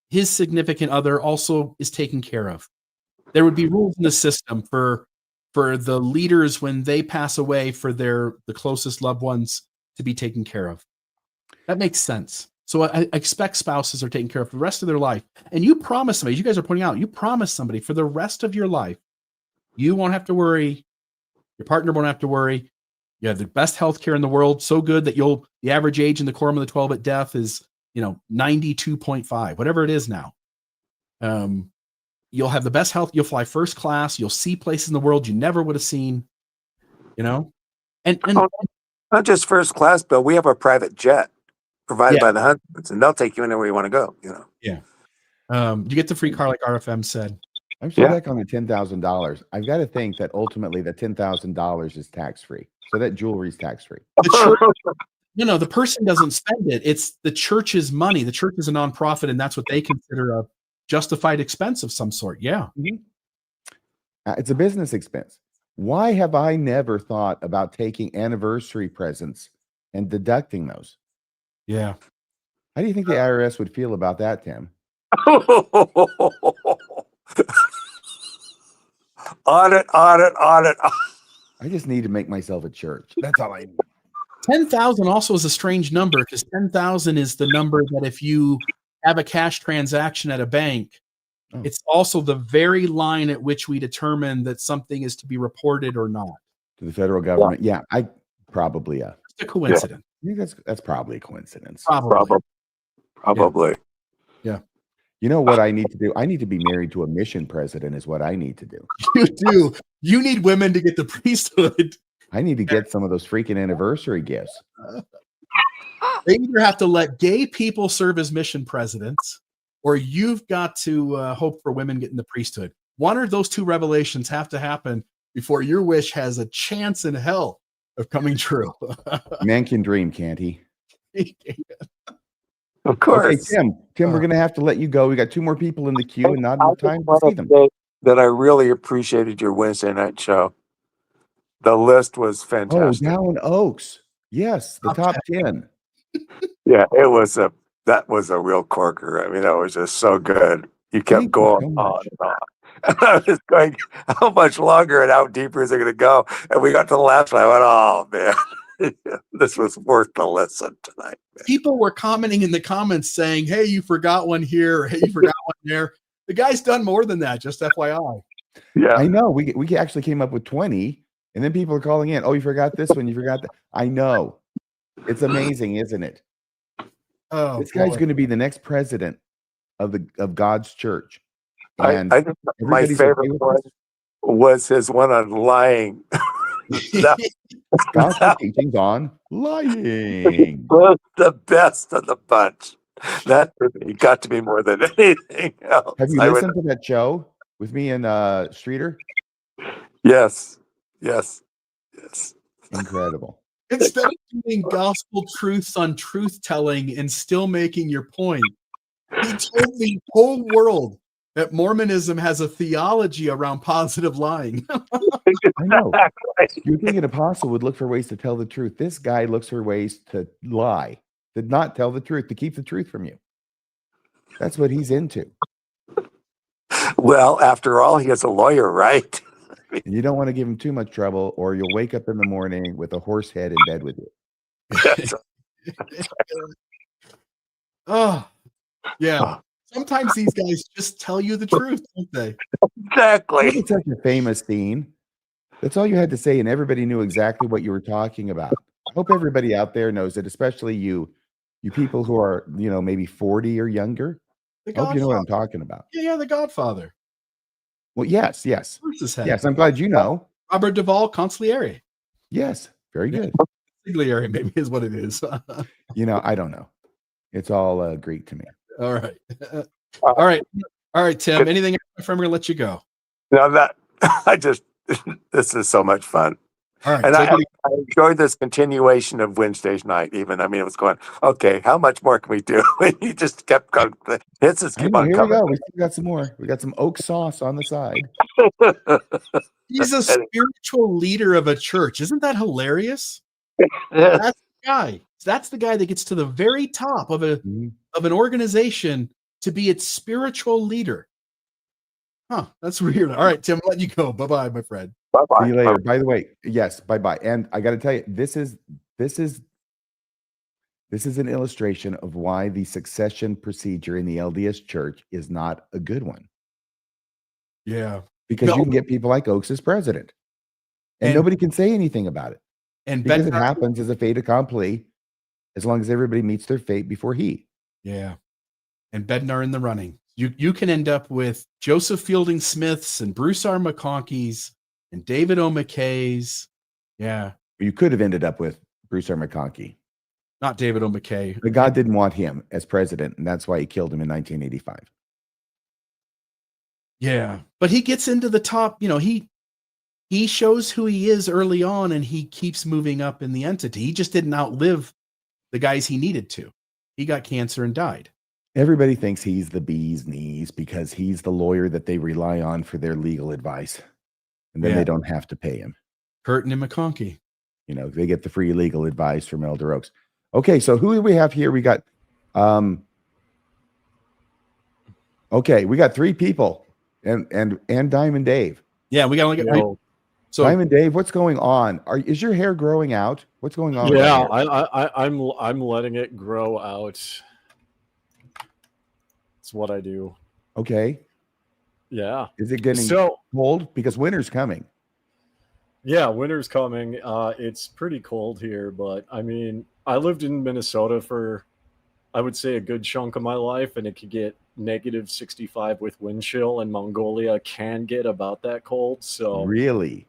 his significant other also is taken care of. There would be rules in the system for the leaders when they pass away, for the closest loved ones to be taken care of. That makes sense. So I expect spouses are taken care of for the rest of their life. And you promise somebody, as you guys are pointing out, you promise somebody for the rest of your life, you won't have to worry. Your partner won't have to worry. You have the best health care in the world, so good that the average age in the Quorum of the 12 at death is 92.5, whatever it is now. You'll have the best health. You'll fly first class. You'll see places in the world you never would have seen. And Not just first class, Bill. We have a private jet provided by the husbands, and they'll take you anywhere you want to go. Yeah. You get the free car, like RFM said. I'm still back on the $10,000. I've got to think that ultimately the $10,000 is tax free. So that jewelry is tax free. The person doesn't spend it. It's the church's money. The church is a nonprofit, and that's what they consider a justified expense of some sort. Yeah. It's a business expense. Why have I never thought about taking anniversary presents and deducting those? Yeah. How do you think the IRS would feel about that, Tim? Audit. I just need to make myself a church. That's all I need. 10,000 also is a strange number, because 10,000 is the number that if you have a cash transaction at a bank, it's also the very line at which we determine that something is to be reported or not. To the federal government. Yeah, I probably. It's a coincidence. I think that's probably a coincidence. Probably. Yeah. You know what I need to do? I need to be married to a mission president is what I need to do. You do. You need women to get the priesthood. I need to get some of those freaking anniversary gifts. They either have to let gay people serve as mission presidents, or you've got to hope for women getting the priesthood. One or those two revelations have to happen before your wish has a chance in hell of coming true. Man can dream, can't he? Of course. Okay, Tim, we're going to have to let you go. We got two more people in the queue and not enough time to see them. That I really appreciated your Wednesday night show. The list was fantastic. Oh, Down Oaks. Yes, the top 10. Yeah, that was a real corker. I mean, that was just so good. You kept going on and on. And I was going, how much longer and how deeper is it going to go? And we got to the last one. I went, oh, man, this was worth the listen tonight. Man. People were commenting in the comments saying, hey, you forgot one here, or hey, you forgot one there. The guy's done more than that, just FYI. Yeah, I know. We actually came up with 20, and then people are calling in. Oh, you forgot this one. You forgot that. I know. It's amazing, isn't it? Oh, this guy's going to be the next president of God's church. And I think my favorite one was his one on lying. Gospel teachings on lying. Was the best of the bunch. That for me got to be more than anything else. Have you listened to that show with me and Streeter? Yes. Incredible. Instead of doing gospel truths on truth telling and still making your point, he told the whole world that Mormonism has a theology around positive lying. I know. You think an apostle would look for ways to tell the truth. This guy looks for ways to lie, to not tell the truth, to keep the truth from you. That's what he's into. Well, after all, he is a lawyer, right? And you don't want to give him too much trouble, or you'll wake up in the morning with a horse head in bed with you. Oh, yeah. Sometimes these guys just tell you the truth, don't they? Exactly. It's such a famous scene That's all you had to say, and everybody knew exactly what you were talking about. I hope everybody out there knows it, especially you people who are, maybe 40 or younger. I hope you know what I'm talking about. Yeah, the Godfather. Well, yes. Horse's head. Yes, I'm glad you know. Robert Duvall Consigliere. Yes, very good. Consigliere maybe is what it is. I don't know. It's all Greek to me. All right. All right, Tim. Anything else from? I'm going to let you go. Now that this is so much fun. All right. And I enjoyed this continuation of Wednesday's night, even. I mean, it was going, okay, how much more can we do? And you just kept going. Hits just keep on Here coming. we go. We still got some more. We got some oak sauce on the side. He's a spiritual leader of a church. Isn't that hilarious? Yes. That's the guy. That's the guy that gets to the very top of an organization to be its spiritual leader. Huh, that's weird. All right, Tim, I'll let you go. Bye-bye, my friend. Bye-bye. See you later. By the way, yes, bye-bye. And I got to tell you, this is an illustration of why the succession procedure in the LDS church is not a good one. Yeah. Because you can get people like Oaks as president. And nobody can say anything about it. And because it happens as a fait accompli, as long as everybody meets their fate before he. Yeah. And Bednar in the running. You can end up with Joseph Fielding Smiths and Bruce R. McConkeys and David O. McKays. Yeah. You could have ended up with Bruce R. McConkie. Not David O. McKay. But God didn't want him as president, and that's why he killed him in 1985. Yeah. But he gets into the top, he shows who he is early on, and he keeps moving up in the entity. He just didn't outlive the guys he needed to. He got cancer and died. Everybody thinks he's the bee's knees because he's the lawyer that they rely on for their legal advice. And then they don't have to pay him. Curtin and McConkie. They get the free legal advice from Elder Oaks. Okay, so who do we have here? We got we got 3 people and Diamond Dave. Yeah, we got to get So Diamond Dave, what's going on? Is your hair growing out? What's going on? Yeah, I'm letting it grow out. It's what I do. Okay. Yeah. Is it getting cold? Because winter's coming. Yeah, winter's coming. It's pretty cold here, but I mean, I lived in Minnesota for, I would say, a good chunk of my life, and it could get -65 with wind chill, and Mongolia can get about that cold. So really,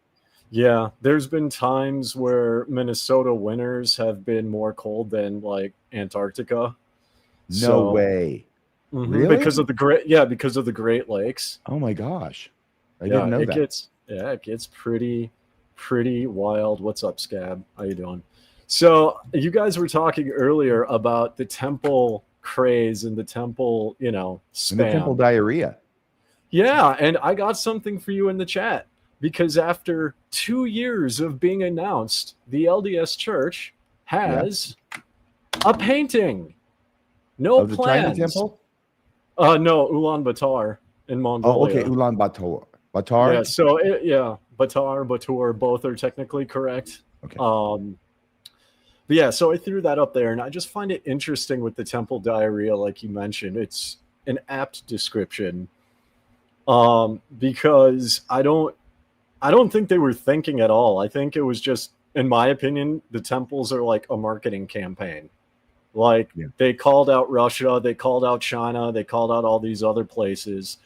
yeah, there's been times where Minnesota winters have been more cold than like Antarctica. No way. Really? Because of the Great Lakes. Oh my gosh, I didn't know that. It gets pretty wild. What's up, Scab? How you doing? So you guys were talking earlier about the temple craze and the temple, spam. And the temple diarrhea. Yeah, and I got something for you in the chat, because after 2 years of being announced, the LDS Church has a painting. No of the plans. China temple? No, Ulaanbaatar in Mongolia. Oh, okay, Ulaanbaatar. Batar? Yeah, so Batur, both are technically correct. Okay. But yeah, so I threw that up there, and I just find it interesting with the temple diarrhea, like you mentioned. It's an apt description, because I don't think they were thinking at all. I think it was just, in my opinion, the temples are like a marketing campaign. Like they called out Russia, they called out China, they called out all these other places.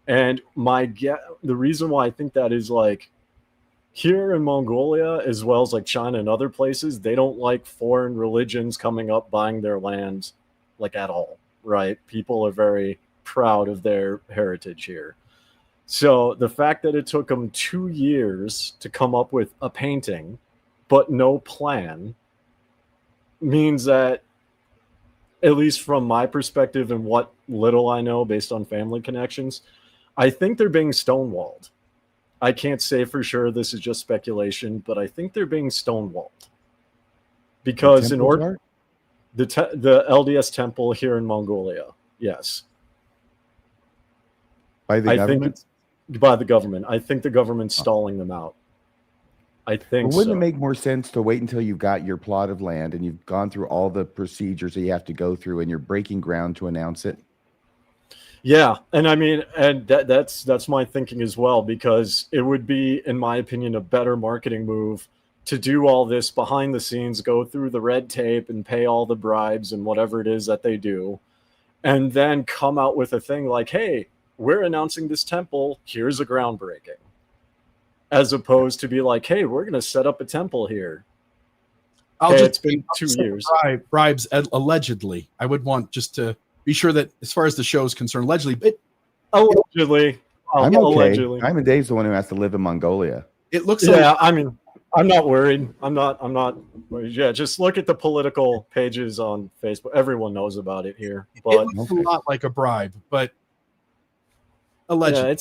And the reason why I think that is, like, here in Mongolia, as well as like China and other places, they don't like foreign religions coming up buying their land, like, at all, right? People are very proud of their heritage here. So the fact that it took them 2 years to come up with a painting, but no plan, means that, at least from my perspective and what little I know based on family connections, I think they're being stonewalled. I can't say for sure, this is just speculation, but I think they're being stonewalled. Because in order, the LDS temple here in Mongolia, yes. By the government? By the government. I think the government's stalling them out. I think so. Wouldn't it make more sense to wait until you've got your plot of land and you've gone through all the procedures that you have to go through and you're breaking ground to announce it? Yeah, and I mean, and that's my thinking as well, because it would be, in my opinion, a better marketing move to do all this behind the scenes, go through the red tape and pay all the bribes and whatever it is that they do, and then come out with a thing like, hey, we're announcing this temple, here's a groundbreaking. As opposed to be like, hey, we're going to set up a temple here. It's been 2 years. Bribes, allegedly. I would want just to be sure that as far as the show is concerned, allegedly. Allegedly. I'm okay. Allegedly. Diamond Dave's the one who has to live in Mongolia. It looks I mean, I'm not worried. I'm not. Yeah, just look at the political pages on Facebook. Everyone knows about it here. But it looks a lot like a bribe, but allegedly.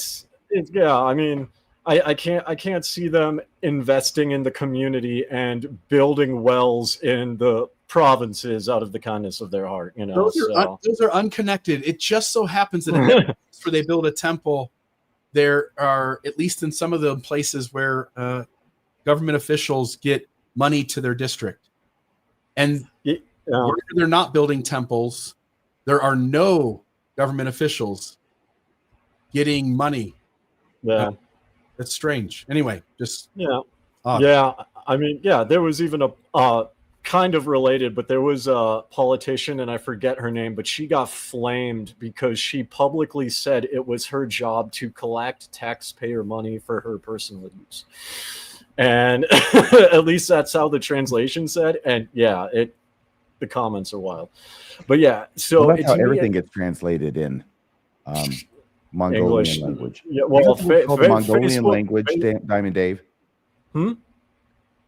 Yeah, I mean, I can't see them investing in the community and building wells in the provinces out of the kindness of their heart. You know, those are unconnected. It just so happens that where they build a temple, there are, at least in some of the places where government officials get money to their district, and where they're not building temples, there are no government officials getting money. Yeah. That's strange. Anyway, just odd. Yeah. I mean, there was even a kind of related, but there was a politician, and I forget her name, but she got flamed because she publicly said it was her job to collect taxpayer money for her personal use. And at least that's how the translation said. And the comments are wild. But so that's how everything gets translated in Mongolian English language. Yeah, well, Mongolian language, Diamond Dave.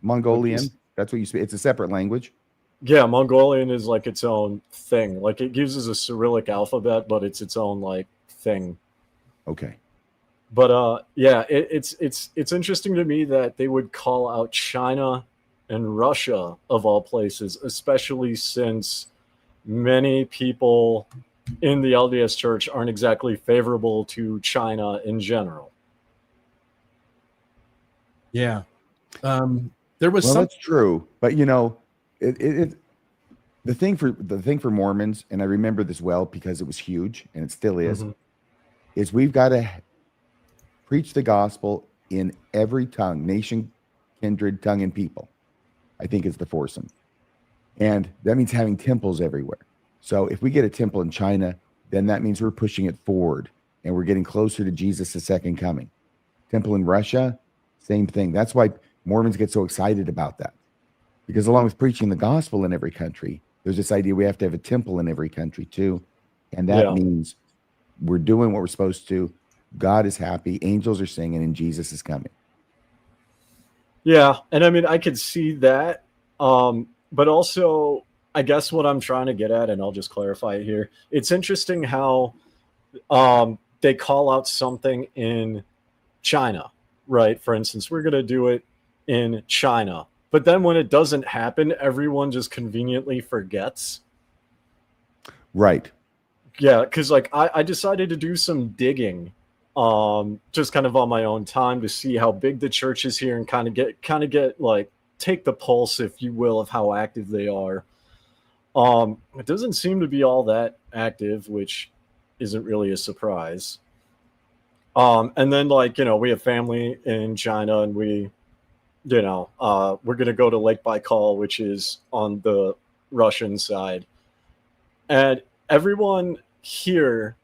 Mongolian. That's what you speak. It's a separate language. Yeah, Mongolian is like its own thing. Like it uses a Cyrillic alphabet, but it's its own like thing. Okay. But it's interesting to me that they would call out China and Russia of all places, especially since many people in the LDS Church aren't exactly favorable to China in general. Yeah. There was that's true, but you know, the thing for Mormons, and I remember this well because it was huge and it still is, is we've got to preach the gospel in every tongue, nation, kindred, tongue, and people. I think is the foursome, and that means having temples everywhere. So if we get a temple in China, then that means we're pushing it forward and we're getting closer to Jesus' second coming. Temple in Russia, same thing. That's why Mormons get so excited about that, because along with preaching the gospel in every country, there's this idea we have to have a temple in every country too. And that means we're doing what we're supposed to. God is happy. Angels are singing and Jesus is coming. Yeah. And I mean, I could see that. But also, I guess what I'm trying to get at, and I'll just clarify it here. It's interesting how they call out something in China, right? For instance, we're going to do it in China. But then when it doesn't happen, everyone just conveniently forgets. Right. Yeah, because like I decided to do some digging just kind of on my own time to see how big the church is here and kind of get like take the pulse, if you will, of how active they are. It doesn't seem to be all that active, which isn't really a surprise. And then like, we have family in China, and we're going to go to Lake Baikal, which is on the Russian side. And everyone here,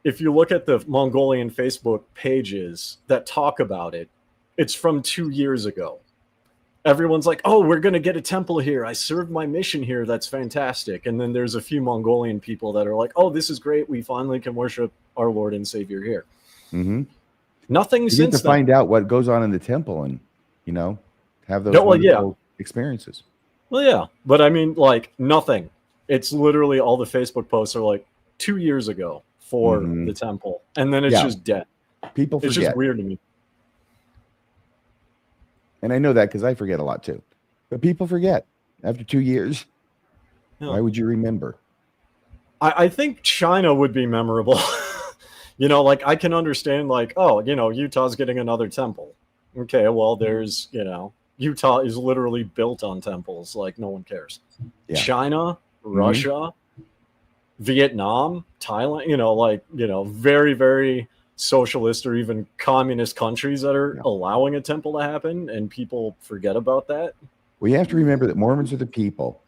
if you look at the Mongolian Facebook pages that talk about it, it's from 2 years ago. Everyone's like, oh, we're going to get a temple here. I served my mission here. That's fantastic. And then there's a few Mongolian people that are like, oh, this is great. We finally can worship our Lord and Savior here. Mm-hmm. Nothing you since get to then. Find out what goes on in the temple and, have those wonderful experiences. Well, yeah. But I mean, like, nothing. It's literally all the Facebook posts are like 2 years ago for the temple. And then it's just dead. People forget. It's just weird to me. And I know that because I forget a lot too. But people forget after 2 years. Yeah. Why would you remember? I think China would be memorable. Like I can understand like, oh, Utah's getting another temple. Okay, well, there's, Utah is literally built on temples. Like no one cares. Yeah. China, Russia, Vietnam, Thailand, very, very socialist or even communist countries that are allowing a temple to happen, and people forget about that. Well, you have to remember that Mormons are the people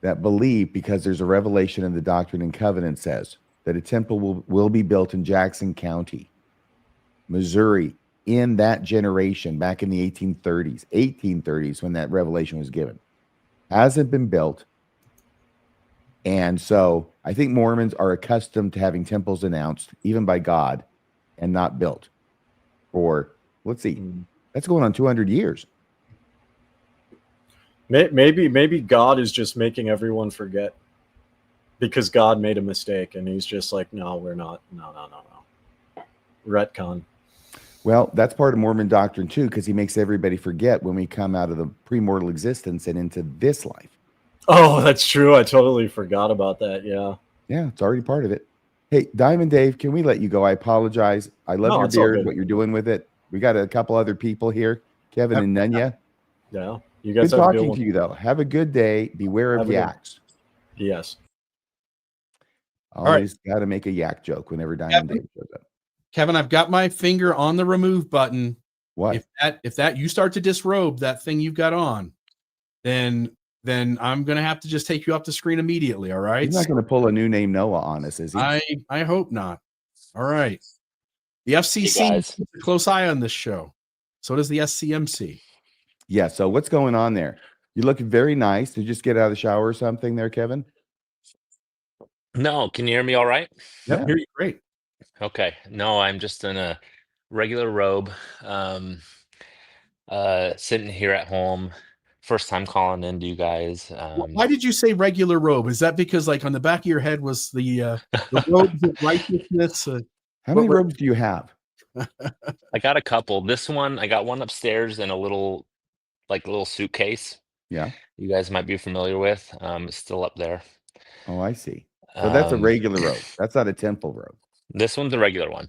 that believe, because there's a revelation in the Doctrine and Covenant says that a temple will be built in Jackson County, Missouri, in that generation back in the 1830s when that revelation was given. Hasn't been built. And so I think Mormons are accustomed to having temples announced, even by God, and not built. For, let's see, that's going on 200 years. Maybe God is just making everyone forget because God made a mistake, and he's just like, no, we're not. No. Retcon. Well, that's part of Mormon doctrine too, because he makes everybody forget when we come out of the premortal existence and into this life. Oh, that's true. I totally forgot about that. Yeah. Yeah, it's already part of it. Hey, Diamond Dave, can we let you go? I apologize. I love your beard, what you're doing with it. We got a couple other people here, Kevin and Nunya. Yeah. You guys good talking to you, though. Have a good day. Beware of yaks. Yes. Always got to make a yak joke whenever Diamond Dave shows up. Kevin, I've got my finger on the remove button. What? If that you start to disrobe that thing you've got on, then I'm gonna have to just take you off the screen immediately. All right. He's not gonna pull a new name Noah on us, is he? I hope not. All right. The FCC keeps a close eye on this show. So does the SCMC. Yeah. So what's going on there? You look very nice. Did you just get out of the shower or something there, Kevin? No. Can you hear me all right? Yep. Yeah. Hear you great. Okay. No, I'm just in a regular robe, sitting here at home. First time calling in to you guys. Why did you say regular robe? Is that because like on the back of your head was the robes of righteousness? How many robes do you have? I got a couple. This one, I got one upstairs in a little suitcase. Yeah. You guys might be familiar with. It's still up there. Oh, I see. So that's a regular robe. That's not a temple robe. This one's a regular one.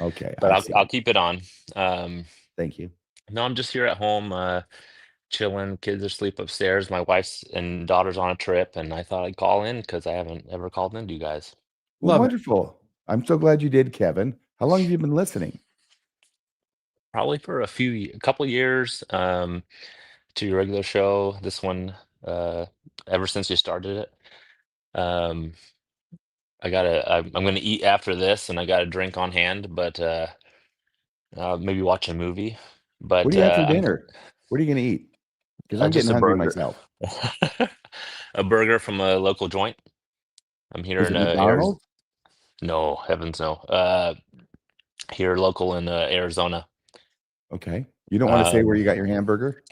Okay. But I'll keep it on. Thank you. No, I'm just here at home, chilling. Kids are asleep upstairs. My wife's and daughter's on a trip, and I thought I'd call in because I haven't ever called in to you guys. Well, wonderful. I'm so glad you did, Kevin. How long have you been listening? Probably for a couple years, to your regular show. This one, ever since you started it. I'm gonna eat after this, and I got a drink on hand, but maybe watch a movie. But what do you have for dinner? What are you gonna eat? Because I'm getting hungry myself. A burger from a local joint. I'm here in McDonald's? No, heavens no. Here local in Arizona. Okay. You don't want to say where you got your hamburger?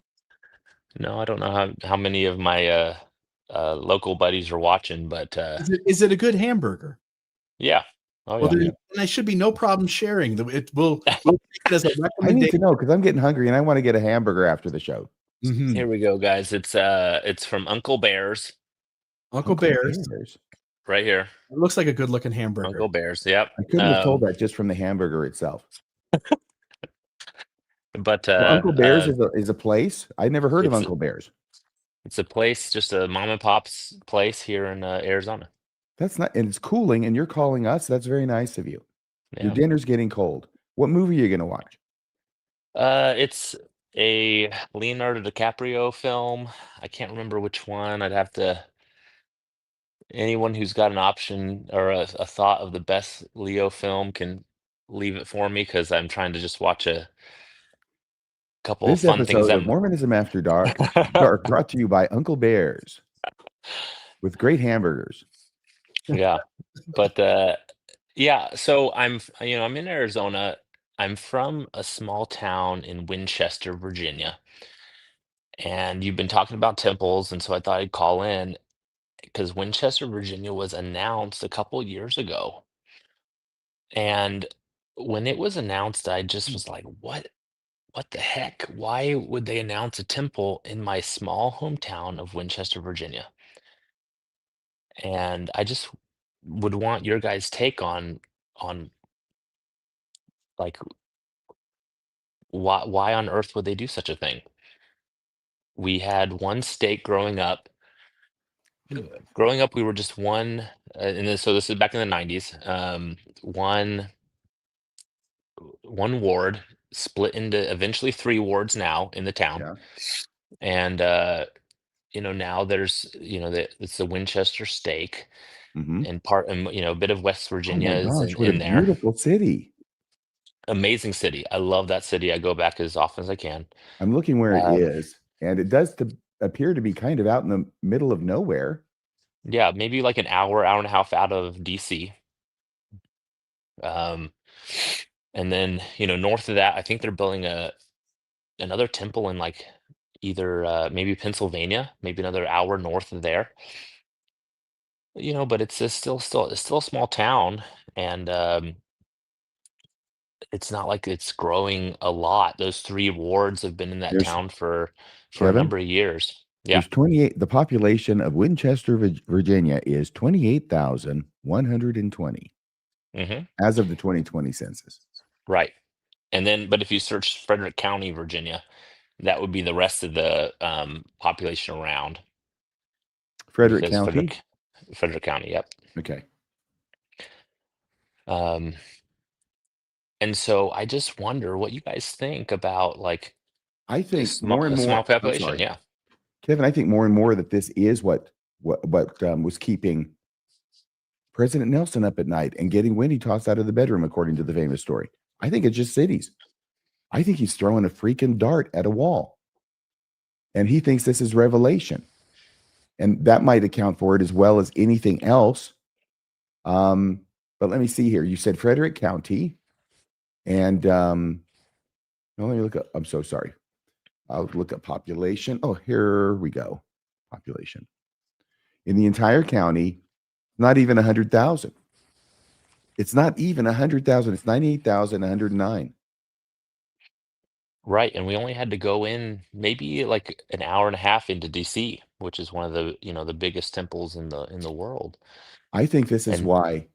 No, I don't know how many of my local buddies are watching, but is it a good hamburger? Yeah. Oh, well, yeah. Then there should be no problem sharing. It will take it as a recommendation. I need to know because I'm getting hungry and I want to get a hamburger after the show. Mm-hmm. Here we go, guys. It's from Uncle Bear's. Uncle Bear's. Right here. It looks like a good looking hamburger. Uncle Bear's. Yep. I couldn't have told that just from the hamburger itself. But Uncle Bear's is a place. I never heard of Uncle Bear's. It's a place, just a mom and pop's place here in Arizona. That's not, and it's cooling, and you're calling us. That's very nice of you. Yeah. Your dinner's getting cold. What movie are you going to watch? It's a Leonardo DiCaprio film. I can't remember which one. I'd have to. Anyone who's got an option or a thought of the best Leo film can leave it for me because I'm trying to just watch a couple of fun things. Of Mormonism After Dark brought to you by Uncle Bear's with great hamburgers. Yeah, but yeah. So I'm in Arizona. I'm from a small town in Winchester, Virginia, and you've been talking about temples, and so I thought I'd call in because Winchester, Virginia was announced a couple years ago, and when it was announced, I just was like, "What the heck? Why would they announce a temple in my small hometown of Winchester, Virginia?" And I just would want your guys' take on like why on earth would they do such a thing? We had one stake growing up Growing up, we were just one, so this is back in the 90s. One ward split into eventually 3 wards now in the town, Yeah. and now there's it's the Winchester Stake, Mm-hmm. and a bit of West Oh Virginia my is gosh, what a in there. beautiful city. Amazing city. I love that city. I go back as often as I can. I'm looking where it Um, is, and it does appear to be kind of out in the middle of nowhere. yeah, maybe like an hour and a half out of DC. Um, and then north of that, I think they're building another temple in like either maybe Pennsylvania, maybe another hour north of there. But it's still a small town, and it's not like it's growing a lot. Those 3 wards have been in that There's town for a Kevin. number of years. Yeah. There's 28. The population of Winchester, Virginia, is 28,120 as of the 2020 census. Right. And then, but if you search Frederick County, Virginia, that would be the rest of the population around. Frederick County. Frederick County. Yep. Okay. And so I just wonder what you guys think about like I think more and more small population. Yeah. Kevin, I think more and more that this is what was keeping President Nelson up at night and getting Wendy tossed out of the bedroom, according to the famous story. I think it's just cities. I think he's throwing a freaking dart at a wall. And he thinks this is revelation. And that might account for it as well as anything else. But let me see here. You said Frederick County. And let me look up. I'm so sorry. I'll look at population. Oh, here we go. Population. In the entire county, not even 100,000. It's not even 100,000. It's 98,109. Right. And we only had to go in maybe like an hour and a half into DC, which is one of the, the biggest temples in the world. I think this is why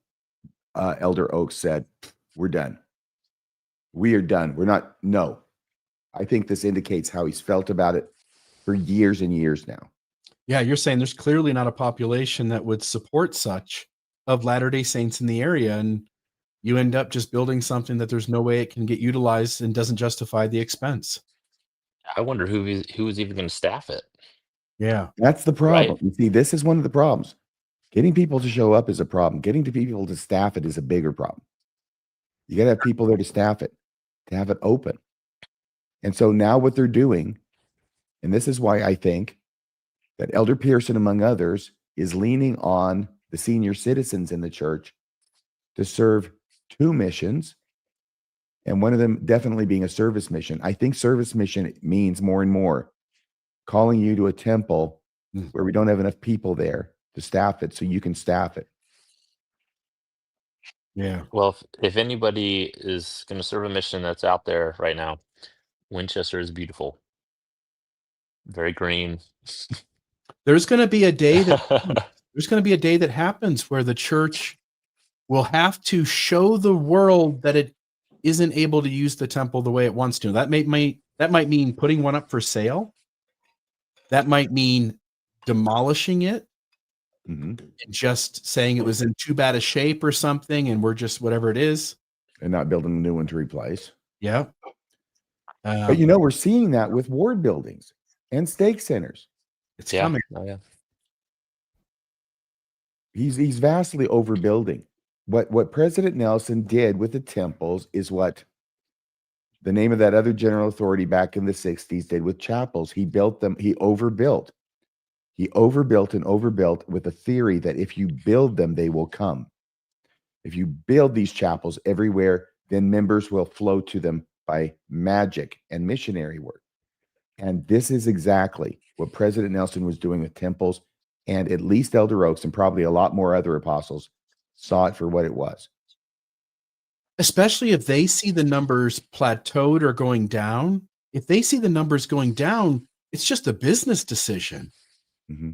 Elder Oaks said, we're done. We are done. We're not. No. I think this indicates how he's felt about it for years and years now. Yeah, you're saying there's clearly not a population that would support such of Latter-day Saints in the area, and you end up just building something that there's no way it can get utilized and doesn't justify the expense. I wonder who is even going to staff it. Yeah. That's the problem. Right? You see, this is one of the problems. Getting people to show up is a problem. Getting to people to staff it is a bigger problem. You got to have people there to staff it, to have it open. And so now what they're doing, and this is why I think that Elder Pearson, among others, is leaning on the senior citizens in the church to serve 2 missions, and one of them definitely being a service mission. I think service mission means more and more calling you to a temple where we don't have enough people there to staff it, so you can staff it. Yeah. Well, if anybody is going to serve a mission that's out there right now, Winchester is beautiful. Very green. There's going to be a day that happens where the church will have to show the world that it isn't able to use the temple the way it wants to. That might mean putting one up for sale. That might mean demolishing it and just saying it was in too bad a shape or something, and we're just whatever it is, and not building a new one to replace. Yeah. But we're seeing that with ward buildings and stake centers. It's coming. Oh, yeah. He's vastly overbuilding. What President Nelson did with the temples is what the name of that other general authority back in the 60s did with chapels. He built them. He overbuilt. He overbuilt and overbuilt with a theory that if you build them, they will come. If you build these chapels everywhere, then members will flow to them by magic and missionary work. And this is exactly what President Nelson was doing with temples, and at least Elder Oaks and probably a lot more other apostles saw it for what it was. Especially if they see the numbers plateaued or going down. If they see the numbers going down, it's just a business decision.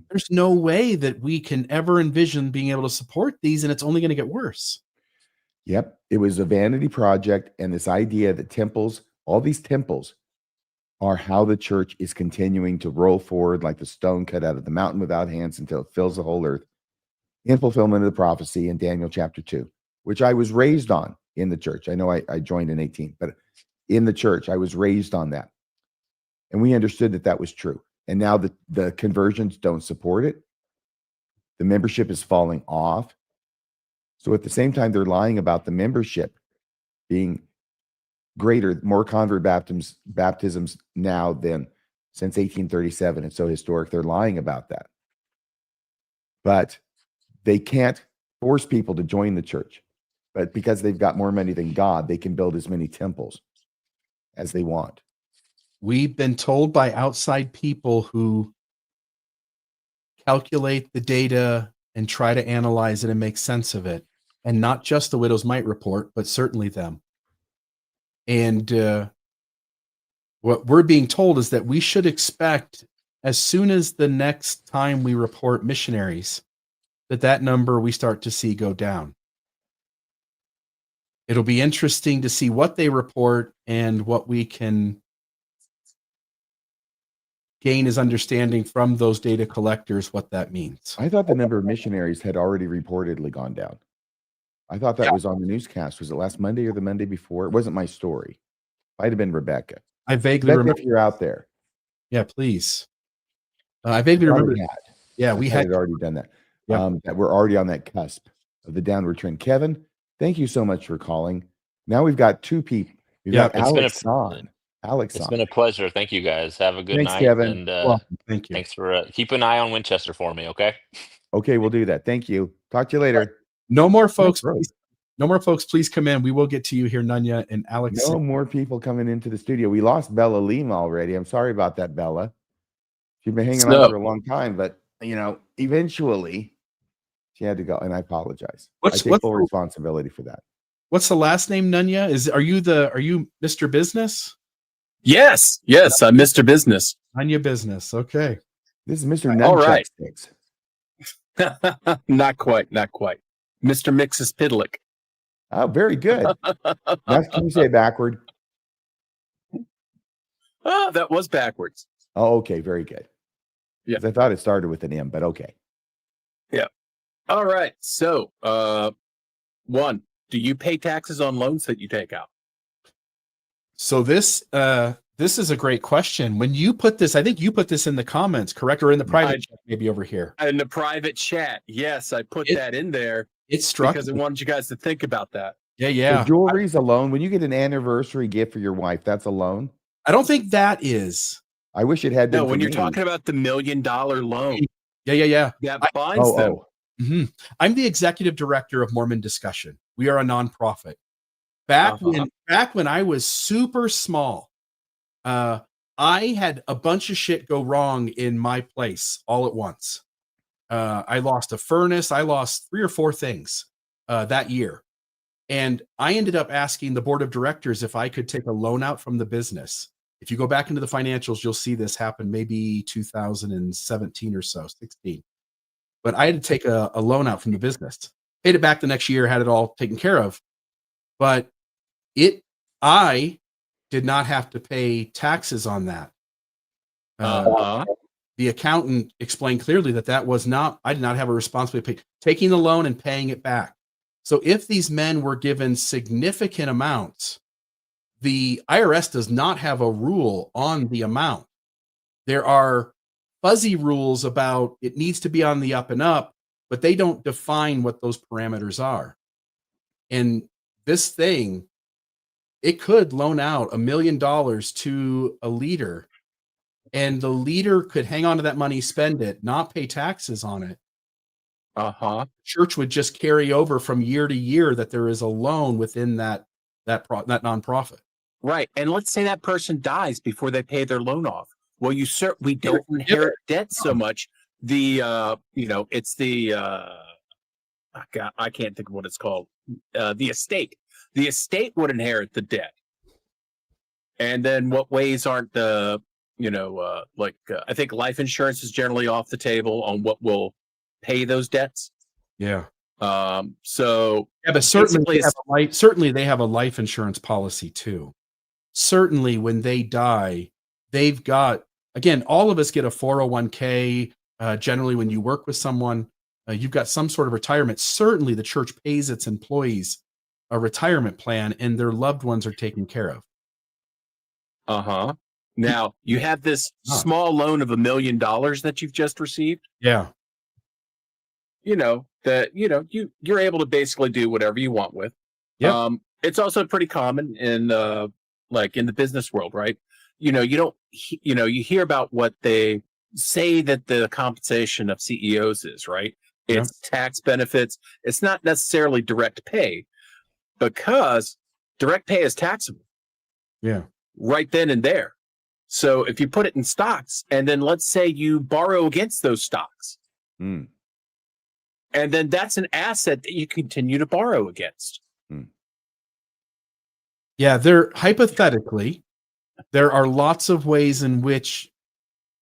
There's no way that we can ever envision being able to support these, and it's only going to get worse. Yep. It was a vanity project, and this idea that temples, all these temples, are how the church is continuing to roll forward like the stone cut out of the mountain without hands until it fills the whole earth, in fulfillment of the prophecy in Daniel chapter 2, which I was raised on in the church. I know I joined in 18, but in the church, I was raised on that. And we understood that that was true. And now the conversions don't support it. The membership is falling off. So at the same time, they're lying about the membership being greater, more convert baptisms now than since 1837. It's so historic. They're lying about that. But they can't force people to join the church. But because they've got more money than God, they can build as many temples as they want. We've been told by outside people who calculate the data and try to analyze it and make sense of it, and not just the Widow's Mite report, but certainly them. And what we're being told is that we should expect, as soon as the next time we report missionaries, that number we start to see go down. It'll be interesting to see what they report and what we can gain as understanding from those data collectors what that means. I thought the number of missionaries had already reportedly gone down. I thought that was on the newscast. Was it last Monday or the Monday before? It wasn't my story. Might have been Rebecca. I vaguely remember. If you're out there. Yeah, please. I vaguely remember. We had already done that. Yeah. That we're already on that cusp of the downward trend. Kevin, thank you so much for calling. Now we've got two people. We've got Alex on. It's been a pleasure. Thank you guys. Have a good night. Kevin. And thank you. Thanks for keep an eye on Winchester for me. Okay. Okay, we'll do that. Thank you. Talk to you later. No more folks. No more folks. Please come in. We will get to you here, Nunya and Alex. No more people coming into the studio. We lost Bella Lima already. I'm sorry about that, Bella. She's been hanging on for a long time, but eventually she had to go, and I apologize. I take full responsibility for that. What's the last name, Nunya? Are you Mr. Business? Yes, I'm Mr. Business. Nunya Business. Okay. This is Mr. Nunchuck All right. Sticks. Not quite. Mr. Mixes Pidlick. Oh, very good. Can you say it backward? Oh, that was backwards. Oh, okay. Very good. Yeah. I thought it started with an M, but okay. Yeah. All right. So, one, do you pay taxes on loans that you take out? So this is a great question. When you put this, I think you put this in the comments, correct? Or in the private chat, maybe over here. In the private chat. Yes, I put that in there. It struck because I wanted you guys to think about that. Yeah. So jewelry's a loan. When you get an anniversary gift for your wife, that's a loan? I don't think that is. I wish it had been. No, when you're talking about the $1 million loan. Yeah. That binds them. Mm-hmm. I'm the executive director of Mormon Discussion. We are a nonprofit. Back when I was super small, I had a bunch of shit go wrong in my place all at once. I lost a furnace. I lost 3 or 4 things that year. And I ended up asking the board of directors if I could take a loan out from the business. If you go back into the financials, you'll see this happen maybe 2017 or so, 16. But I had to take a loan out from the business. Paid it back the next year, had it all taken care of. But I did not have to pay taxes on that. The accountant explained clearly that was not, I did not have a responsibility to pay, taking the loan and paying it back. So if these men were given significant amounts, the IRS does not have a rule on the amount. There are fuzzy rules about it needs to be on the up and up, but they don't define what those parameters are. And this thing, it could loan out $1 million to a leader, and the leader could hang on to that money, spend it, not pay taxes on it. Church would just carry over from year to year that there is a loan within that nonprofit. Right. And let's say that person dies before they pay their loan off. Well, we don't inherit debt so much. It's the I can't think of what it's called. The estate. The estate would inherit the debt. And then what ways aren't I think life insurance is generally off the table on what will pay those debts. Yeah. But certainly they have a life insurance policy too. Certainly when they die, they've got, again, all of us get a 401k. Generally, when you work with someone, you've got some sort of retirement. Certainly, the church pays its employees a retirement plan, and their loved ones are taken care of. Now you have this small loan of $1 million that you've just received. Yeah. You're able to basically do whatever you want with. Yeah. It's also pretty common in like in the business world, right? You hear about what they say that the compensation of CEOs is, right? It's tax benefits. It's not necessarily direct pay, because direct pay is taxable. Yeah. Right then and there. So if you put it in stocks, and then let's say you borrow against those stocks, and then that's an asset that you continue to borrow against. Yeah, hypothetically, there are lots of ways in which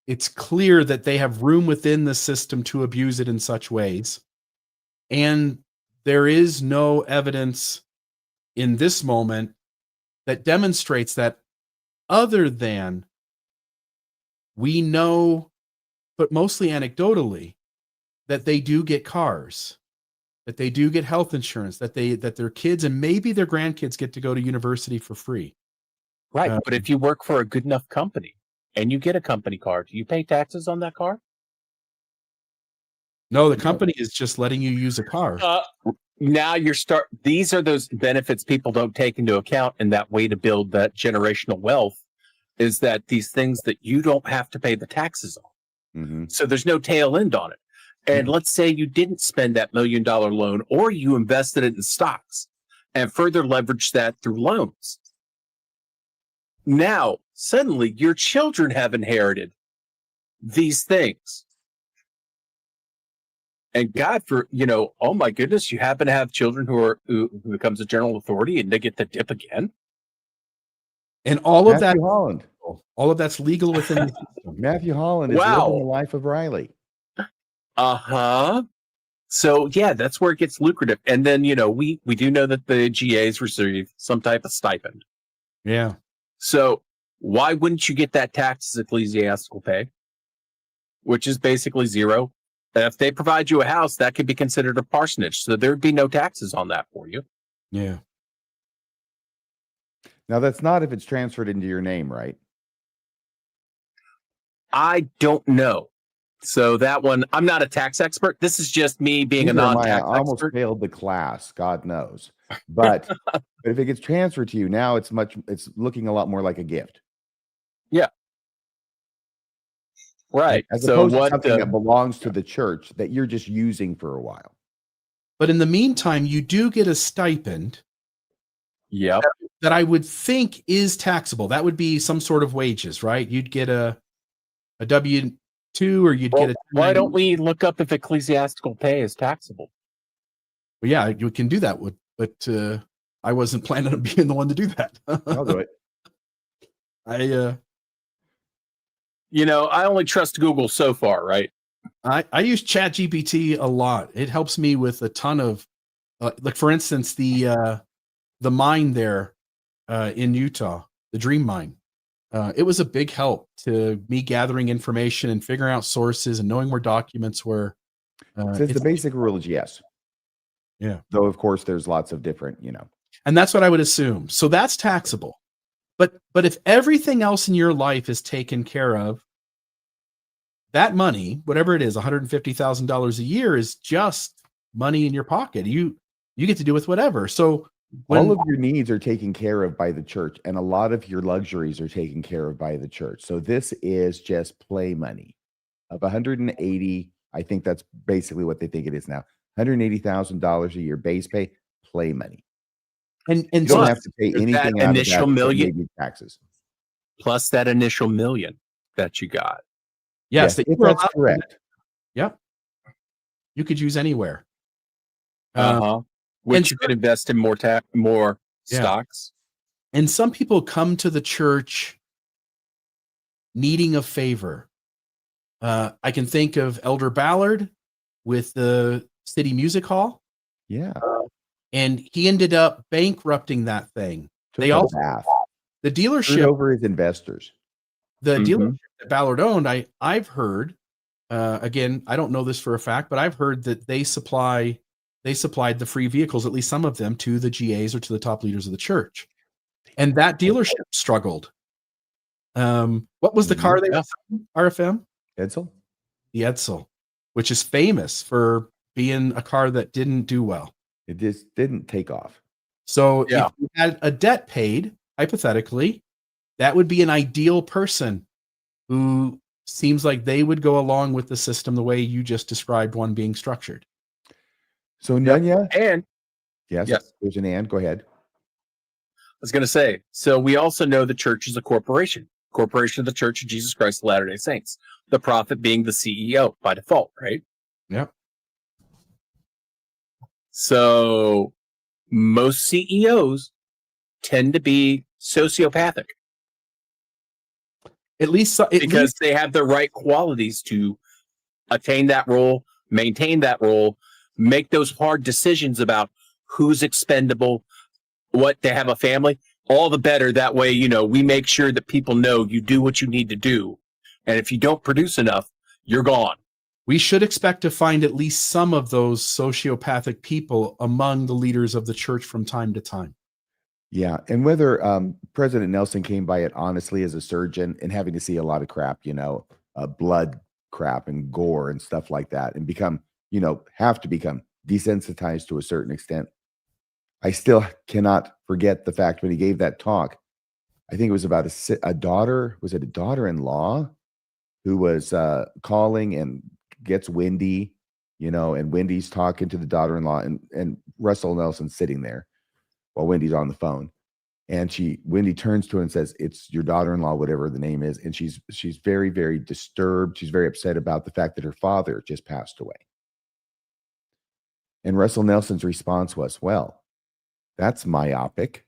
it's clear that they have room within the system to abuse it in such ways. And there is no evidence in this moment that demonstrates that, other than we know, but mostly anecdotally, that they do get cars, that they do get health insurance, that their kids and maybe their grandkids get to go to university for free. Right. But if you work for a good enough company and you get a company car, do you pay taxes on that car? No, the company is just letting you use a car. Now these are those benefits people don't take into account, and that way to build that generational wealth is that these things that you don't have to pay the taxes on. So there's no tail end on it. And let's say you didn't spend that $1 million loan, or you invested it in stocks and further leveraged that through loans. Now, suddenly your children have inherited these things. And God, oh my goodness, you happen to have children who becomes a general authority and they get to dip again. And all of Matthew Holland. All of that's legal within the system. Matthew Holland is living the life of Riley. So yeah, that's where it gets lucrative. And then, we do know that the GAs receive some type of stipend. Yeah. So why wouldn't you get that tax as ecclesiastical pay, which is basically zero? If they provide you a house, that could be considered a parsonage. So there'd be no taxes on that for you. Yeah. Now, that's not if it's transferred into your name, right? I don't know. So that one, I'm not a tax expert. This is just me being a non-tax expert. I almost failed the class, God knows. But if it gets transferred to you, now it's looking a lot more like a gift. Yeah. Right. As opposed to something that belongs to the church that you're just using for a while. But in the meantime, you do get a stipend. Yeah. That I would think is taxable. That would be some sort of wages, right? You'd get a W-2, or you'd get a. Why don't we look up if ecclesiastical pay is taxable? Well, yeah, you can do that. But I wasn't planning on being the one to do that. I'll do it. I only trust Google so far, right? I use ChatGPT a lot. It helps me with a ton of, like, for instance, the mine there in Utah, the Dream Mine. It was a big help to me gathering information and figuring out sources and knowing where documents were. Says the basic rule is yes. Yeah. Though, of course, there's lots of different, And that's what I would assume. So that's taxable. But if everything else in your life is taken care of, that money, whatever it is, $150,000 a year, is just money in your pocket. You get to do with whatever. So all of your needs are taken care of by the church, and a lot of your luxuries are taken care of by the church. So this is just play money of 180. I think that's basically what they think it is now. $180,000 a year base pay, play money. And you don't have to pay anything that out initial of that, million taxes, plus that initial $1 million that you got. Yes, if that's correct. Yep. You could use anywhere. Which you could invest in more stocks. And some people come to the church needing a favor. I can think of Elder Ballard with the City Music Hall. Yeah. And he ended up bankrupting that thing. The dealership over his investors. The dealership that Ballard owned, I've heard, again, I don't know this for a fact, but I've heard that they supplied the free vehicles, at least some of them, to the GAs or to the top leaders of the church. And that dealership struggled. What was the car they were selling, RFM? Edsel? The Edsel, which is famous for being a car that didn't do well. It just didn't take off. So if you had a debt paid, hypothetically, that would be an ideal person who seems like they would go along with the system the way you just described one being structured. So Nunya, and yes, there's an and. Go ahead. I was going to say, so we also know the church is a corporation of the Church of Jesus Christ of Latter-day Saints, the prophet being the CEO by default, right? Yep. So most CEOs tend to be sociopathic. At least because they have the right qualities to attain that role, maintain that role, make those hard decisions about who's expendable, what they have a family, all the better. That way, we make sure that people know you do what you need to do. And if you don't produce enough, you're gone. We should expect to find at least some of those sociopathic people among the leaders of the church from time to time. Yeah. And whether President Nelson came by it honestly as a surgeon and having to see a lot of crap, blood crap and gore and stuff like that, and have to become desensitized to a certain extent. I still cannot forget the fact when he gave that talk, I think it was about a daughter, was it a daughter-in-law who was calling and gets windy, and Wendy's talking to the daughter-in-law and Russell Nelson's sitting there while Wendy's on the phone. And Wendy turns to her and says, "It's your daughter-in-law," whatever the name is. And she's very, very disturbed. She's very upset about the fact that her father just passed away. And Russell Nelson's response was, "Well, that's myopic."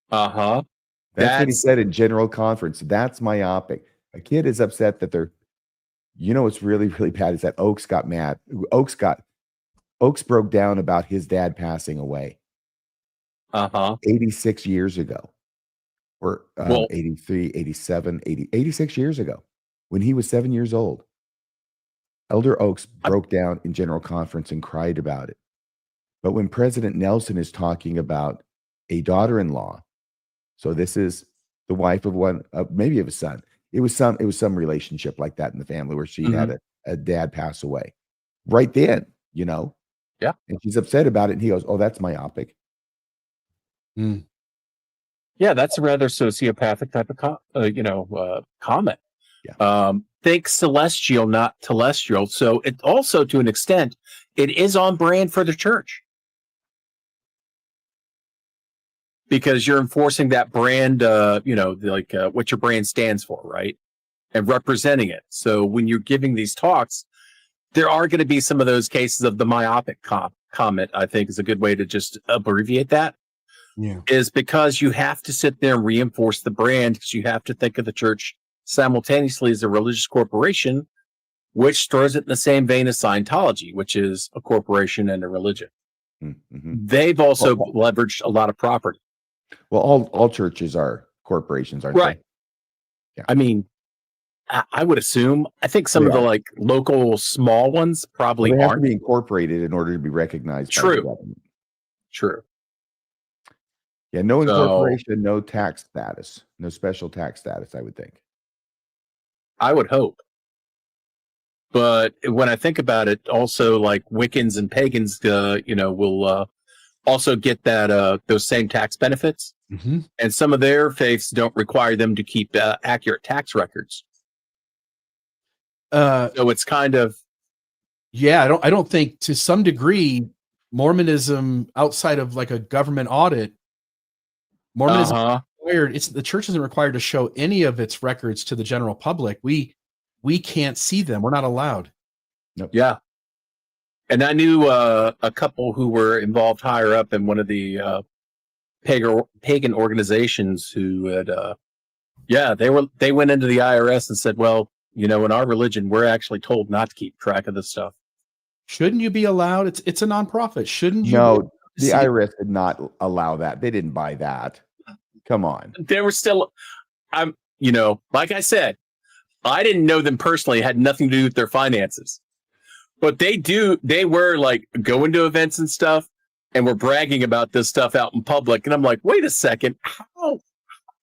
Uh-huh. That's what he said in general conference. That's myopic. A kid is upset that they're, what's really, really bad is that Oaks got mad. Oaks broke down about his dad passing away. 86 years ago. Or 83, 87, 80, 86 years ago when he was 7 years old. Elder Oaks broke down in general conference and cried about it. But when President Nelson is talking about a daughter-in-law, so this is the wife of one, maybe of a son. It was some relationship like that in the family where she had a dad pass away. Right then, Yeah. And she's upset about it. And he goes, "Oh, that's myopic." Yeah, that's a rather sociopathic type of comment. Yeah. Think celestial, not telestial. So it also, to an extent, it is on brand for the church. Because you're enforcing that brand, what your brand stands for, right? And representing it. So when you're giving these talks, there are going to be some of those cases of the myopic comment, I think is a good way to just abbreviate that. Yeah. Is because you have to sit there and reinforce the brand, because you have to think of the church simultaneously as a religious corporation, which throws it in the same vein as Scientology, which is a corporation and a religion. Mm-hmm. They've also leveraged a lot of property. Well, all churches are corporations, aren't right. they? Yeah. I mean, I would assume. I think some of the local small ones probably they have aren't to be incorporated in order to be recognized. True. By the government. True. Yeah, no incorporation, no tax status, no special tax status, I would think. I would hope. But when I think about it, also like Wiccans and pagans, will also get that those same tax benefits. Mm-hmm. And some of their faiths don't require them to keep accurate tax records. So it's kind of. Yeah, I don't think, to some degree, Mormonism outside of like a government audit, Mormonism required. The church isn't required to show any of its records to the general public. We can't see them. We're not allowed. Nope. Yeah. And I knew a couple who were involved higher up in one of the pagan organizations who had, they went into the IRS and said, well, in our religion, we're actually told not to keep track of this stuff. Shouldn't you be allowed? It's a nonprofit. Shouldn't you? No, the IRS did not allow that. They didn't buy that. Come on. They were still. you know, like I said, I didn't know them personally. It had nothing to do with their finances. But they were like going to events and stuff and were bragging about this stuff out in public. And I'm like, wait a second, how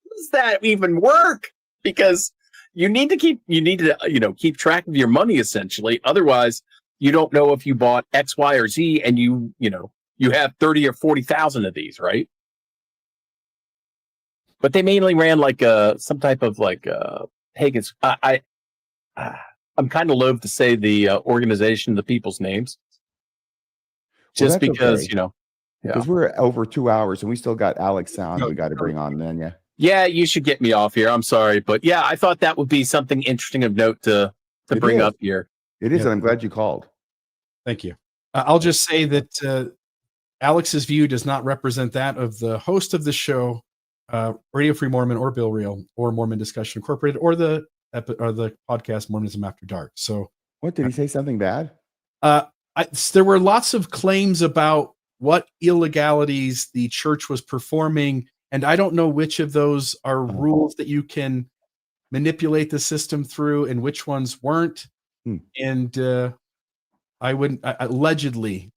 does that even work? Because you need to keep track of your money essentially. Otherwise, you don't know if you bought X, Y, or Z and you have 30 or 40,000 of these, right? But they mainly ran like some type of like pagans. I'm kind of loath to say the organization, the people's names, just because, okay. Because we're over 2 hours and we still got Alex Sound we got to bring on then. Yeah. Yeah, you should get me off here. I'm sorry. But yeah, I thought that would be something interesting of note to bring up here. It is. And I'm glad you called. Thank you. I'll just say that Alex's view does not represent that of the host of the show, Radio Free Mormon or Bill Reel or Mormon Discussion Incorporated or the podcast Mormonism After Dark. So what did he say? Something bad? There were lots of claims about what illegalities the church was performing. And I don't know which of those are rules that you can manipulate the system through and which ones weren't. And I wouldn't allegedly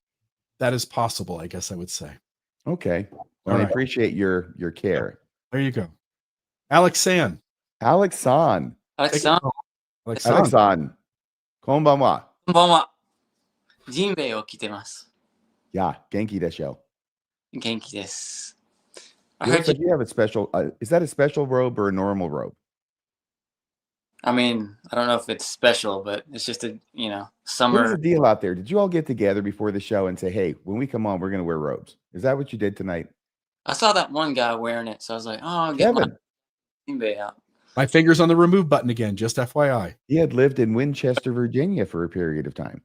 that is possible, I guess I would say. Okay. Well, I appreciate your care. There you go. Alex San. Alex San. Konbanwa. こんばんは。ジンベエを着てます。Yeah, Genki desho. 元気です。You have a special, is that a special robe or a normal robe? I mean, I don't know if it's special, but it's just a, summer. What's the deal out there? Did you all get together before the show and say, hey, when we come on, we're going to wear robes? Is that what you did tonight? I saw that one guy wearing it, so I was like, oh, I'll get my Jin Bei out. My finger's on the remove button again, just FYI. He had lived in Winchester, Virginia for a period of time.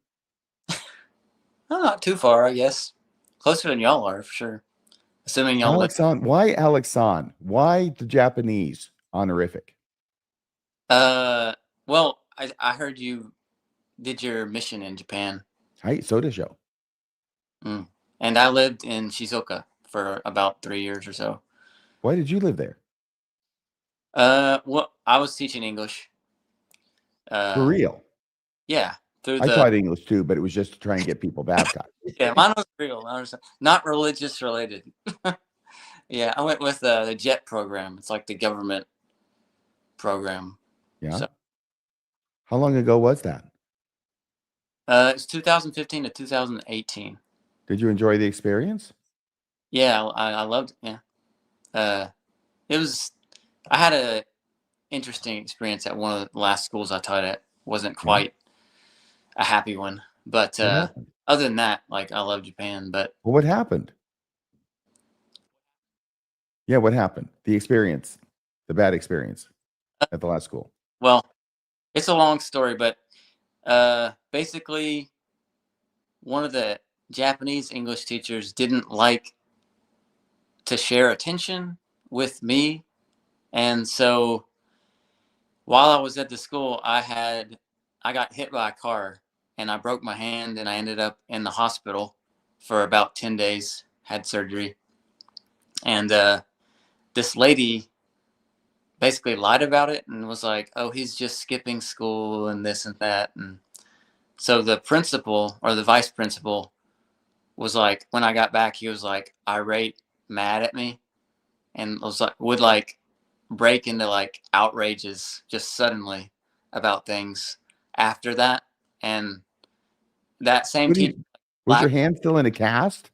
Oh, not too far, I guess. Closer than y'all are, for sure. Assuming y'all Alexan, why Alexan? Why the Japanese honorific? Well, I heard you did your mission in Japan. Hi, so did you. And I lived in Shizuoka for about 3 years or so. Why did you live there? Well, I was teaching English. For real? Yeah. I taught English too, but it was just to try and get people baptized. Yeah, mine was real. Not religious related. Yeah, I went with the JET program. It's like the government program. Yeah. So, how long ago was that? It's 2015 to 2018. Did you enjoy the experience? Yeah, I loved it. Yeah. I had a interesting experience at one of the last schools I taught at. Wasn't quite a happy one, but other than that, like, I love Japan. But what happened? Yeah, what happened? The experience, the bad experience at the last school. Well, it's a long story, but basically, one of the Japanese English teachers didn't like to share attention with me, and so while I was at the school, I got hit by a car and I broke my hand and I ended up in the hospital for about 10 days, had surgery. And this lady basically lied about it and was like, oh, he's just skipping school and this and that. And so the principal or the vice principal was like, when I got back, he was like irate, mad at me, and would break into like outrages just suddenly about things after that. And that same teacher, was your hand still in a cast?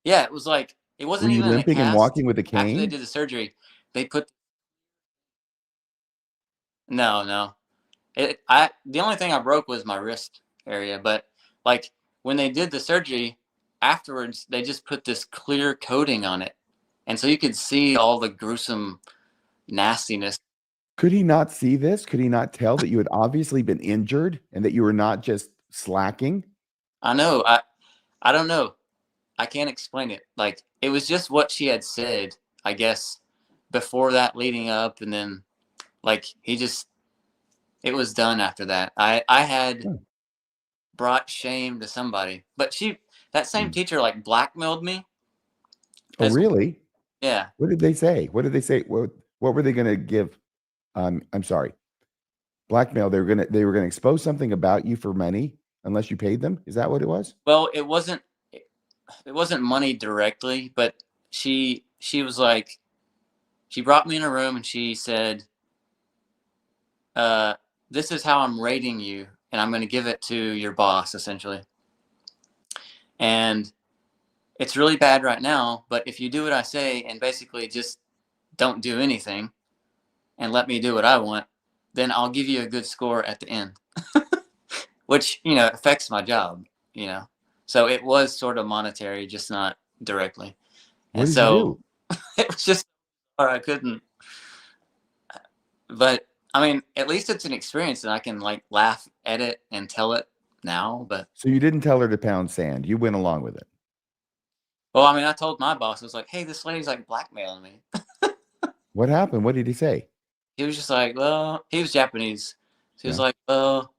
Yeah, it was like, it wasn't even limping in a cast. And walking with a cane. After they did the surgery, they put no. The only thing I broke was my wrist area, but like when they did the surgery afterwards, they just put this clear coating on it, and so you could see all the gruesome nastiness. Could he not see this? Could he not tell that you had obviously been injured and that you were not just slacking? I know. I don't know. I can't explain it. Like, it was just what she had said, I guess, before that leading up. And then like, it was done after that. I had brought shame to somebody, but that same teacher like blackmailed me. Oh, really? Yeah. What did they say? What were they going to give? I'm sorry, blackmail. They were gonna expose something about you for money unless you paid them. Is that what it was? Well, it wasn't money directly, but she was like, she brought me in a room and she said, this is how I'm rating you, and I'm going to give it to your boss, essentially. And it's really bad right now, but if you do what I say and basically just don't do anything and let me do what I want, then I'll give you a good score at the end. Which, affects my job, So it was sort of monetary, just not directly. What did you do? It was just, or I couldn't. But I mean, at least it's an experience and I can like laugh at it and tell it now. But so you didn't tell her to pound sand. You went along with it. Well, I mean, I told my boss, I was like, hey, this lady's like blackmailing me. What happened? What did he say? He was just like, well, he was Japanese. So he was like, well,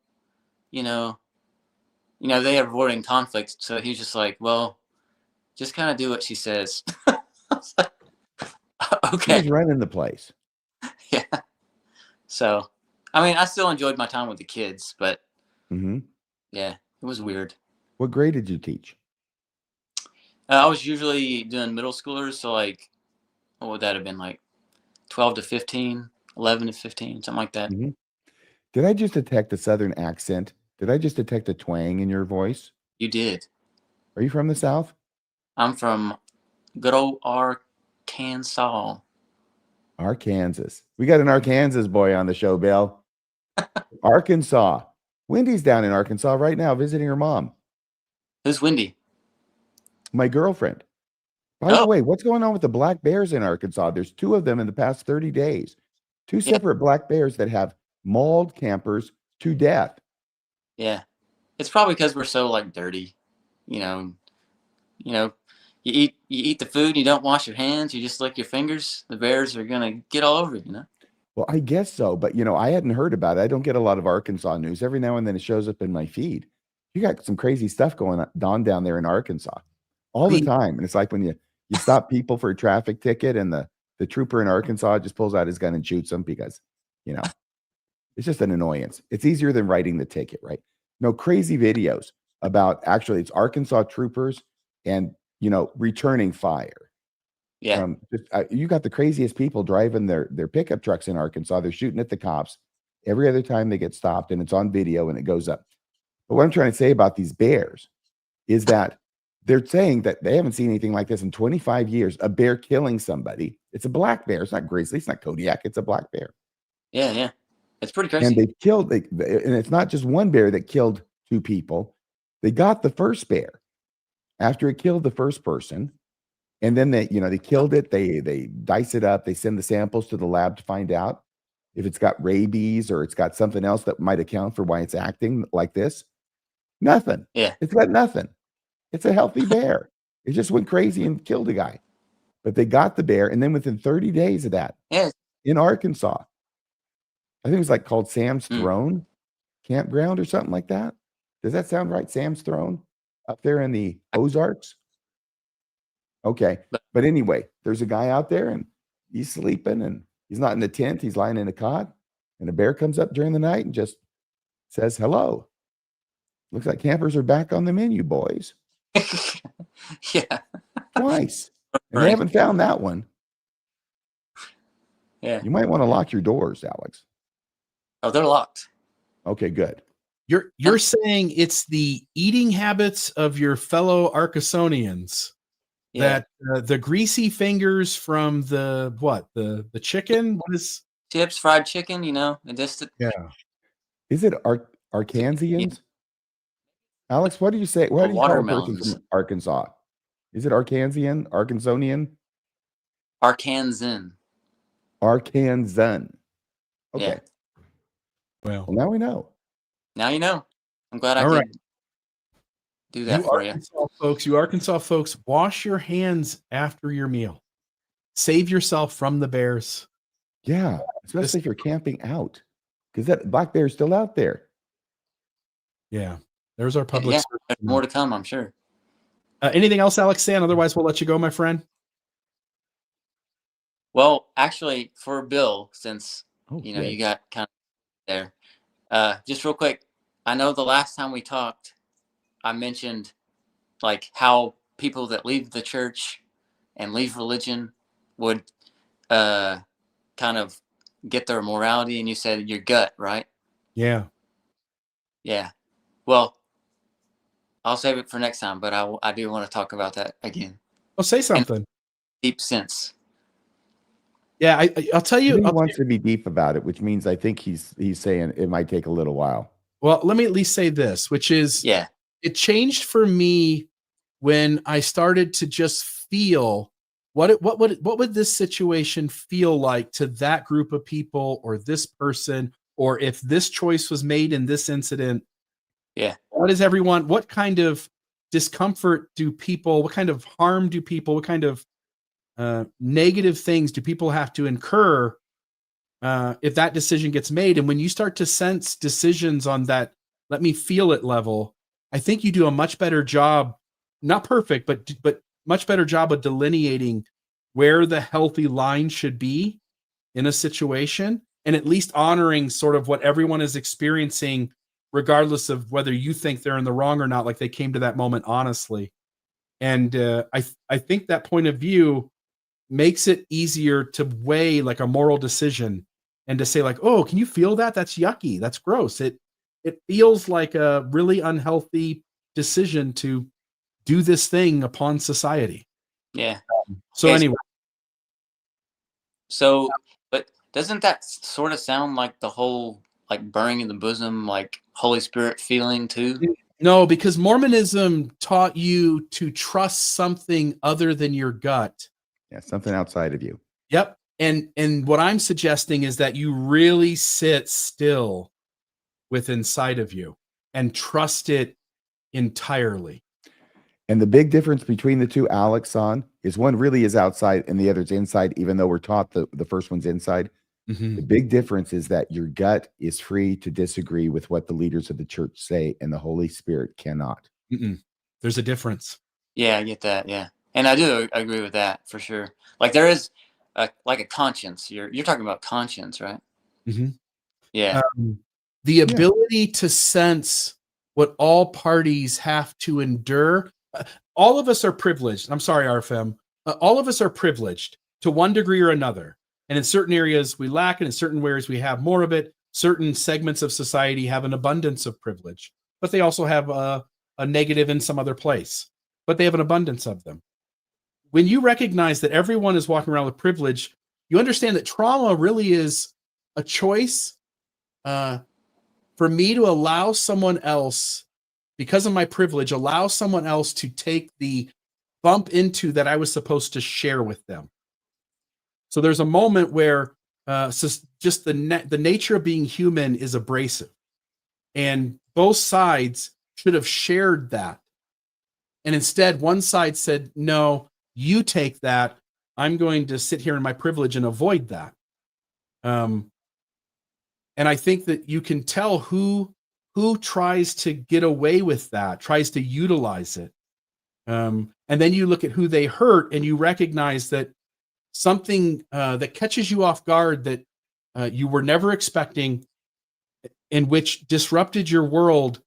they are avoiding conflict. So he's just like, well, just kind of do what she says. I was like, okay. He's running the place. Yeah. So, I mean, I still enjoyed my time with the kids, but yeah, it was weird. What grade did you teach? I was usually doing middle schoolers. So like, what would that have been, like 12 to 15, 11 to 15, something like that. Did I just detect a Southern accent? Did I just detect a twang in your voice? You did. Are you from the South? I'm from good old Arkansas. Arkansas. We got an Arkansas boy on the show, Bill. Arkansas. Wendy's down in Arkansas right now visiting her mom. Who's Wendy? My girlfriend. By the way, what's going on with the black bears in Arkansas? There's 2 of them in the past 30 days. 2 separate black bears that have mauled campers to death. Yeah. It's probably because we're so like dirty. You eat the food, you don't wash your hands, you just lick your fingers. The bears are gonna get all over you, Well, I guess so, but I hadn't heard about it. I don't get a lot of Arkansas news. Every now and then it shows up in my feed. You got some crazy stuff going on down there in Arkansas all the time. And it's like when you stop people for a traffic ticket and the trooper in Arkansas just pulls out his gun and shoots them because, it's just an annoyance. It's easier than writing the ticket, right? No, crazy videos about actually it's Arkansas troopers and, returning fire. Yeah. You got the craziest people driving their pickup trucks in Arkansas. They're shooting at the cops every other time they get stopped, and it's on video and it goes up. But what I'm trying to say about these bears is that they're saying that they haven't seen anything like this in 25 years. A bear killing somebody. It's a black bear. It's not grizzly. It's not Kodiak. It's a black bear. Yeah, yeah. It's pretty crazy. And they killed, and it's not just one bear that killed 2 people. They got the first bear after it killed the first person. And then they killed it. They dice it up. They send the samples to the lab to find out if it's got rabies or it's got something else that might account for why it's acting like this. Nothing. Yeah. It's got nothing. It's a healthy bear. It just went crazy and killed a guy. But they got the bear. And then within 30 days of that, in Arkansas, I think it was like called Sam's Throne Campground or something like that. Does that sound right? Sam's Throne up there in the Ozarks? Okay. But anyway, there's a guy out there and he's sleeping and he's not in the tent. He's lying in a cot and a bear comes up during the night and just says, hello. Looks like campers are back on the menu, boys. Yeah. Twice. And they haven't found that one. Yeah. You might want to lock your doors, Alex. Oh, they're locked. Okay, good. You're saying it's the eating habits of your fellow Arkansonians that the greasy fingers from the chicken? What is chips, fried chicken? Yeah. Is it Arkansasians? Alex, what do you say? What do you call a person from Arkansas? Is it Arkansasian? Arkansonian? Arkansan. Arkansan. Okay. Yeah. Well, now we know. Now you know. I'm glad I could do that for you. You Arkansas folks, wash your hands after your meal. Save yourself from the bears. Yeah, especially if you're camping out, because that black bear is still out there. Yeah, there's our public. Yeah, there's more to come, I'm sure. Anything else, Alex San? Otherwise, we'll let you go, my friend. Well, actually, for Bill, since You got kind of there. Just real quick, I know the last time we talked, I mentioned like how people that leave the church and leave religion would kind of get their morality, and you said your gut, right? Yeah. Yeah. Well, I'll save it for next time, but I do want to talk about that again. Well, say something. In deep sense. Yeah, I'll tell you. He wants to be deep about it, which means I think he's saying it might take a little while. Well, let me at least say this, which is, it changed for me when I started to just feel what would this situation feel like to that group of people or this person, or if this choice was made in this incident. Yeah. What kind of discomfort do people, what kind of harm do people, what kind of negative things do people have to incur if that decision gets made? And when you start to sense decisions on that, let me feel it level, I think you do a much better job, not perfect, but much better job of delineating where the healthy line should be in a situation, and at least honoring sort of what everyone is experiencing, regardless of whether you think they're in the wrong or not, like they came to that moment honestly. And I think that point of view makes it easier to weigh like a moral decision and to say like, oh, can you feel that? That's yucky. That's gross. It feels like a really unhealthy decision to do this thing upon society. Yeah. Anyway. So, but doesn't that sort of sound like the whole like burning in the bosom, like Holy Spirit feeling too? No, because Mormonism taught you to trust something other than your gut. Yeah, something outside of you. Yep. And what I'm suggesting is that you really sit still with inside of you and trust it entirely. And the big difference between the two, Alex, is one really is outside and the other's inside, even though we're taught the first one's inside. Mm-hmm. The big difference is that your gut is free to disagree with what the leaders of the church say, and the Holy Spirit cannot. There's a difference. Yeah, I get that. Yeah. And I do agree with that for sure. Like there is like a conscience. You're talking about conscience, right? Mm-hmm. Yeah. The ability to sense what all parties have to endure. All of us are privileged. I'm sorry, RFM. All of us are privileged to one degree or another. And in certain areas we lack it. In certain areas we have more of it. Certain segments of society have an abundance of privilege, but they also have a negative in some other place, but they have an abundance of them. When you recognize that everyone is walking around with privilege, you understand that trauma really is a choice for me to allow someone else, because of my privilege, allow someone else to take the bump into that I was supposed to share with them. So there's a moment where just the nature of being human is abrasive, and both sides should have shared that. And instead, one side said, no, you take that. I'm going to sit here in my privilege and avoid that. And I think that you can tell who tries to get away with that, tries to utilize it. And then you look at who they hurt, and you recognize that something that catches you off guard that you were never expecting, in which disrupted your world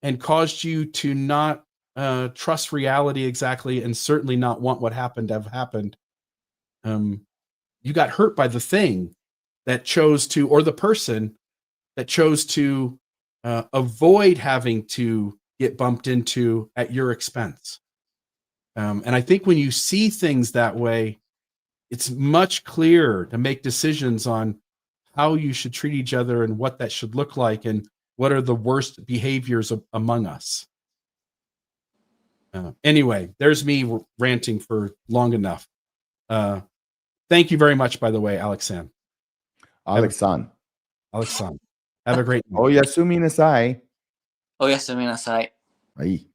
and caused you to not trust reality exactly, and certainly not want what happened to have happened. You got hurt by the thing that chose to, or the person that chose to avoid having to get bumped into at your expense. And I think when you see things that way, it's much clearer to make decisions on how you should treat each other and what that should look like and what are the worst behaviors among us. Anyway, there's me ranting for long enough. Thank you very much, by the way, Alex-san. Alex-san. Alex-san. Have a great night. Oh, yasumi nasai. Oh, yasumi nasai. Ay.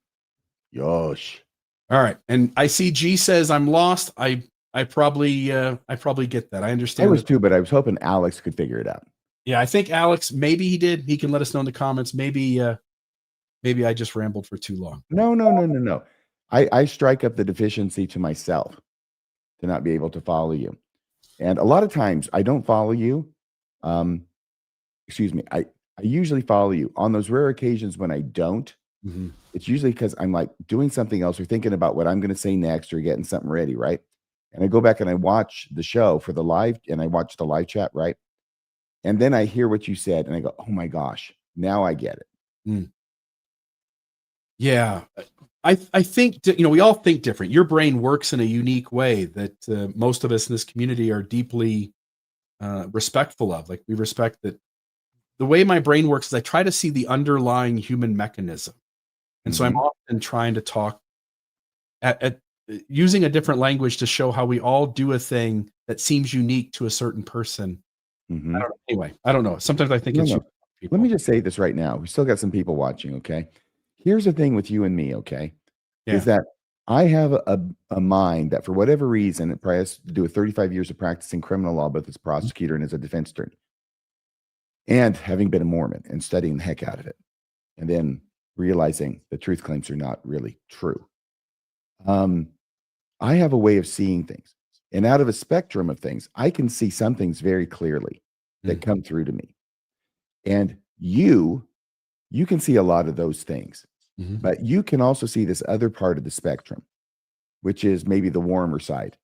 Yosh. All right. And I see G says I'm lost. I probably get that. I understand. I was too, but I was hoping Alex could figure it out. Yeah, I think Alex, maybe he did. He can let us know in the comments. Maybe I just rambled for too long. No. I strike up the deficiency to myself to not be able to follow you. And a lot of times I don't follow you Excuse me. I usually follow you on those rare occasions when I don't. Mm-hmm. It's usually because I'm like doing something else or thinking about what I'm going to say next or getting something ready, right? And I go back and I watch the show for the live, and I watch the live chat, right? And then I hear what you said, and I go, "Oh my gosh, now I get it." Mm. Yeah, I think we all think different. Your brain works in a unique way that most of us in this community are deeply respectful of. Like, we respect that. The way my brain works is I try to see the underlying human mechanism, and so I'm often trying to talk at using a different language to show how we all do a thing that seems unique to a certain person. I don't know. Anyway, I don't know. Sometimes I think No, it's no. Let me just say this right now. We still got some people watching, okay? Here's the thing with you and me, okay? Is that I have a mind that for whatever reason, it probably has to do with 35 years of practicing criminal law, both as a prosecutor and as a defense attorney. And having been a Mormon and studying the heck out of it. And then realizing the truth claims are not really true. I have a way of seeing things. And out of a spectrum of things, I can see some things very clearly that come through to me. And you can see a lot of those things, but you can also see this other part of the spectrum, which is maybe the warmer side,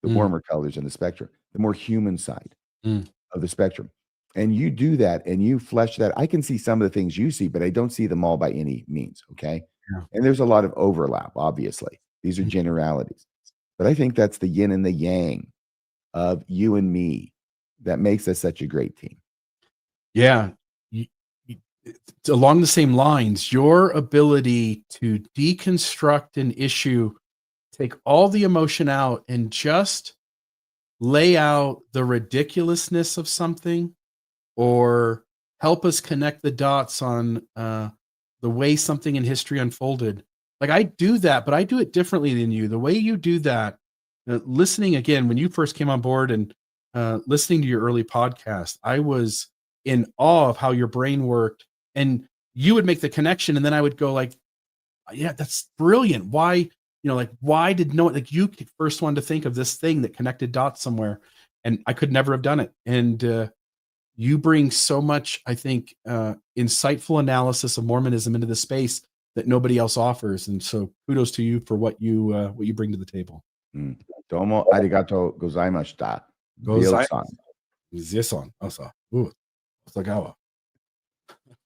the warmer colors in the spectrum, the more human side of the spectrum. And you do that and you flesh that. I can see some of the things you see, but I don't see them all by any means. Okay. Yeah. And there's a lot of overlap, obviously. These are generalities. But I think that's the yin and the yang of you and me that makes us such a great team. Yeah. Along the same lines, your ability to deconstruct an issue, take all the emotion out, and just lay out the ridiculousness of something, or help us connect the dots on the way something in history unfolded. Like, I do that, but I do it differently than you. The way you do that, listening again, when you first came on board and listening to your early podcast, I was in awe of how your brain worked, and you would make the connection. And then I would go like, yeah, that's brilliant. Why, why did no, like, you first wanted to think of this thing that connected dots somewhere, and I could never have done it. And you bring so much, I think, insightful analysis of Mormonism into the space that nobody else offers. And so kudos to you for what you bring to the table. Domo arigato gozaimashita.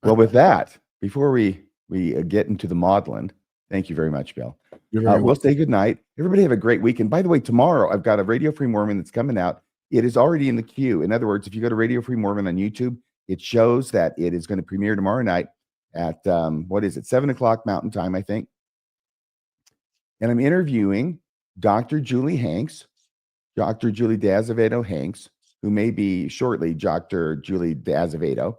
Well, with that, before we get into the maudlin, thank you very much, Bill. We'll say good night. Everybody have a great weekend. By the way, tomorrow I've got a Radio Free Mormon that's coming out. It is already in the queue. In other words, if you go to Radio Free Mormon on YouTube, it shows that it is going to premiere tomorrow night at 7 o'clock Mountain Time, I think. And I'm interviewing Dr. Julie Hanks, Dr. Julie DeAzevedo Hanks, who may be shortly Dr. Julie DeAzevedo,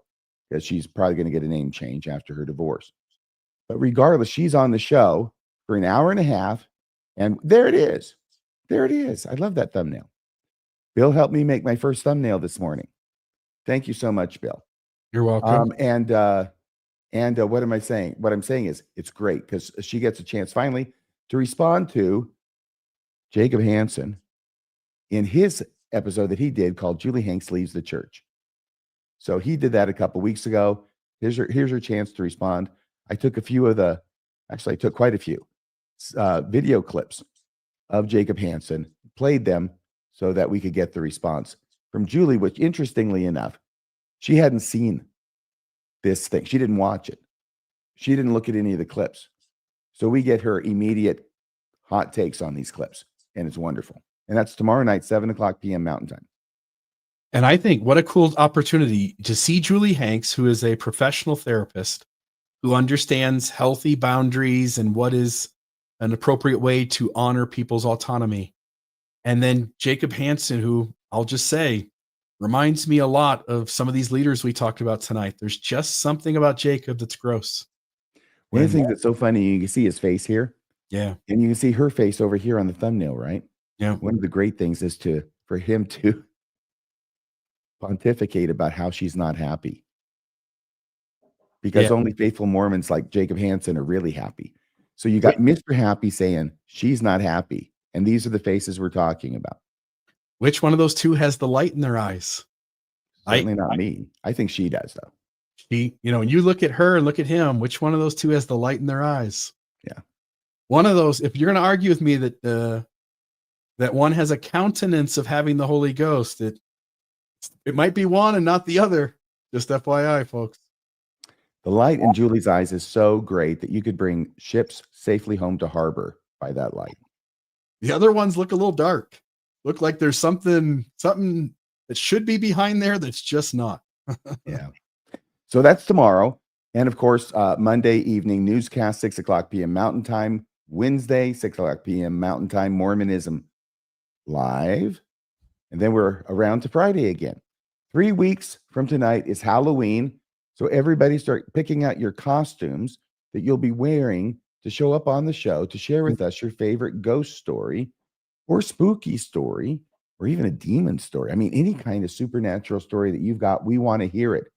because she's probably going to get a name change after her divorce. But regardless, she's on the show for an hour and a half. And there it is. There it is. I love that thumbnail. Bill helped me make my first thumbnail this morning. Thank you so much, Bill. You're welcome. And what am I saying? What I'm saying is it's great because she gets a chance finally to respond to Jacob Hansen in his episode that he did called Julie Hanks Leaves the Church. So he did that a couple weeks ago. Here's her chance to respond. I took quite a few video clips of Jacob Hansen, played them so that we could get the response from Julie, which interestingly enough, she hadn't seen this thing. She didn't watch it. She didn't look at any of the clips. So we get her immediate hot takes on these clips, and it's wonderful. And that's tomorrow night, 7 o'clock p.m. Mountain Time. And I think what a cool opportunity to see Julie Hanks, who is a professional therapist who understands healthy boundaries and what is an appropriate way to honor people's autonomy. And then Jacob Hansen, who I'll just say reminds me a lot of some of these leaders we talked about tonight. There's just something about Jacob that's gross. One of the things that's so funny, you can see his face here. Yeah. And you can see her face over here on the thumbnail, right? Yeah. One of the great things is for him to pontificate about how she's not happy. Because only faithful Mormons like Jacob Hansen are really happy. So you got Mr. Happy saying she's not happy. And these are the faces we're talking about. Which one of those two has the light in their eyes? Certainly not me. I think she does, though. She, when you look at her and look at him, which one of those two has the light in their eyes? Yeah. One of those, if you're going to argue with me that that one has a countenance of having the Holy Ghost, it might be one and not the other. Just FYI, folks. The light in Julie's eyes is so great that you could bring ships safely home to harbor by that light. The other ones look a little dark. Look like there's something that should be behind there that's just not. Yeah. So that's tomorrow. And of course, Monday evening newscast, 6:00 p.m. Mountain Time. Wednesday, 6:00 p.m. Mountain Time, Mormonism live. And then we're around to Friday again. 3 weeks from tonight is Halloween. So everybody start picking out your costumes that you'll be wearing to show up on the show to share with us your favorite ghost story or spooky story or even a demon story. I mean, any kind of supernatural story that you've got, we want to hear it.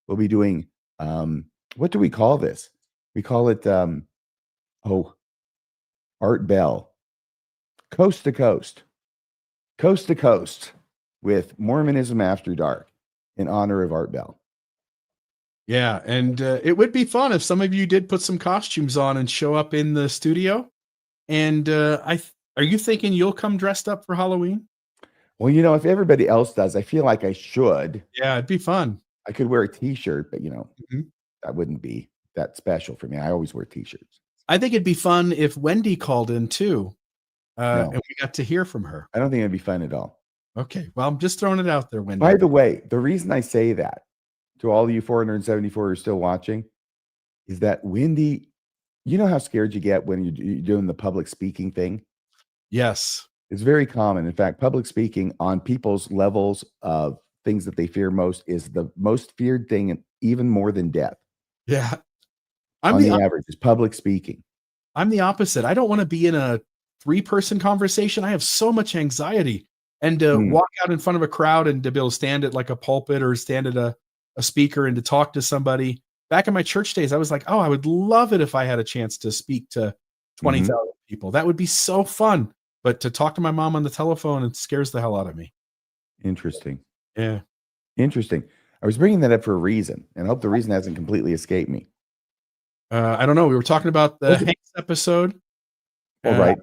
We'll be doing, what do we call this? We call it, Art Bell, coast to coast with Mormonism After Dark in honor of Art Bell. Yeah, and it would be fun if some of you did put some costumes on and show up in the studio. And are you thinking you'll come dressed up for Halloween? Well, if everybody else does, I feel like I should. Yeah, it'd be fun. I could wear a t-shirt, but that wouldn't be that special for me. I always wear t-shirts. I think it'd be fun if Wendy called in too, No. and we got to hear from her. I don't think it'd be fun at all. Okay, well, I'm just throwing it out there, Wendy. By the way, the reason I say that to all of you 474 who are still watching is that Wendy, you know how scared you get when you're doing the public speaking thing? Yes. It's very common. In fact, public speaking on people's levels of things that they fear most is the most feared thing, and even more than death. Yeah. On the average is public speaking. I'm the opposite. I don't want to be in a 3-person conversation. I have so much anxiety. And to walk out in front of a crowd and to be able to stand at like a pulpit or stand at a speaker and to talk to somebody. Back in my church days, I was like, oh, I would love it if I had a chance to speak to 20,000 people. That would be so fun. But to talk to my mom on the telephone, it scares the hell out of me. Interesting. Yeah. Interesting. I was bringing that up for a reason, and I hope the reason hasn't completely escaped me. I don't know. We were talking about the Hanks episode. All right.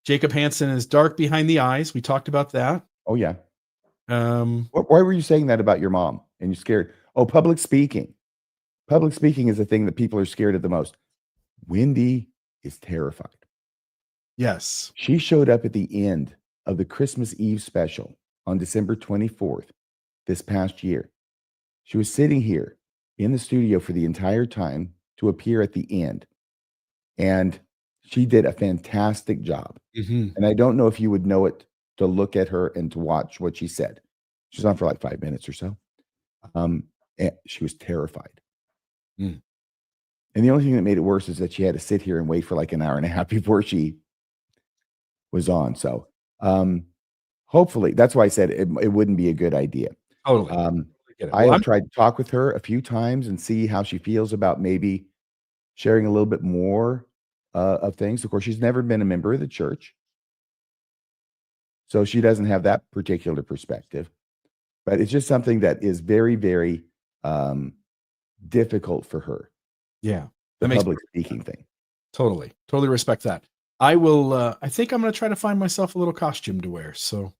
Jacob Hansen is dark behind the eyes. We talked about that. Oh, yeah. Why were you saying that about your mom and you're scared? Oh, public speaking. Public speaking is the thing that people are scared of the most. Wendy is terrified. Yes. She showed up at the end of the Christmas Eve special on December 24th this past year. She was sitting here in the studio for the entire time to appear at the end. And she did a fantastic job. And I don't know if you would know it to look at her and to watch what she said. She was on for like 5 minutes or so. And she was terrified. And the only thing that made it worse is that she had to sit here and wait for like an hour and a half before she was on. So hopefully, that's why I said it wouldn't be a good idea. Totally. I have tried to talk with her a few times and see how she feels about maybe sharing a little bit more of things. Of course, she's never been a member of the church, so she doesn't have that particular perspective. But it's just something that is very, very difficult for her. Yeah, the public speaking thing. Totally respect that. I will. I think I'm going to try to find myself a little costume to wear. So,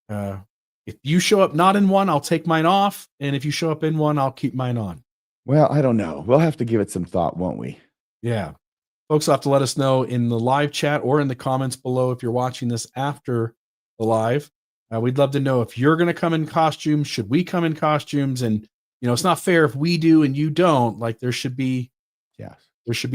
if you show up not in one, I'll take mine off, and if you show up in one, I'll keep mine on. Well, I don't know. We'll have to give it some thought, won't we? Yeah. Folks will have to let us know in the live chat or in the comments below if you're watching this after the live. We'd love to know if you're going to come in costumes. Should we come in costumes? And, it's not fair if we do and you don't. Like there should be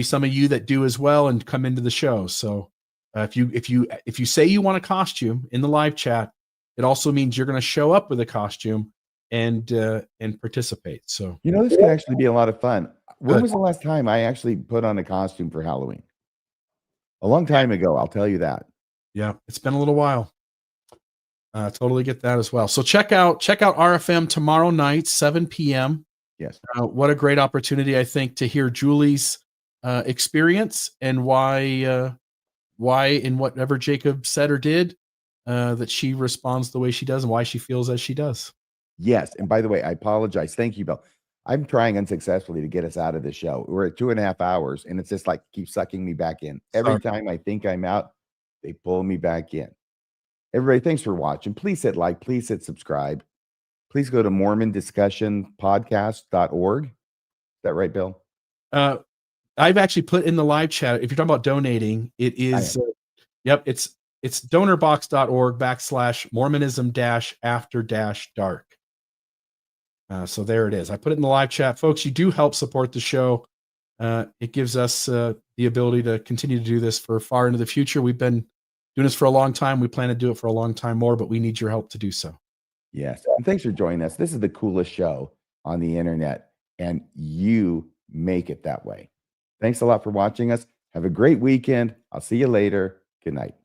some of you that do as well and come into the show. So if you say you want a costume in the live chat, it also means you're going to show up with a costume and participate. So, this could actually be a lot of fun. When was the last time I actually put on a costume for Halloween? A long time ago, I'll tell you that. Yeah, it's been a little while. Totally get that as well. So check out RFM tomorrow night, 7 p.m. Yes. What a great opportunity, I think, to hear Julie's experience and why in whatever Jacob said or did, that she responds the way she does and why she feels as she does. Yes. And by the way, I apologize. Thank you, Bill. I'm trying unsuccessfully to get us out of the show. We're at 2.5 hours, and it's just like keeps sucking me back in. Every time I think I'm out, they pull me back in. Everybody, thanks for watching. Please hit like, please hit subscribe. Please go to MormonDiscussionPodcast.org. Is that right, Bill? I've actually put in the live chat. If you're talking about donating, it is it's donorbox.org/Mormonism-After-Dark. So there it is. I put it in the live chat. Folks, you do help support the show. It gives us the ability to continue to do this for far into the future. We've been doing this for a long time. We plan to do it for a long time more, but we need your help to do so. Yes. And thanks for joining us. This is the coolest show on the internet, and you make it that way. Thanks a lot for watching us. Have a great weekend. I'll see you later. Good night.